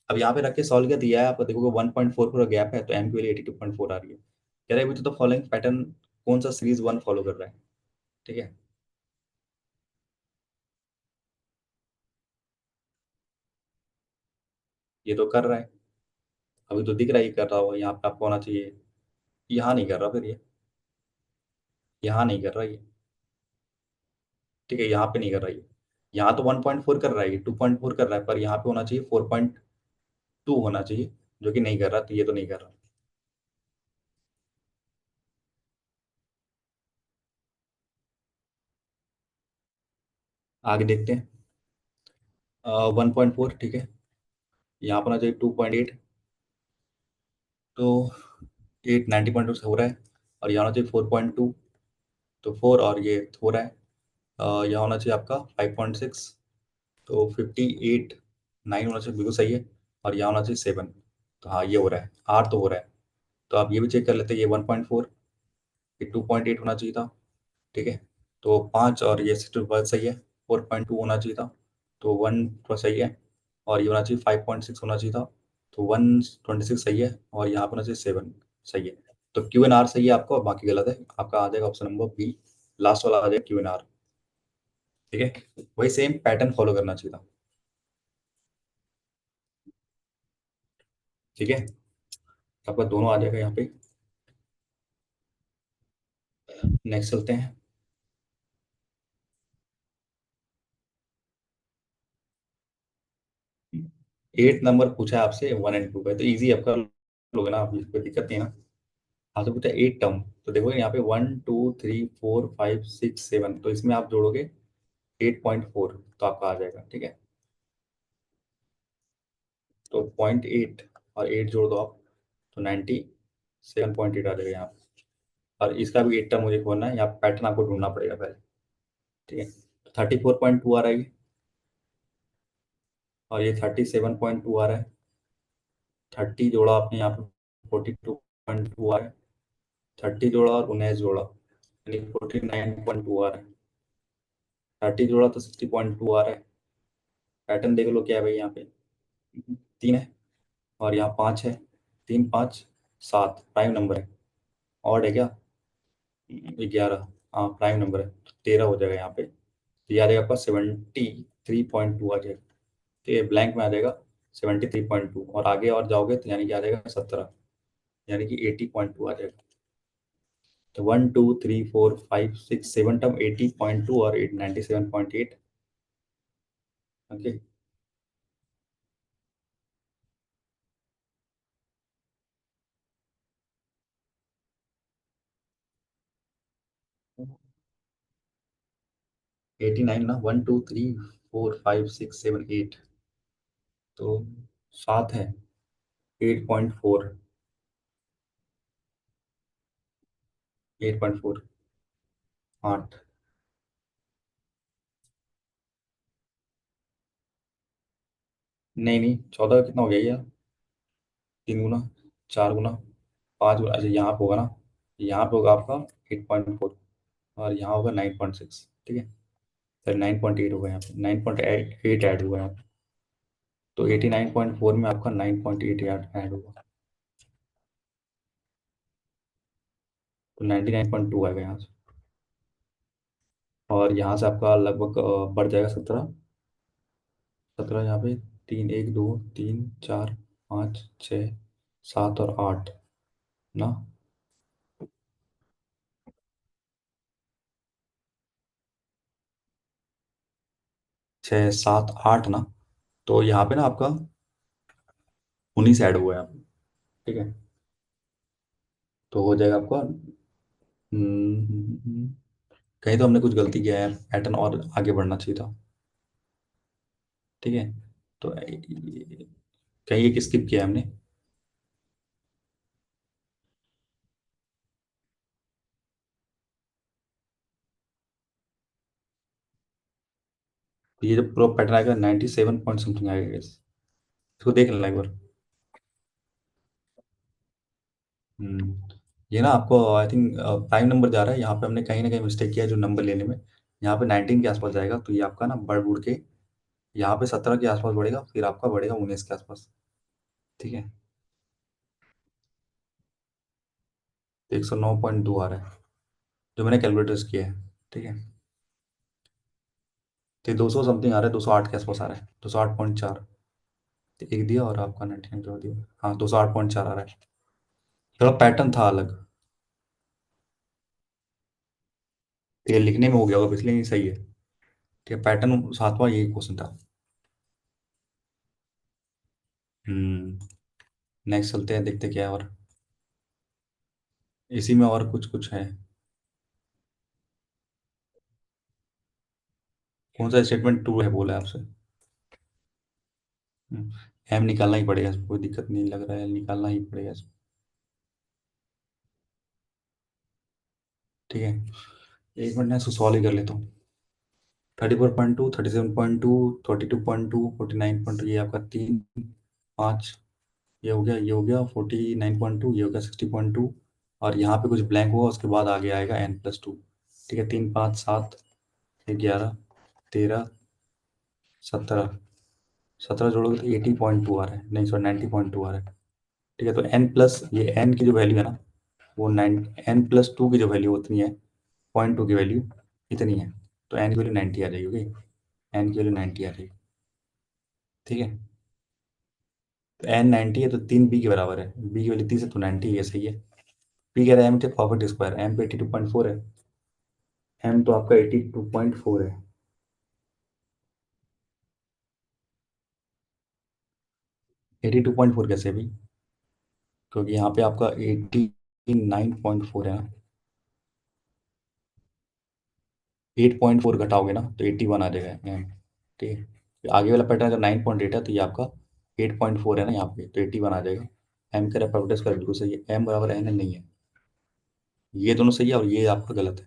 अब यहाँ पे रख के सॉल्व किया, दिया है आपको, देखोगे 1.4 पूरा गैप है, तो एम की वैल्यू 82.4 आ रही है। कह रहा है विच द फॉलोइंग पैटर्न, कौन सा सीरीज 1 फॉलो कर रहा है। ठीक है, ये तो कर रहा है, अभी तो दिख रहा है ये कर रहा होगा, यहाँ पे आपको होना चाहिए। यहाँ नहीं कर रहा, फिर ये यहाँ नहीं कर रहा ये। ठीक है, यहाँ पे नहीं कर रहा ये, यहाँ तो 1.4 कर रहा है, ये 2.4 कर रहा है, पर यहाँ पे होना चाहिए 4.2 होना चाहिए, जो कि नहीं कर रहा, तो ये तो नहीं कर रहा। आगे देखते हैं। 1.4, ठीक है, यहाँ पर होना चाहिए 2.8, तो 90.2 से हो रहा है, और यहाँ होना चाहिए 4.2, तो 4, और ये हो रहा है। यहाँ होना चाहिए आपका 5.6, तो 58 9 होना चाहिए, बिल्कुल सही है। और यहाँ होना चाहिए 7, तो हाँ ये हो रहा है, आर तो हो रहा है। तो आप ये भी चेक कर लेते हैं, ये 1.4, ये 2.8 होना चाहिए था। ठीक है, तो 5 और ये 6 सही है, 4.2 होना चाहिए था, तो 1 थोड़ा सही है। और ये होना चाहिए 5.6 होना चाहिए था, तो 126 सही है, और यहाँ पर होना चाहिए 7 सही है। तो क्यू एन आर सही है आपका, और बाकी गलत है, आपका आ जाएगा ऑप्शन नंबर बी, लास्ट वाला आ जाएगा क्यू एन आर। ठीक है, वही सेम पैटर्न फॉलो करना चाहिए था। ठीक है, आपका दोनों आ जाएगा यहाँ पे। नेक्स्ट चलते हैं। 8 नंबर पूछा है आपसे 1 and 2 का, तो इजी आपका लोगे ना आप, कोई दिक्कत नहीं है ना। आपसे पूछा 8 टर्म, तो देखोगे यहाँ पे 1 2 3 4 5 6 7, तो इसमें आप जोड़ोगे 8.4, तो आपका आ जाएगा। ठीक है, तो 0.8 और 8 जोड़ दो आप, तो 97.8 आ जाएगा यहाँ पे। और इसका भी 8 टर्म मुझे खोलना है, यहाँ पैटर्न आपको ढूंढना पड़ेगा पहले। ठीक है, तो 34.2 आ रहा है, और ये 37.2 आ रहा है। 30 जोड़ा आपने यहाँ पे, 42.2 आ रहा है। 30 जोड़ा और 19 जोड़ा, यानी 49.2 आ रहा है। 30 जोड़ा तो 60.2 आ रहा है। पैटर्न देख लो क्या है भाई यहाँ पे, 3 है, और यहाँ 5 है, 3 5 7 प्राइम नंबर है। ऑड है क्या, 11, हाँ प्राइम नंबर है, तो 13 हो जाएगा यहाँ पे। तो ये आ जाएगा आपका 73.2 आ जाएगा। तो ये ब्लैंक में आ जाएगा 73.2, और आगे और जाओगे तो यानी कि आ जाएगा 17, यानी कि 80.2 आ जाएगा। तो 1 2 3 4 5 6 7 टर्म 80.2 और 97.8। ओके। 89 ना, 1 2 3 4 5 6 7 8, तो 7 है। 8.4। 8.4। 8। नहीं नहीं, 14 का कितना हो गया यार? 3 गुना, 4 गुना, 5 गुना। अच्छा यहाँ पे होगा ना, यहाँ पे होगा आपका 8.4 और यहाँ होगा 9.6। ठीक है, फिर 9.8 होगा यहाँ पे, 9.8 ऐड हुआ यहाँ पे। तो 89.4 में आपका 9.8 ऐड होगा, तो 99.2 आएगा यहाँ से। और यहाँ से आपका लगभग बढ़ जाएगा 17। 17 यहाँ पे, 3 1 2 3 4 5 6 7 और 8 ना। 6 7 8 ना, तो यहाँ पे ना आपका 19 ऐड हुआ है यहाँ पे। ठीक है, तो हो जाएगा आपका कहीं तो हमने कुछ गलती किया है, पैटर्न और आगे बढ़ना चाहिए था। ठीक है, तो कहीं एक स्किप किया है हमने। तो ये जो प्रो पैटर्न आएगा 97 पॉइंट समथिंग आएगा guys। इसको देख लेना एक बार। ये ना आपको आई थिंक प्राइम नंबर जा रहा है, यहाँ पे हमने कहीं ना कहीं मिस्टेक किया है जो नंबर लेने में। यहाँ पे 19 के आसपास जाएगा, तो ये आपका ना बढ़ बुढ़ के यहाँ पे 17 के आसपास बढ़ेगा, फिर आपका बढ़ेगा 19 के आसपास। ठीक है, तो 109.2 आ रहा है जो मैंने कैलकुलेटर्स किया है। ठीक है, तो 200 समथिंग आ रहा है, 208 के आसपास आ रहा है, 208.4। एक दिया और आपका 99 जोड़ दिया, हाँ 208.4 आ रहा है। थोड़ा पैटर्न था अलग। ठीक है, लिखने में हो गया होगा इसलिए ये सही है। ठीक है, पैटर्न सातवां यही क्वेश्चन था। नेक्स्ट चलते हैं, देखते क्या है और इसी में और कुछ कुछ है। कौन सा स्टेटमेंट टू है बोला है आपसे? एम निकालना ही पड़ेगा इसमें, कोई दिक्कत नहीं लग रहा है, निकालना ही पड़ेगा इसमें। ठीक है, एक मिनट में इसको सॉल्व ही कर लेता हूँ। 34.2, 37.2, 42.2, 49.2, ये आपका 3 5, ये हो गया, ये हो गया 49.2, ये हो गया 60.2। और यहाँ पे कुछ ब्लैंक होगा, उसके बाद आगे आएगा n+2। ठीक है, 3 5 7, 11 13 17। 17 जोड़ोगे तो 80.2 आ रहा है, नहीं सॉरी 90.2 आ रहा है। ठीक है, तो n प्लस ये n की जो वैल्यू है ना, वो 9 n+2 की जो वैल्यू उतनी है, 0.2 की वैल्यू इतनी है, तो n की वैल्यू 90 आ जाएगी। ओके, n की वैल्यू 90 आ जाएगी। ठीक है, तो n 90 है तो 3b के बराबर है, b की वैल्यू 30 है तो 90 है, सही है। p कह रहा है m के परफेक्ट स्क्वायर, m पे 82.4 है, m तो आपका 82.4 है। 82.4 कैसे भी, क्योंकि यहाँ पे आपका 89.4 है ना, 8.4 घटाओगे ना तो 81 आ जाएगा एम। ठीक है, आगे वाला पैटर्न अगर 9.8 है तो ये आपका 8.4 है ना, यहाँ पे तो 81 आ जाएगा। एम का रेफरेंस कर बिल्कुल सही है, एम बराबर एन नहीं है, ये दोनों सही है और ये आपका गलत है।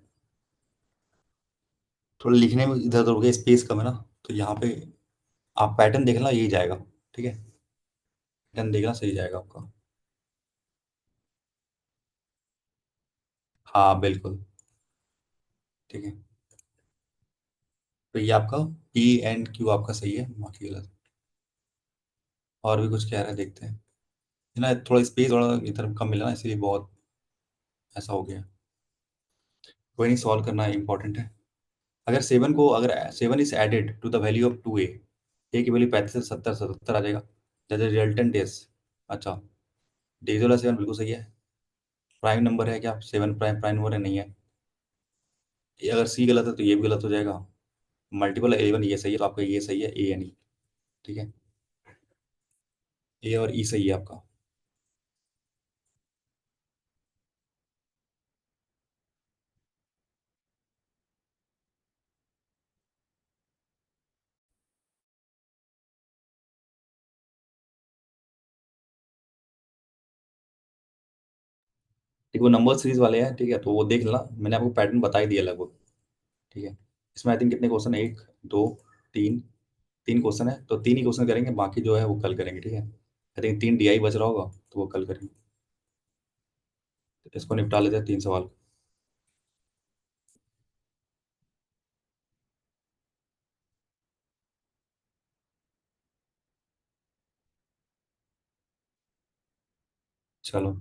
थोड़ा लिखने में इधर उधर हो गया, स्पेस कम है ना, तो यहाँ पे आप पैटर्न देखना यही जाएगा। ठीक है, पैटर्न देखना सही जाएगा आपका। हाँ बिल्कुल। ठीक है, तो ये आपका पी एंड क्यू आपका सही है, बाकी गलत। और भी कुछ कह रहे हैं, देखते हैं। है ना, थोड़ा स्पेस थोड़ा इधर कम मिला ना, इसलिए बहुत ऐसा हो गया। कोई नहीं, सॉल्व करना इंपॉर्टेंट है। अगर 7 को, अगर 7 is added to the value of 2a, A की वैल्यू 35 से 70, 77 आ जाएगा। द रिजल्टेंट इज, अच्छा, डेज वाला 7 बिल्कुल सही है, प्राइम नंबर है क्या? 7 प्राइम प्राइम नंबर है? नहीं है। ये अगर सी गलत है तो ये भी गलत हो जाएगा। मल्टीपल 11 ये सही है, तो आपका ये सही है, ए एन ई। ठीक है, ए और ई सही है आपका। ठीक है, वो नंबर सीरीज वाले हैं, ठीक है, तो वो देख लेना, मैंने आपको पैटर्न बता ही दिया लगभग। ठीक है, इसमें आई थिंक कितने क्वेश्चन है? एक, दो, तीन। तीन क्वेश्चन है, तो तीन ही क्वेश्चन करेंगे, बाकी जो है वो कल करेंगे। ठीक है, आई थिंक तीन डीआई बच रहा होगा, तो वो कल करेंगे। तो इसको निपटा लेते हैं, तीन सवाल। चलो,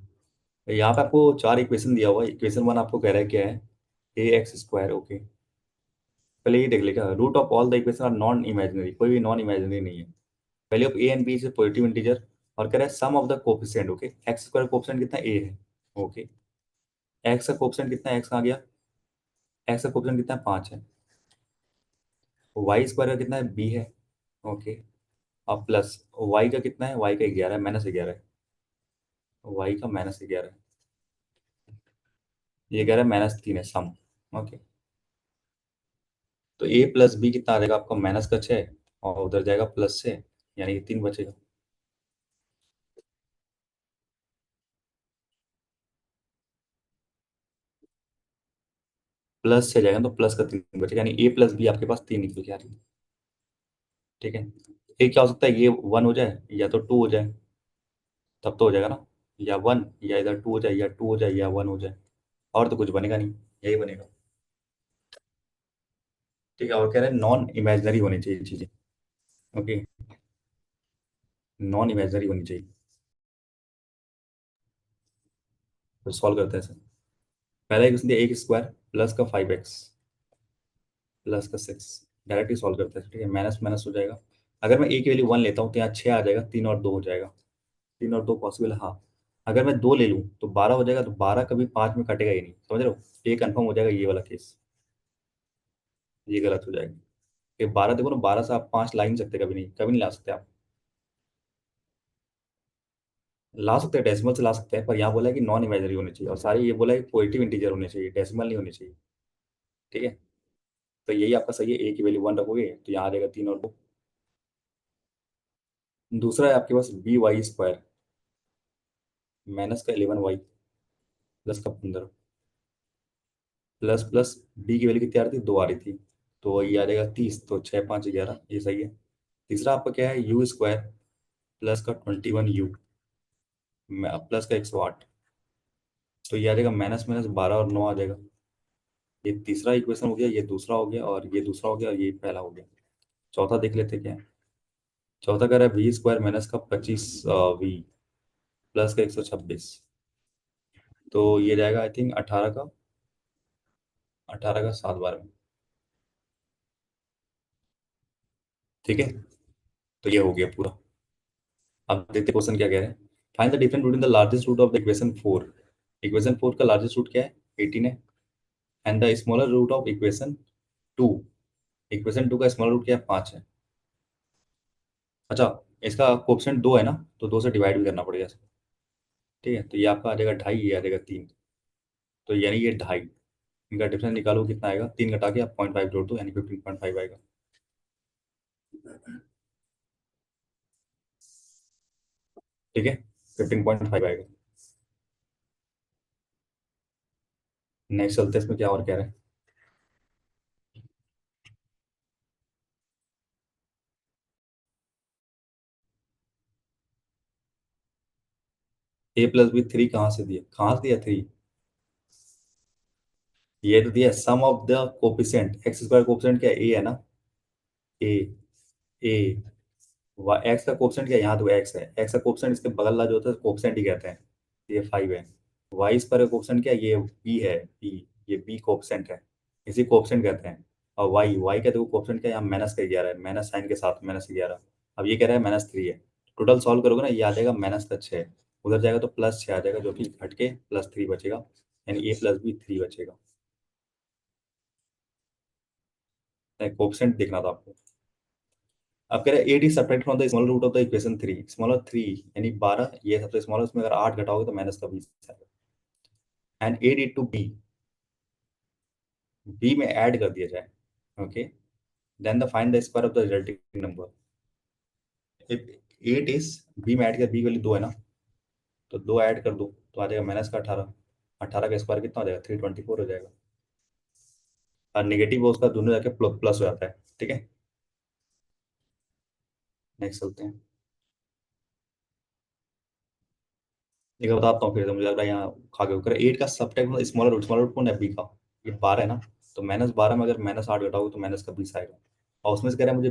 यहाँ पे आपको चार इक्वेशन दिया हुआ है। इक्वेशन वन आपको कह रहा है क्या है? ए एक्स स्क्वायर। ओके, पहले ये देख लेगा, root of all the equation are non imaginary, कोई भी नॉन इमेजिनरी नहीं है। Value of A and B is positive integer, और कह रहा है sum of the coefficient. Okay, X square coefficient कितना? ए है। ओके, एक्स का कोफिशिएंट कितना है? एक्स कहाँ गया? एक्स का कोफिशिएंट कितना है? 5 है। वाई स्क्वायर का कितना है? बी है। ओके, अब प्लस वाई का कितना है? वाई का 11 है, -11 है। वाई का -11 है, ये कह रहा है -3 है सम। ओके, तो ए प्लस बी कितना आ जाएगा आपका? -6, और उधर जाएगा प्लस से, यानी कि 3 बचेगा। प्लस से जाएगा तो प्लस का 3 बचेगा, यानी ए प्लस बी आपके पास 3 निकल के आ रही है। ठीक है, ए क्या हो सकता है? ये 1 हो जाए या तो 2 हो जाए, तब तो हो जाएगा ना, या 1, या इधर 2 हो जाए, या 2 हो जाए, या 1 हो जाए, और तो कुछ बनेगा नहीं, यही बनेगा। ठीक है, और कह रहे हैं नॉन इमेजिनरी होनी चाहिए चीजें। ओके, नॉन इमेजिनरी होनी चाहिए। तो सॉल्व करते हैं सर। पहला क्वेश्चन दिया, एक स्क्वायर प्लस का 5x प्लस का 6। डायरेक्टली सॉल्व करते हैं। ठीक है, माइनस माइनस हो जाएगा। अगर मैं ए की वैल्यू 1 लेता हूँ तो यहाँ 6 आ जाएगा, 3 और 2 हो जाएगा। 3 और 2 पॉसिबल है, हाँ। अगर मैं 2 ले लूँ तो 12 हो जाएगा, तो 12 कभी 5 में कटेगा ही नहीं, समझ रहे हो? ये कंफर्म हो जाएगा, ये वाला केस। ये गलत हो जाएगा। ये 12 देखो ना, 12 से आप 5 ला ही नहीं सकते, कभी नहीं, कभी नहीं ला सकते आप। ला सकते हैं, डेसिमल से ला सकते हैं, पर यहाँ बोला है कि नॉन इमेजिनरी होनी चाहिए, और सारे ये बोला है कि पॉजिटिव इंटीजर होने चाहिए, डेसिमल नहीं होनी चाहिए। ठीक है, तो यही आपका सही है। ए की वैल्यू 1 रखोगे तो यहाँ आ जाएगा 3 और 2। दूसरा है आपके पास B Y square -11y plus का 15, प्लस प्लस बी की वैल्यू कितनी आ रही थी? 2 आ रही थी, तो ये आ जाएगा 30, तो 6 5 11, ये सही है। तीसरा आपका क्या है? यू स्क्वायर प्लस का 21u प्लस का 108, तो ये आ जाएगा माइनस माइनस 12 और 9 आ जाएगा। ये तीसरा इक्वेशन हो गया, ये दूसरा हो गया, और ये दूसरा हो गया, और ये पहला हो गया। चौथा देख लेते हैं क्या है। चौथा कह रहा है वी स्क्वायर माइनस का 25 वी प्लस का 126, तो ये जाएगा आई थिंक 18 का 7 बार में। ठीक है, तो ये हो गया पूरा। अब देखते क्वेश्चन क्या कह रहे हैं। Find the difference between the largest root of the equation 4। Equation 4 का लार्जेस्ट रूट क्या है? 18 है। And the smaller root of equation 2। Equation 2 का स्मॉलर रूट क्या है? 5 है। अच्छा, इसका कोएफिशिएंट 2 है ना, तो 2 से डिवाइड भी करना पड़ेगा इसको। ठीक है, तो ये आपका आ जाएगा 2.5, ये आ जाएगा 3, तो यानी ये 2.5। इनका डिफरेंस निकालो कितना आएगा? 3 घटा के आप 0.5 जोड़ दो, यानी 15.5 आएगा। ठीक है, 15.5 आएगा। नेक्स्ट चलते हैं, इसमें क्या और कह रहे हैं। ए प्लस बी 3 कहाँ से दिया? कहाँ से दिया 3? ये तो दिया sum of the coefficient, X square coefficient क्या है? ए है ना, ए। ए एक्स का कोफिशिएंट क्या है? यहाँ तो एक्स है, एक्स का कोफिशिएंट इसके बगल वाला जो होता है कोफिशिएंट ही कहते हैं। ये 5 है। वाई स्क्वायर का कोफिशिएंट क्या है? ये बी है, बी। ये बी कोफिशिएंट है, इसी कोफिशिएंट कहते हैं। और वाई वाई का देखो कोफिशिएंट क्या है? यहाँ -11 है, माइनस साइन के साथ -11। अब ये कह रहा है -3 है। टोटल सॉल्व करोगे ना, ये आ जाएगा -6। उधर जाएगा तो +6 आ जाएगा, जो कि घट के +3 बचेगा, यानी a+b 3 बचेगा। कोफिशिएंट देखना था आपको। अब कह रहे हैं 8 is subtracted from the smaller root of the equation 3, smaller 3 यानी 12, ये सबसे स्मॉलर, उसमें अगर 8 घटाओगे तो माइनस का 20 आएगा। एंड 8 इनटू बी, बी में ऐड कर दिया जाए। Okay, then the find the square of the resulting number. If 8 is, B में ऐड कर, बी की वैल्यू 2 है ना, तो 2 ऐड कर दो तो आ जाएगा माइनस का 18। 18 का स्क्वायर कितना हो जाएगा, 324 हो जाएगा। और नेगेटिव उसका दोनों जाके प्लस हो जाता है। ठीक है, नेक्स्ट चलते हैं। एक बार बताता हूँ फिर से, मुझे लग रहा है यहाँ खा गए कर। 8 का सब्ट्रैक्ट स्मॉलर रूट कौन है, बी का, ये 12 है ना, तो -12 में अगर -8 घटाओगे तो माइनस का 20 आएगा। और उसमें से कह रहा है मुझे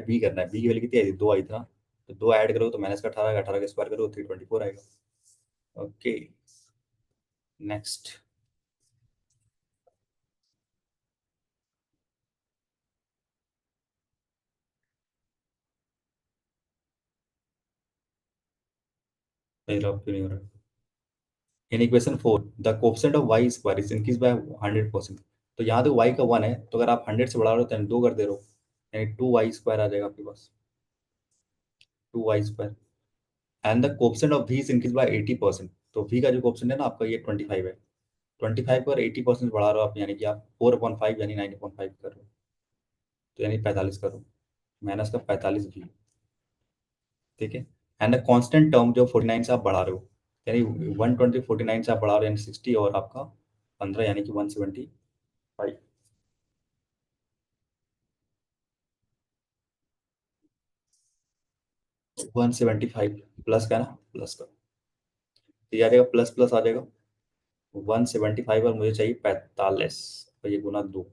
बी करना है, बी की वैल्यू कितनी आई थी, 2 आई थी ना, तो 2 ऐड करो तो माइनस का 18, 18 का स्क्वायर करो 324 आएगा। Okay, next. पहला क्यों नहीं हो रहा है। In equation 4 the coefficient of Y square is increase by 100%। तो यहाँ तो वाई का 1 है, तो अगर आप 100 से बढ़ा रहे हो तो 2 कर दे रहे हो, यानी 2y स्क्वायर आ जाएगा आपके पास, 2y square. And the coefficient of v is increase bye 80%। तो v का जो कोफिशिएंट है ना आपका, ये 25 है। 25 पर 80% बढ़ा रहे हो आप, यानी कि आप 4/5 यानी 9.5 कर रहे हो, तो यानी 45 करो, माइनस का 45 भी। ठीक है, एंड द कांस्टेंट टर्म जो 49 से आप बढ़ा रहे हो, यानी 120 49 से आप बढ़ा रहे हो, यानी 60 और आपका 15 यानी कि 175। 175 प्लस का ना, प्लस का, तो ये आ जाएगा, प्लस प्लस आ जाएगा। 175 और मुझे चाहिए 45, और ये गुना 2।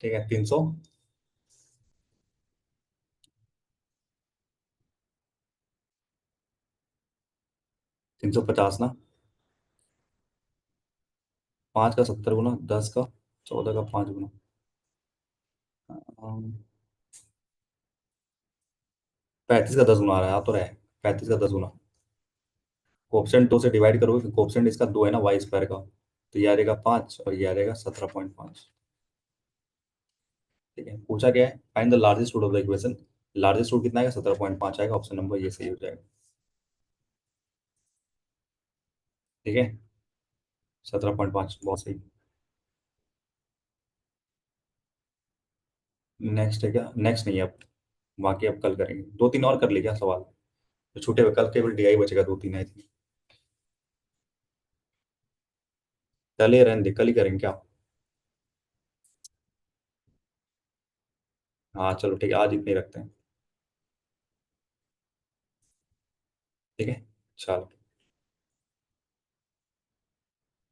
ठीक है, 300, 350 ना, 5 का 70 गुना, 10 का 14 का 5 गुना, 35 का 10 गुना आ रहा है, आ तो रहा है 35 का 10 गुना। कोफिशिएंट 2 से डिवाइड करोगे, कोफिशिएंट इसका 2 है ना वाई स्क्वायर का, तो ये आ जाएगा 5 और ये आ जाएगा 17.5। ठीक है, पूछा क्या है, find the largest root of the equation. Largest root कितना आएगा, 17.5 आएगा, ऑप्शन नंबर ये सही हो जाएगा। ठीक है, 17.5 बहुत सही। नेक्स्ट है क्या, नेक्स्ट नहीं है अब, बाकी अब कल करेंगे, 2 3 और कर ले क्या सवाल, तो छूटे हुए कल केवल डीआई बचेगा, 2 3 आई थी। कल ही रहने दे, कल ही करेंगे क्या। हाँ चलो ठीक है, आज इतने ही रखते हैं। ठीक है, चलो।